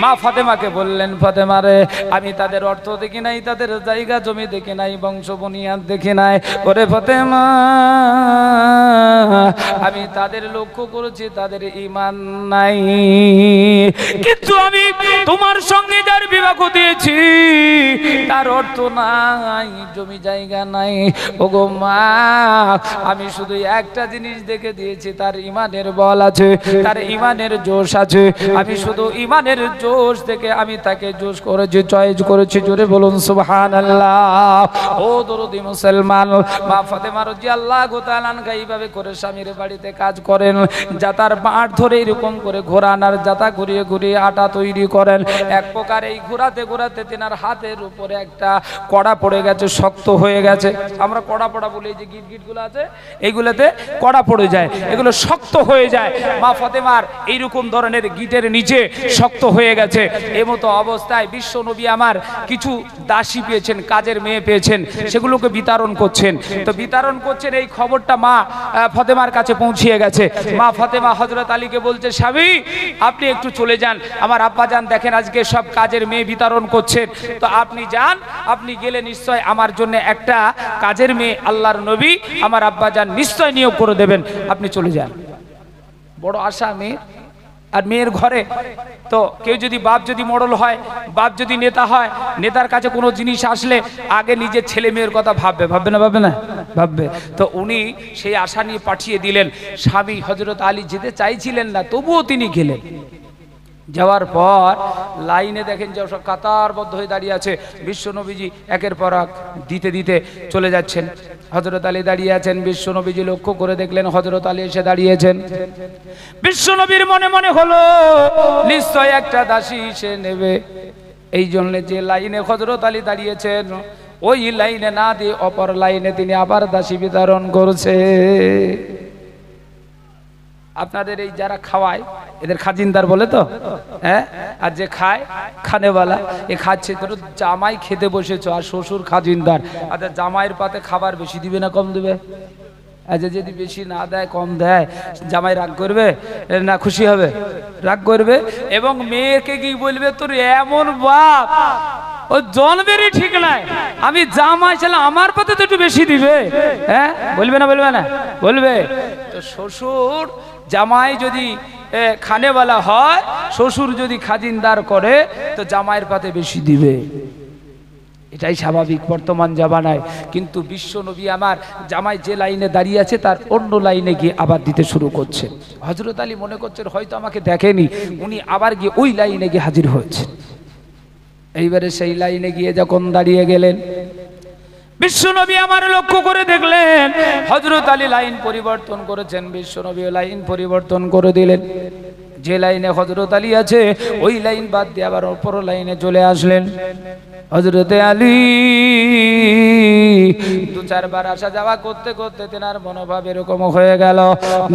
মা ফাতেমাকে বললেন, ফাতেমা রে, আমি তাদের অর্থ দেখি নাই, তাদের জায়গা জমি দেখি নাই, বংশ বুনিয়াদ দেখি নাই। ওরে ফাতেমা, আমি তাদের লক্ষ্য করেছি তাদের ঈমান নাই, কিন্তু আমি তোমার সঙ্গে যার বিবাহ দিয়েছি তার অর্থ নাই, জমি জায়গা নাই। ওগো মা, আমি শুধু একটা জিনিস দেখে দিয়েছি, তার ঈমানের বল আছে, তার ঈমানের জোশ আছে। আমি শুধু ঈমানের জোশ থেকে আমি তাকে জোশ করেছি, চয়েস করেছি। জোরে বলুন সুবহানাল্লাহ। ও দরদি মুসলমান, মা ফাতেমা রাদিয়াল্লাহু তাআলা আনহা এইভাবে করে স্বামীর বাড়িতে কাজ করেন, জাতার বাঁট ধরে এরকম করে ঘোরান, আর জাতা ঘুরিয়ে ঘুরিয়ে আটা তৈরি করেন। এক প্রকার এই ঘোরাতে ঘোরাতে তেনার হাতের উপরে একটা কড়া পড়ে গেছে, শক্ত হয়ে গেছে। আমরা কড়া পড়া বলি, এই যে গিট গিট গুলো আছে, এইগুলোতে কড়া পড়ে যায়, এগুলো শক্ত হয়ে যায়। মা ফাতেমার এইরকম ধরনের গিটের নিচে শক্ত হয়ে গেছে। এমতো অবস্থায় বিশ্ব নবী আমার কিছু দাসী পেয়েছেন, কাজের মেয়ে পেয়েছেন, সেগুলোকে বিতরণ করছেন। তো বিতরণ করছেন, এই খবরটা মা ফাতেমার কাছে পৌঁছিয়ে গেছে। মা ফাতেমা হযরত আলীকে বলছে, স্বামী আপনি একটু চলে যান, আমার আব্বাজান দেখেন আজকে সব কাজের মেয়ে বিতরণ করছেন, তো আপনি যান, আপনি গেলে নিশ্চয় আমার জন্য একটা কাজের মেয়ে আল্লাহর নবী আমার আব্বাজান নিশ্চয় নিয়োগ করে দেবেন, আপনি চলে যান। বড় আশা মেয়ে, আর মেয়ের ঘরে তো কেউ যদি বাপ যদি মোড়ল হয়, বাপ যদি নেতা হয়, নেতার কাছে কোনো জিনিস আসলে আগে নিজের ছেলে মেয়ের কথা ভাববে, ভাববে না? ভাববে না? ভাববে। তো উনি সেই আশা নিয়ে পাঠিয়ে দিলেন। স্বামী হযরত আলী যেতে চাইছিলেন না, তবুও তিনি গেলেন। যাওয়ার পর লাইনে দেখেন যে সব কাতারবদ্ধ হয়ে দাঁড়িয়ে আছে। বিশ্ব নবীজি একের পর এক দিতে দিতে চলে যাচ্ছেন। হযরত আলী দাঁড়িয়ে আছেন, বিশ্ব নবীজি লক্ষ্য করে দেখলেন হযরত আলী এসে দাঁড়িয়েছেন। বিশ্ব নবীর মনে মনে হলো নিশ্চয় একটা দাসী সে নেবে, এই জন্য যে লাইনে হযরত আলী দাঁড়িয়েছেন ওই লাইনে না দিয়ে অপর লাইনে তিনি আবার দাসী বিতরণ করছে। আপনাদের এই যারা খাওয়ায় এদের খাজিনদার বলে তো, হ্যাঁ, আর যে খায় খানেওয়ালা, এ খাচ্ছে। ধরো জামাই খেতে বসেছ আর শ্বশুর খাজিনদার, আচ্ছা জামাইয়ের পাতে খাবার বেশি দিবে না কম দিবে? আচ্ছা যদি বেশি না দেয়, কম দেয়, জামাই রাগ করবে না খুশি হবে? রাগ করবে। এবং মেয়েকে কি বলবে, তোর এমন বাপ, ও জন্মেরই ঠিক নাই, আমি জামাই ছেলে আমার পাতে তো একটু বেশি দিবে, হ্যাঁ বলবে না? বলবে না? বলবে। তো শ্বশুর জামাই যদি খানেওয়ালা হয়, শ্বশুর যদি খাজিনদার করে, তো জামাইয়ের পাতে বেশি দিবে, এটাই স্বাভাবিক বর্তমান জামানায়। কিন্তু বিশ্ব নবী আমার জামাই যে লাইনে দাঁড়িয়ে আছে তার অন্য লাইনে গিয়ে আবার দিতে শুরু করছে। হযরত আলী মনে করছেন হয়তো আমাকে দেখেনি, উনি আবার গিয়ে ওই লাইনে গিয়ে হাজির হয়েছে। এইবারে সেই লাইনে গিয়ে যখন দাঁড়িয়ে গেলেন, বিশ্ব নবী আমার লক্ষ্য করে দেখলেন হযরত আলী লাইন পরিবর্তন করেছেন। বিশ্ব নবী লাইন পরিবর্তন করে দিলেন। যে লাইনে হযরত আলী আছে ওই লাইন বাদ দিয়ে আবার অপর লাইনে চলে আসলেন। হযরতে আলী দু চারবার আসা যাওয়া করতে করতে তেনার মনোভাব এরকম হয়ে গেল,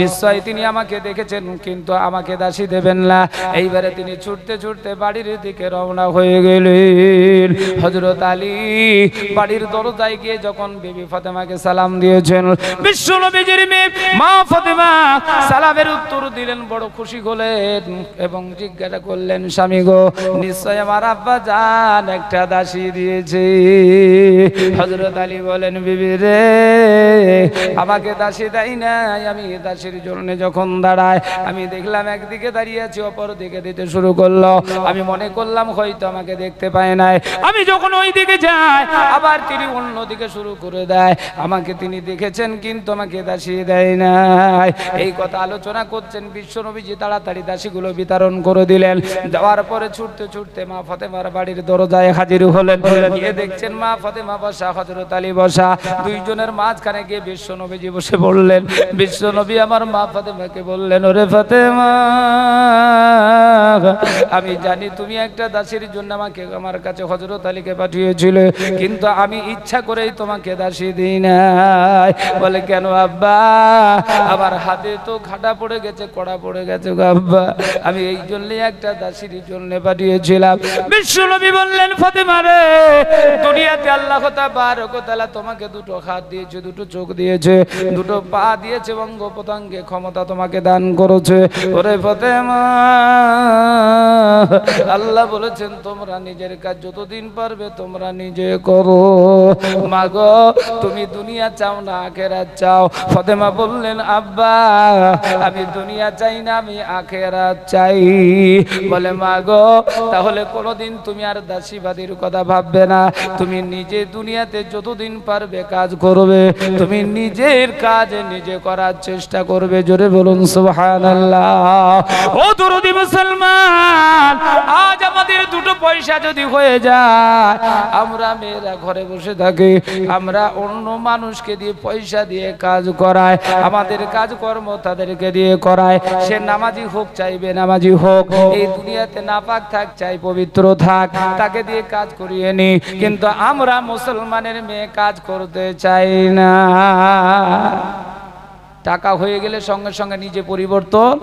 নিশ্চয় তিনি আমাকে দেখেছেন কিন্তু আমাকে দাসী দেবেন না। এইবারে তিনি ছুটতে ছুটতে বাড়ির দিকে রওনা হয়ে গেলেন। হযরত আলী বাড়ির দরজায় গিয়ে যখন বিবি ফাতেমাকে সালাম দিয়েছেন, বিশ্ব নবীজির মেয়ে মা ফাতেমা সালামের উত্তর দিলেন, বড় খুশি হলেন এবং জিজ্ঞাসা করলেন, স্বামী গো, নিশ্চয় আমার আব্বা জান একটা দাসী দিয়েছে। হযরত আলী বলেন, বিবি রে, আমাকে দাসী দেয় নাই, আমি দাসীর জন্য যখন দাঁড়ায় আমি দেখলাম একদিকে দাঁড়িয়ে আছি, অপর দিকে দিতে শুরু করলো। আমি মনে করলাম হয়তো আমাকে দেখতে পায় নাই। আমি যখন ওই দিকে যাই আবার তিনি অন্য দিকে শুরু করে দেয়। আমাকে তিনি দেখেছেন কিন্তু আমাকে দাসী দেয় নাই। এই কথা আলোচনা করছেন। বিশ্ব নবীজি তাড়াতাড়ি দাসীগুলো বিতরণ করে দিলেন। যাওয়ার পরে ছুটতে ছুটতে মা ফাতেমার বাড়ির দরজায় হাজির হলেন। গিয়ে দেখছেন মা ফাতেমা বসা, হযরত আলী বসা, দুইজনের মাঝখানে গিয়ে বিশ্ব নবীজি বসে পড়লেন। বিশ্ব নবী আমার মা ফাতেমাকে বললেন, ওরে ফাতেমা, আমি জানি তুমি একটা দাসীর জন্য আমাকে আমার কাছে হযরত আলীকে পাঠিয়েছিলে, কিন্তু আমি ইচ্ছা করেই তোমাকে দাসী দিই নাই। বলে, কেন আব্বা? আমার হাতে তো ঘাটা পড়ে গেছে, কড়া পড়ে গেছে গো আব্বা, আমি এই জন্যই একটা দাসীর জন্য পাঠিয়েছিলাম। বিশ্ব নবী বললেন, ফাতেমা রে, দুনিয়াতে আল্লাহ তাবারক ওয়া তাআলা তোমাকে দুটো হাত দিয়েছে, দুটো চোখ দিয়েছে, দুটো পা দিয়েছে, অঙ্গ প্রত্যঙ্গে ক্ষমতা তোমাকে দান করেছে। ওরে ফাতেমা, আল্লাহ বলেছেন তোমরা নিজের কাজ যতদিন পারবে তোমরা নিজে করো। মাগো, তুমি দুনিয়া চাও না আখিরাত চাও? ফাতেমা বললেন, আব্বা, আমি দুনিয়া চাই না, আমি আখিরাত চাই। বলে, মাগো, তাহলে কোনোদিন তুমি আর দাসীবাদীর কথা ভাববে না, তুমি নিজে দুনিয়াতে যতদিন পারবে কাজ করবে, তুমি নিজের কাজ নিজে করার চেষ্টা করবে। জোরে বলুন সুবহানাল্লাহ। ও দরদি মুসলমান, আজ আমাদের দুটো পয়সা যদি হয়ে যায়, আমরা মেয়েরা ঘরে বসে থাকি, আমরা অন্য মানুষকে দিয়ে পয়সা দিয়ে কাজ করায়, আমাদের কাজকর্ম তাদেরকে দিয়ে করায়। সে নামাজি হোক চাই বেনামাজি হোক, এই দুনিয়াতে নাপাক থাক চাই পবিত্র থাক, তাকে দিয়ে কাজ করিয়ে নি। কিন্তু আমরা মুসলমানের মেয়ে কাজ করতে চাই না। টাকা হয়ে গেলে সঙ্গে সঙ্গে নিজে পরিবর্তন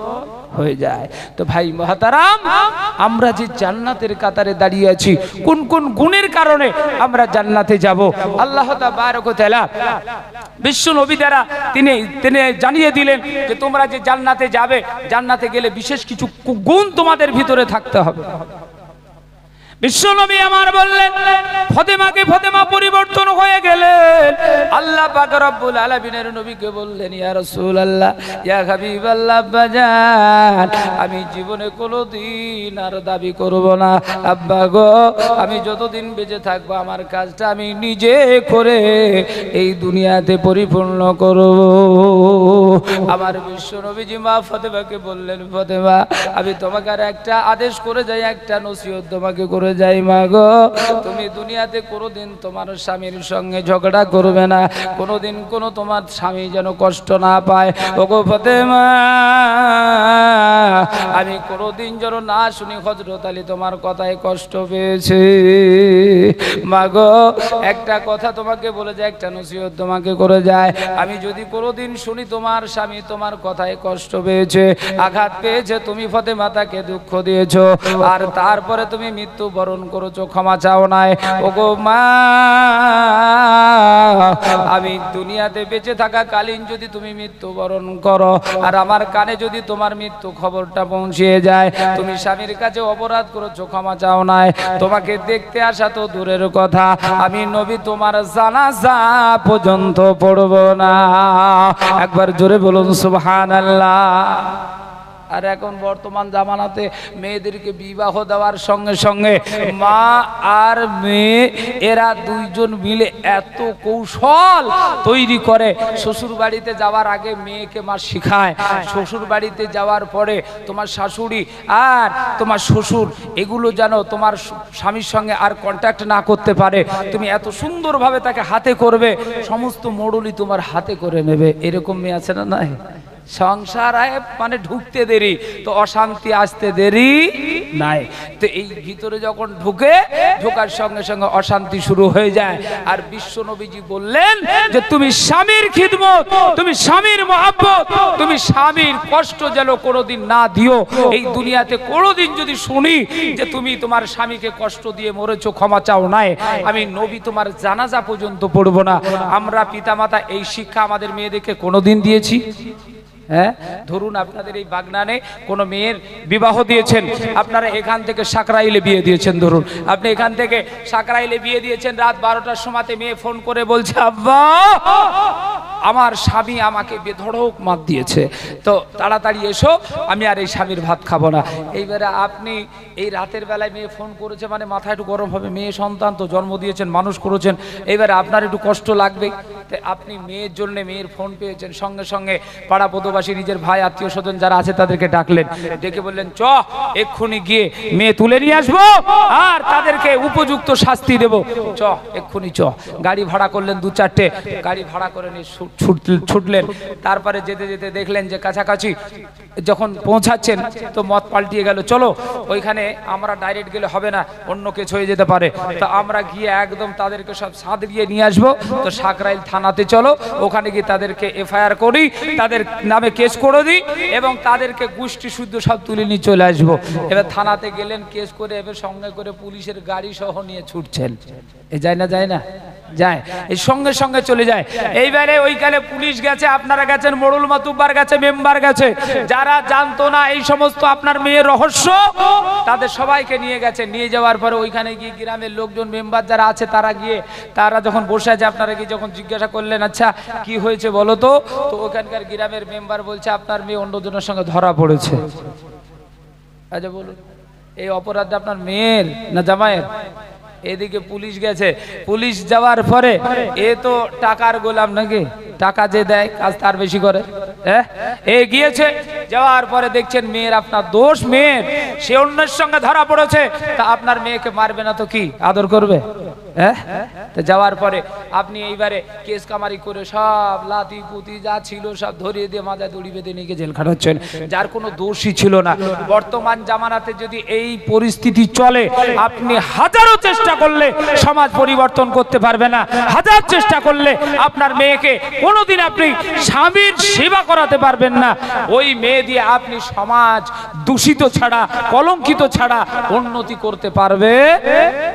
হয়ে যায়। তো ভাই মহতারাম, আমরা যে জান্নাতের কাতারে দাঁড়িয়ে আছি, কোন কোন গুণের কারণে আমরা জান্নাতে যাব, আল্লাহ তাবারক ওয়া তাআলা বিশ্ব নবী দ্বারা তিনি জানিয়ে দিলেন যে তোমরা যে জান্নাতে যাবে, জান্নাতে গেলে বিশেষ কিছু গুণ তোমাদের ভিতরে থাকতে হবে। বিশ্ব নবী আমার বললেন, ফাতেমা পরিবর্তন হয়ে গেলেন। আল্লাহ পাক রব্বুল আলামিনের নবীকে বললেন, ইয়া রাসূলুল্লাহ, ইয়া হাবিবাল্লাহ, বাজান, আমি জীবনে কোনোদিন আর দাবি করব না। আব্বা গো, আমি যতদিন বেঁচে থাকবো আমার কাজটা আমি নিজে করে এই দুনিয়াতে পরিপূর্ণ করব। আমার বিশ্ব নবীজি মা ফাতেমাকে বললেন, ফাতেমা, আমি তোমাকে আর একটা আদেশ করে যাই, একটা নসিহত তোমাকে করে যাই। মা গো, তুমি দুনিয়াতে কোনোদিন তোমার স্বামীর সঙ্গে ঝগড়া করবে না, কোনোদিন কোনো তোমার স্বামী যেন কষ্ট না পায়। ওগো ফাতেমা, আমি কোনোদিন যেন না শুনি হযরত আলী তোমার কথায় কষ্ট পেয়েছে। মা গো, একটা কথা তোমাকে বলে যায়, একটা নসিহত তোমাকে করে যায়, আমি যদি কোনোদিন শুনি তোমার স্বামী তোমার কথায় কষ্ট পেয়েছে, আঘাত পেয়েছে, তুমি ফাতেমা তাকে দুঃখ দিয়েছো, আর তারপরে তুমি মৃত্যু মৃত্যুবরণ করেছো, ক্ষমা চাও নাই। ওগো মা, আমি দুনিয়াতে বেঁচে থাকা কালীন যদি তুমি মৃত্যুবরণ করো আর আমার কানে যদি তোমার মৃত্যু খবরটা পৌঁছে যায়, তুমি স্বামীর কাছে অপরাধ করেছো, ক্ষমা চাও নাই। তোমাকে দেখতে আসা তো দূরের কথা, আমি নবী তোমার জানাজা পর্যন্ত পড়ব না। একবার জোরে বলুন সুবহানাল্লাহ। আর এখন বর্তমান জামানাতে মেয়েদেরকে বিবাহ দেওয়ার সঙ্গে সঙ্গে মা আর মেয়ে এরা দুইজন মিলে এত কৌশল তৈরি করে। শ্বশুর বাড়িতে যাওয়ার আগে মেয়েকে মা শিখায়, শ্বশুর বাড়িতে যাওয়ার পরে তোমার শাশুড়ি আর তোমার শ্বশুর এগুলো যেন তোমার স্বামীর সঙ্গে আর কন্ট্যাক্ট না করতে পারে, তুমি এত সুন্দরভাবে তাকে হাতে করবে, সমস্ত মোড়ুলি তোমার হাতে করে নেবে। এরকম মেয়ে আছে না নাই? সংসার মানে ঢুকতে দেরি তো অশান্তি আসতে দেরি নাই। তো এই ভিতরে যখন ঢোকার সঙ্গে সঙ্গে অশান্তি শুরু হয়ে যায়। আর বিশ্ব নবীজি বললেন যে তুমি স্বামীর খিদমত, তুমি স্বামীর মহব্বত, তুমি স্বামীর কষ্ট যেন কোনোদিন না দিও। এই দুনিয়াতে কোনোদিন যদি শুনি যে তুমি তোমার স্বামীকে কষ্ট দিয়ে মরেছো, ক্ষমা চাও নাই, আমি নবী তোমার জানাজা পর্যন্ত পড়বো না। আমরা পিতামাতা এই শিক্ষা আমাদের মেয়েদেরকে কোনোদিন দিয়েছি? হ্যাঁ, ধরুন আপনাদের এই বাগনানে কোনো মেয়ের বিবাহ দিয়েছেন, আপনারা এখান থেকে সাকরাইলে বিয়ে দিয়েছেন, ধরুন আপনি এখান থেকে সাকরাইলে বিয়ে দিয়েছেন, রাত 12টার সময়তে মেয়ে ফোন করে বলছে আব্বা আমার স্বামী আমাকে বেধড়ক মার দিয়েছে, তো তাড়াতাড়ি এসো, আমি আর এই স্বামীর ভাত খাবো না। এইবারে আপনি এই রাতের বেলায় মেয়ে ফোন করেছে মানে মাথা একটু গরম হবে, মেয়ে সন্তান তো জন্ম দিয়েছেন, মানুষ করেছেন, এইবারে আপনার একটু কষ্ট লাগবে। তো আপনি মেয়ের জন্য মেয়ের ফোন পেয়েছেন, সঙ্গে সঙ্গে পাড়া প্রতিবেশী নিজের ভাই আত্মীয় স্বজন যারা আছে তাদেরকে ডাকলেন, ডেকে বললেন চ এক্ষুনি গিয়ে মেয়ে তুলে নিয়ে আসবো আর তাদেরকে উপযুক্ত শাস্তি দেব, চ এক্ষুনি চ। গাড়ি ভাড়া করলেন 2-4টে, গাড়ি ভাড়া করে নিয়ে ছুটলেন। তারপরে যেতে যেতে দেখলেন যে কাছাকাছি যখন পৌঁছাচ্ছেন তো মত পাল্টিয়ে গেল, চলো ওইখানে আমরা ডাইরেক্ট গেলে হবে না, অন্য কিছু হয়ে যেতে পারে, তো আমরা গিয়ে একদম তাদেরকে সব সাথ দিয়ে নিয়ে আসবো। তো সাকরাইল থানাতে চলো, ওখানে গিয়ে তাদেরকে এফআইআর করি, তাদের নামে কেস করে দিই এবং তাদেরকে গোষ্ঠী শুদ্ধ সব তুলে নিয়ে চলে আসবো। এবার থানাতে গেলেন, কেস করে এবার সঙ্গে করে পুলিশের গাড়ি সহ নিয়ে ছুটছেন। এ যায় না? যায় না? যায়, এই সঙ্গে সঙ্গে চলে যায়। এইবারে ওইখানে পুলিশ গেছে, আপনারা গেছেন, মোড়ল মাতুব্বার গেছে, মেম্বার গেছে, যারা জানতো না এই সমস্ত আপনার মেয়ের রহস্য তাদের সবাইকে নিয়ে গেছে। নিয়ে যাওয়ার পরে ওইখানে গিয়ে গ্রামের লোকজন মেম্বার যারা আছে তারা গিয়ে তারা যখন বসে আছে, আপনারা গিয়ে যখন জিজ্ঞাসা করলেন আচ্ছা কি হয়েছে বলো তো, তো ওখানকার গ্রামের মেম্বার বলছে আপনার মেয়ে অন্যজনের সঙ্গে ধরা পড়েছে। আচ্ছা বলুন, এই অপরাধটা আপনার মেয়ের না জামাইয়ের? এদিকে পুলিশ গেছে, পুলিশ যাওয়ার পরে এ তো টাকার গোলাম নাকি, টাকা যে দেয় কাজ তার বেশি করে। এ গিয়েছে, যাওয়ার পরে দেখছেন মেয়ের আপনার দোষ, মেয়ের সে অন্যের সঙ্গে ধরা পড়েছে, তা আপনার মেয়েকে মারবে না তো কি আদর করবে? তো যাওয়ার পরে আপনি এইবারে কেস কামারি করে সব লাতি পুতি যা ছিল সব ধরিয়ে দিয়ে মাথায় দড়ি বেঁধে নিয়ে জেল খাটাচ্ছেন, যার কোনো দোষই ছিল না। বর্তমান জামানাতে যদি এই পরিস্থিতি চলে, আপনি হাজারো চেষ্টা করলে সমাজ পরিবর্তন করতে পারবে না, হাজার চেষ্টা করলে আপনার মেয়েকে কোনোদিন আপনি স্বামীর সেবা করাতে পারবেন না। ওই মেয়ে দিয়ে আপনি সমাজ দূষিত ছাড়া, কলঙ্কিত ছাড়া উন্নতি করতে পারবে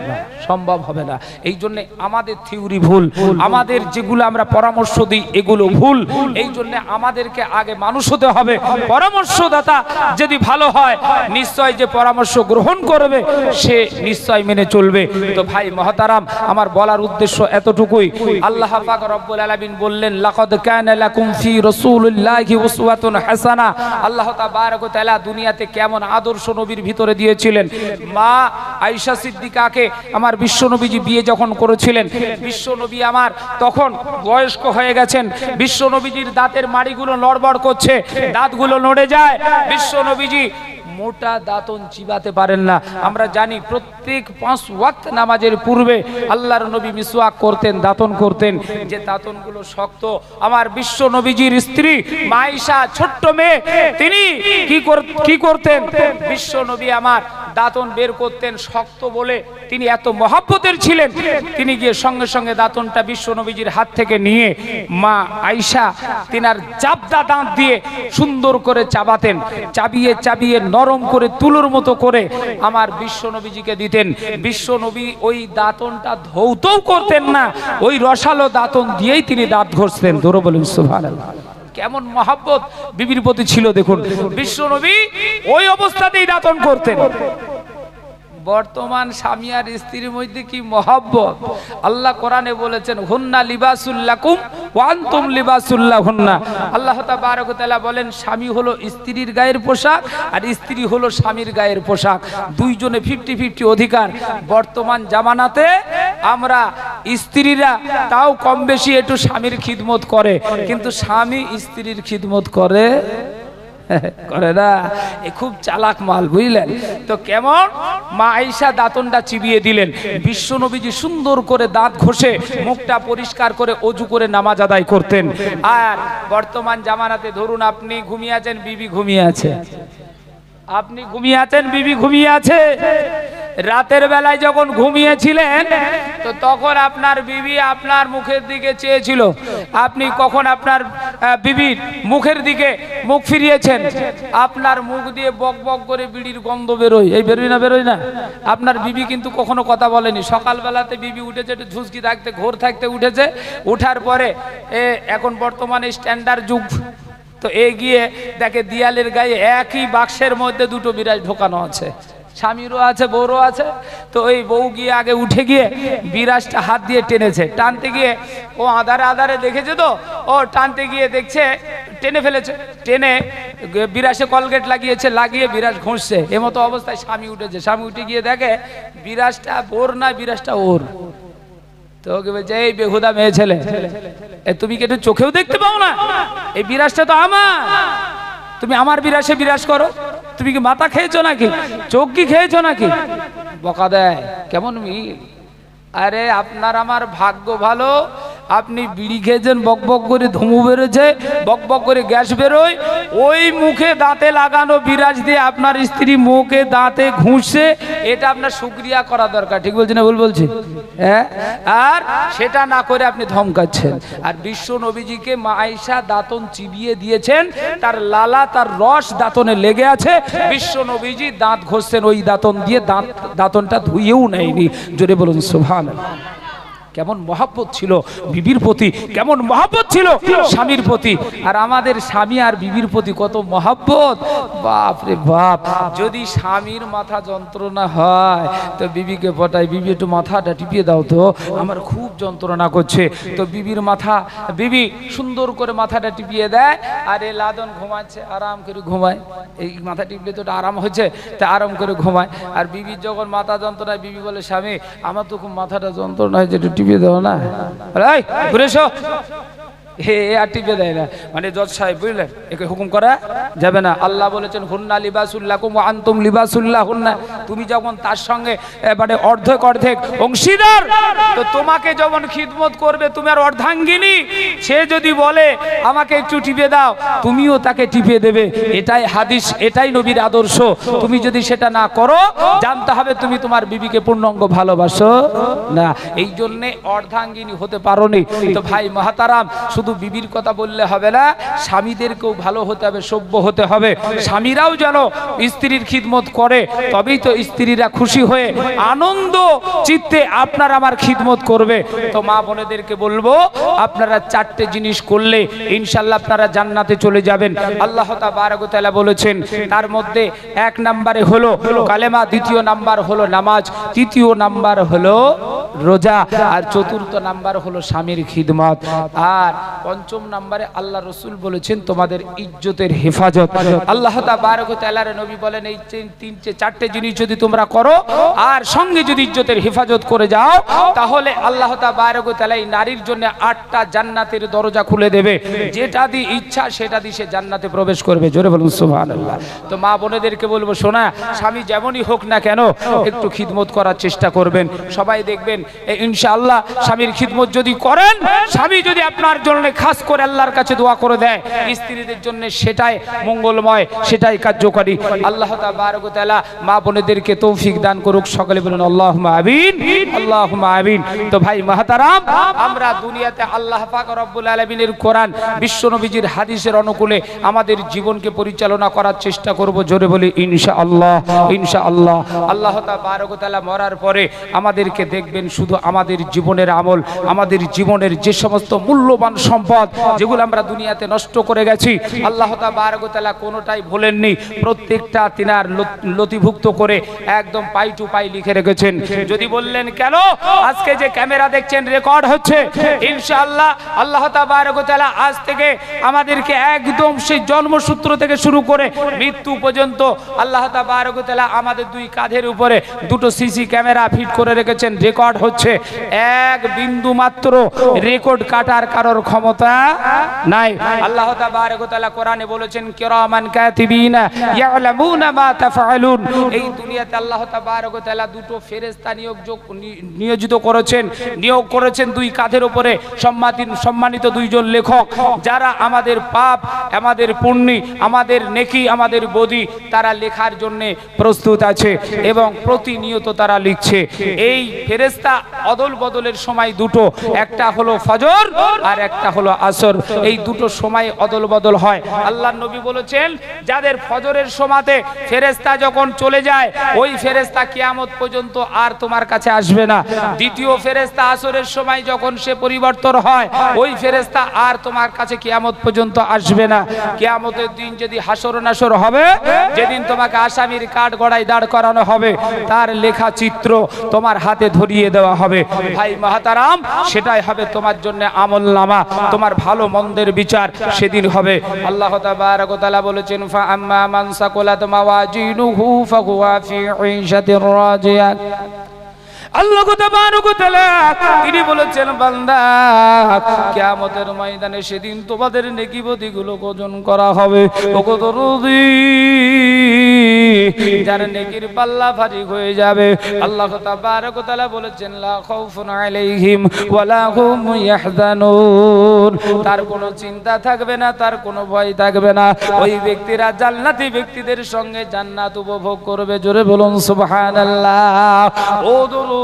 না, সম্ভব হবে না। এই জন্য আমাদের থিওরি ভুল, আমাদের যেগুলো আমরা পরামর্শ দিই এগুলো ভুল। এই জন্য আমাদেরকে আগে মানুষ হতে হবে। পরামর্শদাতা যদি ভালো হয়, নিশ্চয় যে পরামর্শ গ্রহণ করবে সে নিশ্চয় মেনে চলবে। তো ভাই মহতারাম, আমার বলার উদ্দেশ্য এতটুকুই। আল্লাহ পাক রব্বুল আলামিন বললেন লাকাদ কানা লাকুম ফি রাসূলিল্লাহি উসওয়াতুন হাসানাহ। আল্লাহ তাবারক ওয়া তাআলা দুনিয়াতে কেমন আদর্শ নবীর ভিতরে দিয়েছিলেন। মা আয়েশা সিদ্দিকাকে আমার বিশ্বনবীজি বিয়ে যখন করেছিলেন, বিশ্বনবী আমার তখন বয়স্ক হয়ে গেছেন, বিশ্বনবীজির দাঁতের মাড়িগুলো নড়বড় করছে, দাঁতগুলো নড়ে যায়, বিশ্বনবীজি মোটা দাঁতন চিবাতে পারেন না। আমরা জানি প্রত্যেক 5 ওয়াক্ত নামাজের পূর্বে আল্লাহর নবী মিসওয়াক করতেন, দাঁতন করতেন, যে দাঁতনগুলো শক্ত। আমার বিশ্ব নবীজির স্ত্রী মাইশা ছোট্ট মেয়ে, তিনি কি করতেন? বিশ্ব নবী আমার দাঁতন বের করতেন শক্ত বলে তিনি এত মহব্বতের ছিলেন, তিনি গিয়ে সঙ্গে সঙ্গে দাঁতনটা বিশ্ব নবীজির হাত থেকে নিয়ে মা আয়েশা তিনার জাবদা দাঁত দিয়ে সুন্দর করে চাবাতেন, চাবিয়ে চাবিয়ে নরম করে তুলোর মতো করে আমার বিশ্ব নবীজিকে দিতেন। বিশ্ব নবী ওই দাঁতনটা ধৌতও করতেন না, ওই রসালো দাঁতন দিয়েই তিনি দাঁত ঘষতেন। ধরো বলুন সুবহানাল্লাহ। কেমন মহব্বত বিবির প্রতি ছিল দেখুন, বিশ্ব নবী ওই অবস্থাতেই দাঁতন করতেন। বর্তমান স্বামী আর স্ত্রীর মধ্যে কি মহব্বত! আল্লাহ কোরআনে বলেছেন হুন্না লিবাসুল লাকুম ওয়া আনতুম লিবাসুল লাহুন্না। আল্লাহ তাবারক ওয়া তাআলা বলেন স্বামী হলো স্ত্রীর গায়ের পোশাক আর স্ত্রী হলো স্বামীর গায়ের পোশাক, দুইজনে 50-50 অধিকার। বর্তমান জামানাতে আমরা স্ত্রীরা তাও কম বেশি একটু স্বামীর খিদমত করে, কিন্তু স্বামী স্ত্রীর খিদমত করে করে না। এ খুব চালাক মাল, বুঝলেন তো। কেমন মা আয়েশা দাঁতনটা চিবিয়ে দিলেন, বিশ্ব নবীজি সুন্দর করে দাঁত ঘষে মুখটা পরিষ্কার করে অজু করে নামাজ আদায় করতেন। আর বর্তমান জামানাতে ধরুন আপনি ঘুমিয়ে আছেন, বিবি ঘুমিয়ে আছে, আপনি ঘুমিয়ে আছেন, বিবি ঘুমিয়ে আছে। রাতের বেলায় যখন ঘুমিয়েছিলেন তো তখন আপনার বিবি আপনার মুখের দিকে চেয়েছিল, আপনি কখন আপনার বিবির মুখের দিকে মুখ ফিরিয়েছেন, আপনার মুখ দিয়ে বক বক করে বিড়ির গন্ধ বেরোয়, এই বেরোয় না বেরোয় না? আপনার বিবি কিন্তু কখনো কথা বলেনি। সকালবেলাতে বিবি উঠেছে একটু ঝুঁকি থাকতে, ঘোর থাকতে উঠেছে, উঠার পরে এখন বর্তমানে স্ট্যান্ডার্ড যুগ তো গিয়ে দেখে দিয়ালের গায়ে একই বাক্সের মধ্যে দুটো বিরাজ ঢোকানো আছে, স্বামীরও আছে বউরও আছে। তো ওই বউ গিয়ে আগে উঠে গিয়ে বিরাজটা হাত দিয়ে টেনেছে, টানতে গিয়ে ও আধারে আধারে দেখেছে তো ও টানতে গিয়ে দেখছে টেনে ফেলেছে, টেনে বিরাজে কলগেট লাগিয়েছে, লাগিয়ে বিরাজ ঘষছে। এমতো অবস্থায় স্বামী উঠেছে, স্বামী উঠে গিয়ে দেখে বিরাজটা বোর না, বিরাজটা ওর। তো ওকে বলছে এই বেহুদা মেয়ে ছেলে, তুমি কি একটু চোখেও দেখতে পাও না? এই বিরাজটা তো আমার, তুমি আমার বিরাজে বিরাজ করো, তুমি কি মাথা খেয়েছো নাকি, চোখ কি খেয়েছো নাকি? বকা দেয়, কেমন মিল! আরে আপনার আমার ভাগ্য ভালো, আপনি বিড়ি খেয়েছেন, বক বক করে ধুমু বেরোছে, বক বক করে গ্যাস বেরোয়, ওই মুখে দাঁতে লাগানো বিরাজ দিয়ে আপনার স্ত্রী মুখে দাঁতে ঘুষছে, এটা আপনার শুকরিয়া করা দরকার। ঠিক বলছি না ভুল বলছি? হ্যাঁ, আর সেটা না করে আপনি ধমকাচ্ছেন। আর বিশ্ব নবীজিকে মা আয়েশা দাঁতন চিবিয়ে দিয়েছেন, তার লালা তার রস দাঁতনে লেগে আছে, বিশ্ব নবীজি দাঁত ঘষছেন ওই দাঁতন দিয়ে, দাঁতনটা ধুইয়েও নেয়নি। জোরে বলুন সুবহানাল্লাহ। কেমন মহব্বত ছিল বিবির প্রতি, কেমন মহব্বত ছিল স্বামীর প্রতি। আর আমাদের স্বামী আর বিবির প্রতি কত মহব্বত, বাপ রে বাপ! যদি স্বামীর মাথা যন্ত্রণা হয় তো বিবিকে পটাই, বিবি একটু মাথাটা টিপিয়ে দাও তো, আমার খুব যন্ত্রণা করছে। তো বিবির মাথা, বিবি সুন্দর করে মাথাটা টিপিয়ে দেয়, আর এ লাদন ঘুমাচ্ছে, আরাম করে ঘুমায়। এই মাথা টিপলে তো আরাম হচ্ছে, তা আরাম করে ঘুমায়। আর বিবির যখন মাথা যন্ত্রণায়, বিবি বলে স্বামী আমার তো খুব মাথাটা যন্ত্রণা হয়েছে, একটু টিপিয়ে দাও না। ঘুরে এসো, আর টিপে দেয় না। মানে জজ সাহেব বুঝলেন, একে হুকুম করা যাবে না। আল্লাহ বলেছেন হুন্না লিবাসুল লাকুম ওয়া আনতুম লিবাসুল লাহুন্না। তুমি যখন তার সঙ্গে মানে অর্ধেক অর্ধেক অংশীদার, তো তোমাকে যখন খিদমত করবে তুমি আর অর্ধাঙ্গিনী, সে যদি বলে আমাকে একটু টিপে দাও, তুমিও তাকে টিপে দেবে। এটাই হাদিস, এটাই নবীর আদর্শ। তুমি যদি সেটা না করো, জানতে হবে তুমি তোমার বিবিকে পূর্ণাঙ্গ ভালোবাসো না, এই জন্যে অর্ধাঙ্গিনী হতে পারোনি। তো ভাই মহাতারাম, শুধু বিবির কথা বললে হবে না, স্বামীদেরকেও ভালো হতে হবে, সভ্য হতে হবে। স্বামীরাও যেন স্ত্রীর খিদমত করে, তবেই তো স্ত্রীরা খুশি হয়ে আনন্দ চিত্তে আপনার আমার খিদমত করবে। তো মা বোনেদেরকে বলবো, আপনারা 4টে জিনিস করলে ইনশাআল্লাহ আপনারা জান্নাতে চলে যাবেন। আল্লাহ তাবারক ওয়া তাআলা বলেছেন, তার মধ্যে 1 নম্বরে হলো কালেমা, 2 নাম্বার হলো নামাজ, 3 নাম্বার হলো রোজা, আর 4 নাম্বার হলো স্বামীর খিদমত, আর 5 নম্বরে আল্লাহ রসুল বলেছেন তোমাদের ইজ্জতের হেফাজত। আল্লাহ তাবারক ওয়া তাআলার নবী বলেন এই 4টে জিনিস যদি তোমরা করো আর সঙ্গে যদি ইজ্জতের হেফাজত করে যাও, তাহলে আল্লাহ তাবারক ওয়া তাআলা এই নারীর জন্য 8টা জান্নাতের দরজা খুলে দেবে। যেটা দিয়ে ইচ্ছা সেটা দিয়ে সে জান্নাতে প্রবেশ করবে। জোরে বলুন সুবহানাল্লাহ। তো মা বোনেদেরকে বলবো, শোনা, স্বামী যেমনই হোক না কেন একটু খিদমত করার চেষ্টা করবেন। সবাই দেখবেন দেখবেন ইনশাআল্লাহ স্বামীর খিদমত যদি করেন, স্বামী যদি আপনার জন্য খাস করে আল্লাহর কাছে দোয়া করে দেয়, স্ত্রীদের জন্য সেটাই মঙ্গলময়, সেটাই কার্যকরী। আল্লাহ তাবারক ওয়া তাআলা মা বোনেদেরকে তৌফিক দান করুক। সকলে বলুন আল্লাহুম্মা আমিন, আল্লাহুম্মা আমিন। তো ভাই মাহতারাম, আমরা দুনিয়াতে আল্লাহ পাক রব্বুল আলামিনের কোরআন, বিশ্ব নবীজির হাদিসের অনুকূলে আমাদের জীবনকে পরিচালনা করার চেষ্টা করব। জোরে বলি ইনশাআল্লাহ, ইনশাআল্লাহ। আল্লাহ তাবারক ওয়া তাআলা মরার পরে আমাদেরকে দেখবেন শুধু আমাদের জীবনের আমল, আমাদের জীবনের যে সমস্ত মূল্যবান সম্পদ যেগুলো আমরা দুনিয়াতে নষ্ট করে গেছি, আল্লাহ তাবারক ওয়া তাআলা কোনোটাই ভোলেননি, প্রত্যেকটা তিনার নথিভুক্ত করে একদম পাই টু পাই লিখে রেখেছেন। যদি বললেন কেন, আজকে যে ক্যামেরা দেখছেন রেকর্ড হচ্ছে, ইনশাআল্লাহ আল্লাহ তাবারক ওয়া তাআলা আজ থেকে আমাদেরকে একদম সেই জন্মসূত্র থেকে শুরু করে মৃত্যু পর্যন্ত আল্লাহ তাবারক ওয়া তাআলা আমাদের দুই কাঁধের উপরে দুটো সিসি ক্যামেরা ফিট করে রেখেছেন, রেকর্ড হচ্ছে। এক বিন্দু মাত্র রেকর্ড কাটার কারোর ক্ষমতা নাই। আল্লাহ তাবারক ওয়া তাআলা কোরআনে বলেছেন কিরামান কাতিবিনা ইয়ালামুনা মা তাফআলুন। এই দুনিয়াতে আল্লাহ তাবারক ওয়া তাআলা দুটো ফেরেশতা নিয়োজিত করেছেন, নিয়োগ করেছেন দুই কাঁধের উপরে সম্মানিত দুইজন লেখক, যারা আমাদের পাপ, আমাদের পুণ্য, আমাদের নেকি, আমাদের বদি তারা লেখার জন্য প্রস্তুত আছে এবং প্রতিনিয়ত তারা লিখছে। এই ফেরেশতা অদল বদলের সময় দুটো, একটা হলো ফজর আর একটা হলো আসর। এই দুটো সময় অদল বদল হয়। আল্লাহর নবী বলেছেন যাদের ফজরের সময়তে ফেরেশতা যখন চলে যায়, ওই ফেরেশতা কিয়ামত পর্যন্ত আর তোমার কাছে আসবে না। দ্বিতীয় ফেরেশতা আসরের সময় যখন সে পরিবর্তন হয়, ওই ফেরেশতা আর তোমার কাছে কিয়ামত পর্যন্ত আসবে না। কিয়ামতের দিন যদি হাসর নাসর হবে, যেদিন তোমাকে আসামির কাঠ গড়ায় দাঁড় করানো হবে, তার লেখা চিত্র তোমার হাতে ধরিয়ে দেওয়া হবে। ভাই মাহতারাম, সেটাই হবে তোমার জন্য আমলনামা, তোমার ভালো মন্দের বিচার সেদিন হবে। আল্লাহ তাবারক ওয়া তাআলা বলেছেন ফা আম্মা মান সাকুলাত মাওয়াজিনুহু ফাহুয়া ফি ঈশাতির রাজিয়া। আল্লাহ তাবারক ওয়া তাআলা তিনি বলেছেন বান্দা, কিয়ামতের ময়দানে সেদিন তোমাদের নেকি বদিগুলো ওজন করা হবে। ওগো দরদি, যার নেকির পাল্লা ভারী হয়ে যাবে, আল্লাহ তাবারক ওয়া তাআলা বলেছেন লা খাউফুন আলাইহিম ওয়ালা হুম ইয়াহজানুন। তার কোনো চিন্তা থাকবে না, তার কোনো ভয় থাকবে না। ওই ব্যক্তিরা জান্নাতি ব্যক্তিদের সঙ্গে জান্নাত উপভোগ করবে। জোরে বলুন সুবহানাল্লাহ। ও দরদি,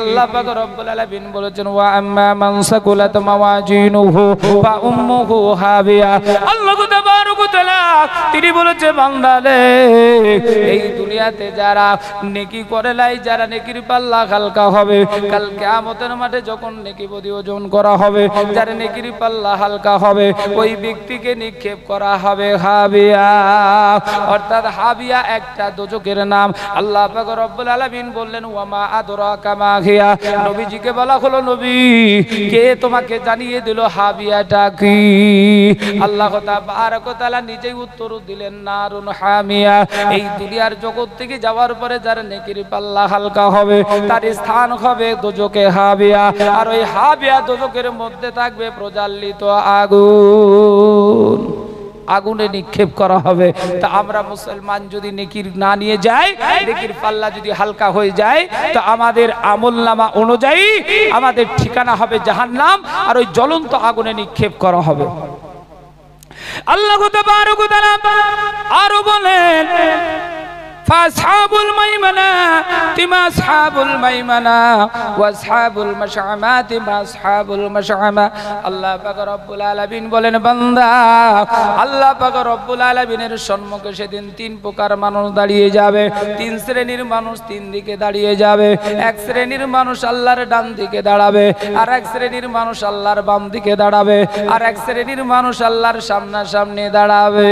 আল্লাহ পাক রব্বুল আলামিন বলেছেন ওয়া আম্মা মান সাকুলাত মাওয়াজিনুহু ফা উম্মুহু হাবিয়া। আল্লাহ তাবারক ওয়া তাআলা তিনি বলেছে বান্দা রে, এই দুনিয়াতে যারা নেকি করে লাই, যারা নেকির পাল্লা হালকা হবে, কাল কিয়ামতের মাঠে যখন নেকি বদি ওজন করা হবে, যার নেকির পাল্লা হালকা হবে, ওই ব্যক্তিকে নিক্ষেপ করা হবে হাবিয়া। অর্থাৎ হাবিয়া একটা দোজখের নাম। আল্লাহ পাক রব্বুল আলামিন বললেন ওয়া মা আদরাকা মা হিয়া। নবীজিকে বলা হলো নবী, কে তোমাকে জানিয়ে দিল হাবিয়াটা কি? আল্লাহ তাবারক ওয়া তাআলা নিজেই উত্তর দিলেন নারুন হামিয়া। এই দুনিয়ার জগৎ থেকে যাওয়ার পরে যার নেকির পাল্লা হালকা হবে, তার স্থান হবে দোজখে হাবিয়া। আর ওই হাবিয়া দোজখের মধ্যে থাকবে প্রজ্বালিত আগুন, আগুনে নিক্ষেপ করা হবে। তা আমরা মুসলমান যদি নেকির না নিয়ে যাই, নেকির পাল্লা যদি হালকা হয়ে যায়, তো আমাদের আমলনামা অনুযায়ী আমাদের ঠিকানা হবে জাহান্নাম, আর ওই জ্বলন্ত আগুনে নিক্ষেপ করা হবে। আল্লাহ তাবারক ওয়া তাআলা আরো বলেন ফাসহাবুল মাইমানা তিমা আসহাবুল মাইমানা ওয়া আসহাবুল মাশআমা তিমা আসহাবুল মাশআমা। আল্লাহ পাক রব্বুল আলামিন বলেন বান্দা, আল্লাহ পাক রব্বুল আলামিনের সম্মুখে সেদিন তিন প্রকার মানুষ দাঁড়িয়ে যাবে। তিন শ্রেণীর মানুষ তিন দিকে দাঁড়িয়ে যাবে। এক শ্রেণীর মানুষ আল্লাহর ডান দিকে দাঁড়াবে, আর এক শ্রেণীর মানুষ আল্লাহর বাম দিকে দাঁড়াবে, আর এক শ্রেণীর মানুষ আল্লাহর সামনাসামনি দাঁড়াবে।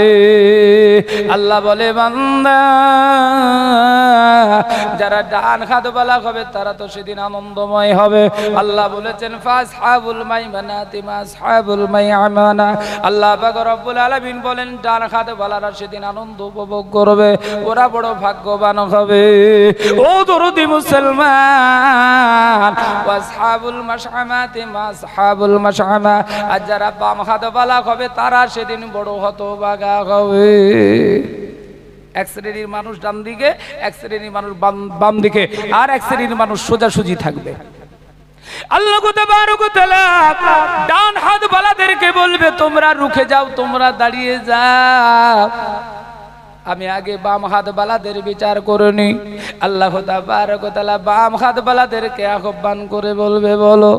আল্লাহ বলে বান্দা, যারা ডান হাত বালা হবে তারা তো সেদিন আনন্দময় হবে। আল্লাহ বলেছেন ফাসহাবুল মাইমানা তিমা আসহাবুল মাইমানা। আল্লাহ পাক রব্বুল আলামিন বলেন ডান হাত বালারা সেদিন আনন্দ উপভোগ করবে, ওরা বড় ভাগ্যবান হবে। ও দরদি মুসলমান, আসহাবুল মাশআমা তিমা আসহাবুল মাশআমা। আর যারা বাম হাত বালা হবে তারা সেদিন বড় হতভাগা হবে। এক শ্রেণীর মানুষ ডান দিকে, এক শ্রেণীর মানুষ বাম দিকে, আর এক শ্রেণীর মানুষ সোজাসুজি থাকবে। আল্লাহ তাবারক ওয়া তাআলা ডান হাত ওয়ালাদেরকে বলবে তোমরা রুখে যাও, তোমরা দাঁড়িয়ে যাও, আমি আগে বাম হাত বালাদের বিচার করিনি। আল্লাহ তাবারক ওয়া তাআলা বাম হাত বালাদেরকে আহ্বান করে বলবে বলো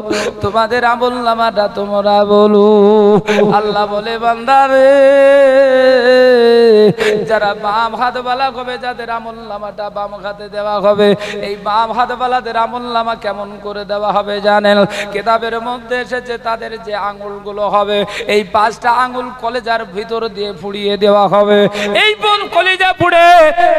তোমাদের আমলনামাটা তোমরা বলো। আল্লাহ বলে বান্দারে যারা বাম হাত বালা হবে, যাদের আমলনামাটা বাম হাতে দেওয়া হবে, এই বাম হাত বালাদের আমলনামা কেমন করে দেওয়া হবে জানেন? কিতাবের মধ্যে এসেছে তাদের যে আঙ্গুলগুলো হবে এই 5টা আঙ্গুল কলেজার ভিতর দিয়ে ফুড়িয়ে দেওয়া হবে। এই বল কলেজা পুড়ে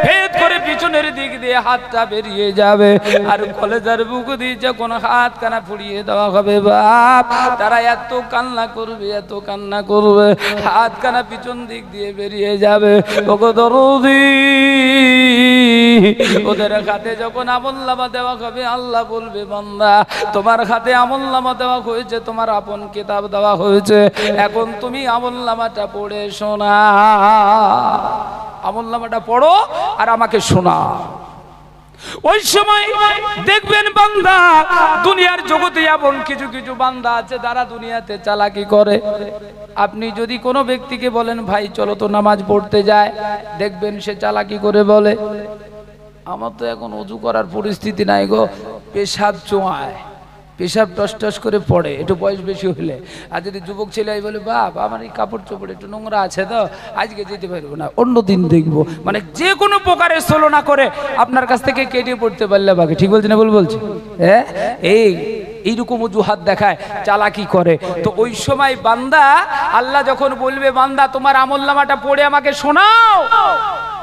ভেদ করে পিছনের দিক দিয়ে হাতটা বেরিয়ে যাবে, আর কলেজার বুক দিয়ে যখন হাত কানা ফুড়িয়ে দেওয়া হবে বাপ, তারা এত কান্না করবে, এত কান্না করবে, হাত কানা পিছন দিক দিয়ে বেরিয়ে যাবে। ওগো দরদি, ওদের হাতে যখন আমলনামা দেওয়া হবে আল্লাহ বলবে বান্দা তোমার হাতে আমলনামা দেওয়া হয়েছে, তোমার আপন কিতাব দেওয়া হয়েছে, এখন তুমি আমলনামাটা পড়ে শোনা। আমলনামাটা পড়ো আর আমাকে শোনা। ওই সময় দেখবেন বান্দা দুনিয়ার জগতে এমন কিছু কিছু বান্দা আছে যারা দুনিয়াতে চালাকি করে। আপনি যদি কোনো ব্যক্তিকে বলেন ভাই চলো তো নামাজ পড়তে যায়, দেখবেন সে চালাকি করে বলে আমার তো এখন ওযু করার পরিস্থিতি নাই গো, পেশাব চোয়ায়, পেশাব টস টস করে পড়ে একটু বয়স বেশি হলে। আর যদি যুবক ছেলে বলে বাপ আমার এই কাপড় চোপড় একটু নোংরা আছে তো আজকে যেতে পারবো না, অন্য দিন দেখবো, মানে যে কোনো প্রকারের ছলনা করে আপনার কাছ থেকে কেটে পড়তে পারলে বাকি। ঠিক বলছি না ভুল বলছি? হ্যাঁ, এইরকম অজুহাত দেখায়, চালাকি করে। তো ওই সময় বান্দা আল্লাহ যখন বলবে বান্দা তোমার আমলনামাটা পড়ে আমাকে শোনাও,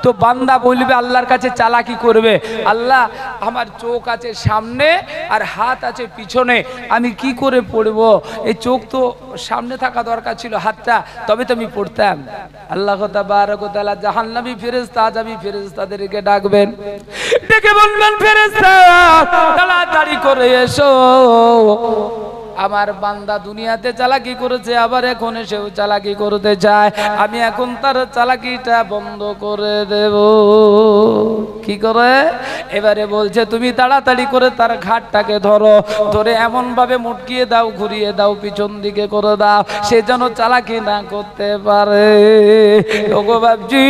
তো বান্দা বলবে আল্লাহর কাছে চালাকি করবে, আল্লাহ আমার চোখ আছে সামনে আর হাত আছে পিছনে, আমি কি করে পড়বো? এই চোখ তো সামনে থাকা দরকার ছিল, হাতটা, তবে তো আমি পড়তাম। আল্লাহ তাবারক ওয়া তাআলা জাহান্নামী ফেরেশতা, আযাবী ফেরেশতাদেরকে ডাকবেন, ডেকে বলবেন ফেরেশতা তাড়াতাড়ি করে এসো, আমার বান্দা দুনিয়াতে চালাকি করেছে, আবার এখন এসেও চালাকি করতে চায়, আমি এখন তার চালাকিটা বন্ধ করে দেব। কি করে? এবারে বলছে তুমি তাড়াতাড়ি করে তার ঘাটটাকে ধরো, ধরে এমন ভাবে মুটকিয়ে দাও, ঘুরিয়ে দাও, পিছন দিকে করে দাও, সে যেন চালাকি না করতে পারে। ওগো বাপজি,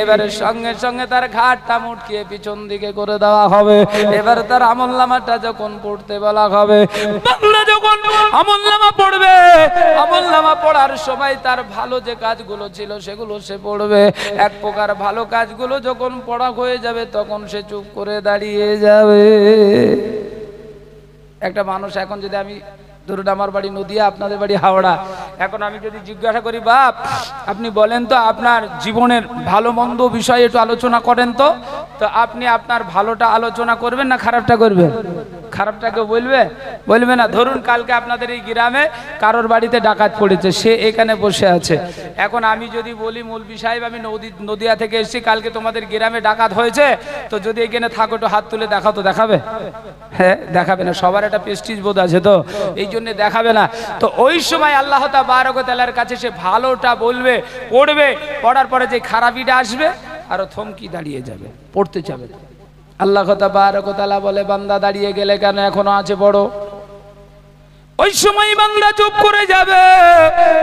এবারে সঙ্গে সঙ্গে তার ঘাটটা মুটকিয়ে পিছন দিকে করে দেওয়া হবে। এবার তার আমলনামাটা যখন পড়তে বলা হবে, বান্দা যখন আমলনামা পড়বে, আমলনামা পড়ার সময় তার ভালো যে কাজগুলো ছিল সেগুলো সে পড়বে। এক প্রকার ভালো কাজগুলো যখন পড়া হয়ে যাবে তখন সে চুপ করে দাঁড়িয়ে যাবে। একটা মানুষ এখন যদি আমি ধরুন আমার বাড়ি নদিয়া, আপনাদের বাড়ি হাওড়া, এখন আমি যদি জিজ্ঞাসা করি বাপ আপনি বলেন তো আপনার জীবনের ভালো মন্দ বিষয়ে একটু আলোচনা করেন তো, তো আপনি আপনার ভালোটা আলোচনা করবেন না খারাপটা করবেন? খারাপটাকে বলবে না। ধরুন কালকে আপনাদের এই গ্রামে কারোর বাড়িতে ডাকাত পড়েছে, সে এখানে বসে আছে, এখন আমি যদি বলি মৌলভী সাহেব আমি নদিয়া থেকে এসেছি, কালকে তোমাদের গ্রামে ডাকাত হয়েছে, তো যদি এখানে থাকো একটু হাত তুলে দেখাও, তো দেখাবে? হ্যাঁ, দেখাবে না। সবার একটা প্রেস্টিজ বোধ আছে, তো এই জন্য দেখাবে না। তো ওই সময় আল্লাহ তাবারক ওয়া তাআলার কাছে সে ভালোটা বলবে, পড়বে, পড়ার পরে যে খারাপিটা আসবে আরো থমকি দাঁড়িয়ে যাবে, পড়তে যাবে। আল্লাহ তাবারক ওয়া তাআলা বলে বান্দা দাঁড়িয়ে গেলে কেন, এখনো আছে বড়। ওই সময় বান্দা চুপ করে যাবে।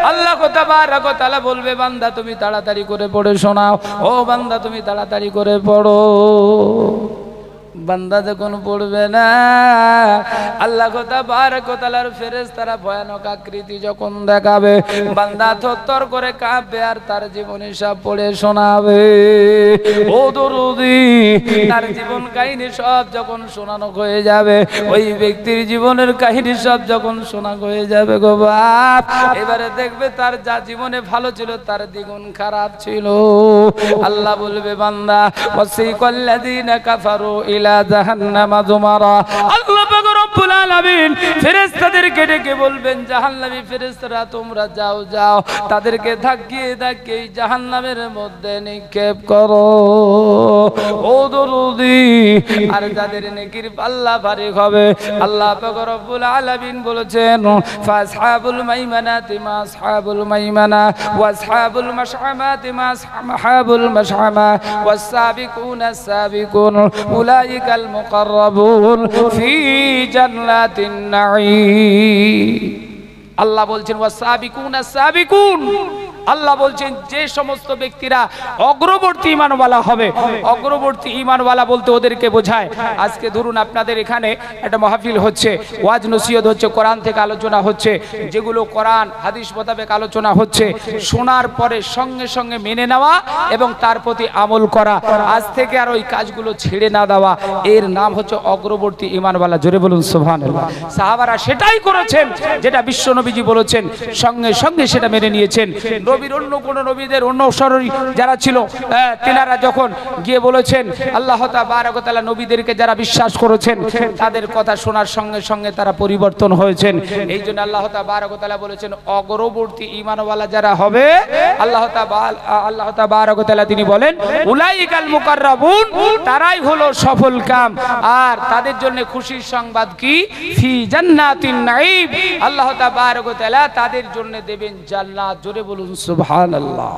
আল্লাহ তাবারক ওয়া তাআলা বলবে বান্দা তুমি তাড়াতাড়ি করে পড়ে শোনাও, ও বান্দা তুমি তাড়াতাড়ি করে পড়ো। বান্দা যখন পড়বে না, আল্লাহ তাবারক ওয়া তাআলার ফেরেশতারা ভয়ানক আকৃতি যখন দেখাবে, বান্দা থরথর করে কাঁপবে আর তার জীবনী সব পড়ে শোনাবে। ও দরদি, তার জীবন কাহিনী সব যখন শোনানো হয়ে যাবে, ওই ব্যক্তির জীবনের কাহিনী সব যখন শোনা হয়ে যাবে গো বাপ, এবারে দেখবে তার যা জীবনে ভালো ছিল তার দ্বিগুণ খারাপ ছিল। আল্লাহ বলবে বান্দা ওয়াসিকাল্লাযীনা কাফারু ইলা জাহান্নামা যুমারা, আল্লাহ পাক রব্বুল রব্বুল আলামিন ফেরেশতাদেরকে ডেকে বলবেন, জাহান্নামী ফেরেশতারা তোমরা যাও যাও, তাদেরকে ধাক্কিয়ে ধাক্কিয়ে জাহান্নামের মধ্যে নিক্ষেপ করো। ও দরুদি, আর যাদের নেকির পাল্লা ভারী হবে, আল্লাহ পাক রব্বুল আলামিন বলেছেন, ফাসহাবুল মাইমানাতি মা আসহাবুল মাইমানা ওয়া আসহাবুল মাশআমাতি মা আসহাবুল মাশআমা ওয়াস সাবিকুনা সাবিকুন উলাইকাল মুকাররাবুন ফি জান্নাতিন নাঈম। আল্লাহ বলছেন ওয়াসাবিকুনা সাবিকুন, আল্লাহ বলছেন যে সমস্ত ব্যক্তিরা অগ্রবর্তী ঈমানওয়ালা হবে, অগ্রবর্তী ঈমানওয়ালা বলতে ওদেরকে বোঝায়, আজকে ধরুন আপনাদের এখানে একটা মাহফিল হচ্ছে, ওয়াজ নসিহত হচ্ছে, কোরআন থেকে আলোচনা হচ্ছে, যেগুলো কোরআন হাদিস মোতাবেক আলোচনা হচ্ছে, শোনার পরে সঙ্গে সঙ্গে মেনে নেওয়া এবং তার প্রতি আমল করা, আজ থেকে আর ওই কাজগুলো ছেড়ে না দেওয়া, এর নাম হচ্ছে অগ্রবর্তী ঈমানওয়ালা। জোরে বলুন সুবহানাল্লাহ। সাহাবারা সেটাই করেছেন যেটা বিশ্ব নবীজি বলেছেন, সঙ্গে সঙ্গে সেটা মেনে নিয়েছেন। নবীর অন্য কোন নবীদের অনুসরণী যারা ছিল, তেনারা যখন গিয়ে বলেছেন, আল্লাহ তাবারক ওয়া তাআলা নবীদেরকে যারা বিশ্বাস করেছেন তাদের কথা শোনার সঙ্গে সঙ্গে তারা পরিবর্তন হয়েছেন। এই জন্য আল্লাহ তাবারক ওয়া তাআলা বলেছেন অগ্রবর্তী ঈমানওয়ালা যারা হবে, আল্লাহ তাবারক ওয়া তাআলা তিনি বলেন উলাইকাল মুকাররাবুন, তারাই হলো সফল কাম। আর তাদের জন্য খুশির সংবাদ কি? ফি জান্নাতিন নাঈম, আল্লাহ তাবারক ওয়া তাআলা তাদের জন্য দেবেন জান্নাত। জোরে বলুন সুবহানাল্লাহ।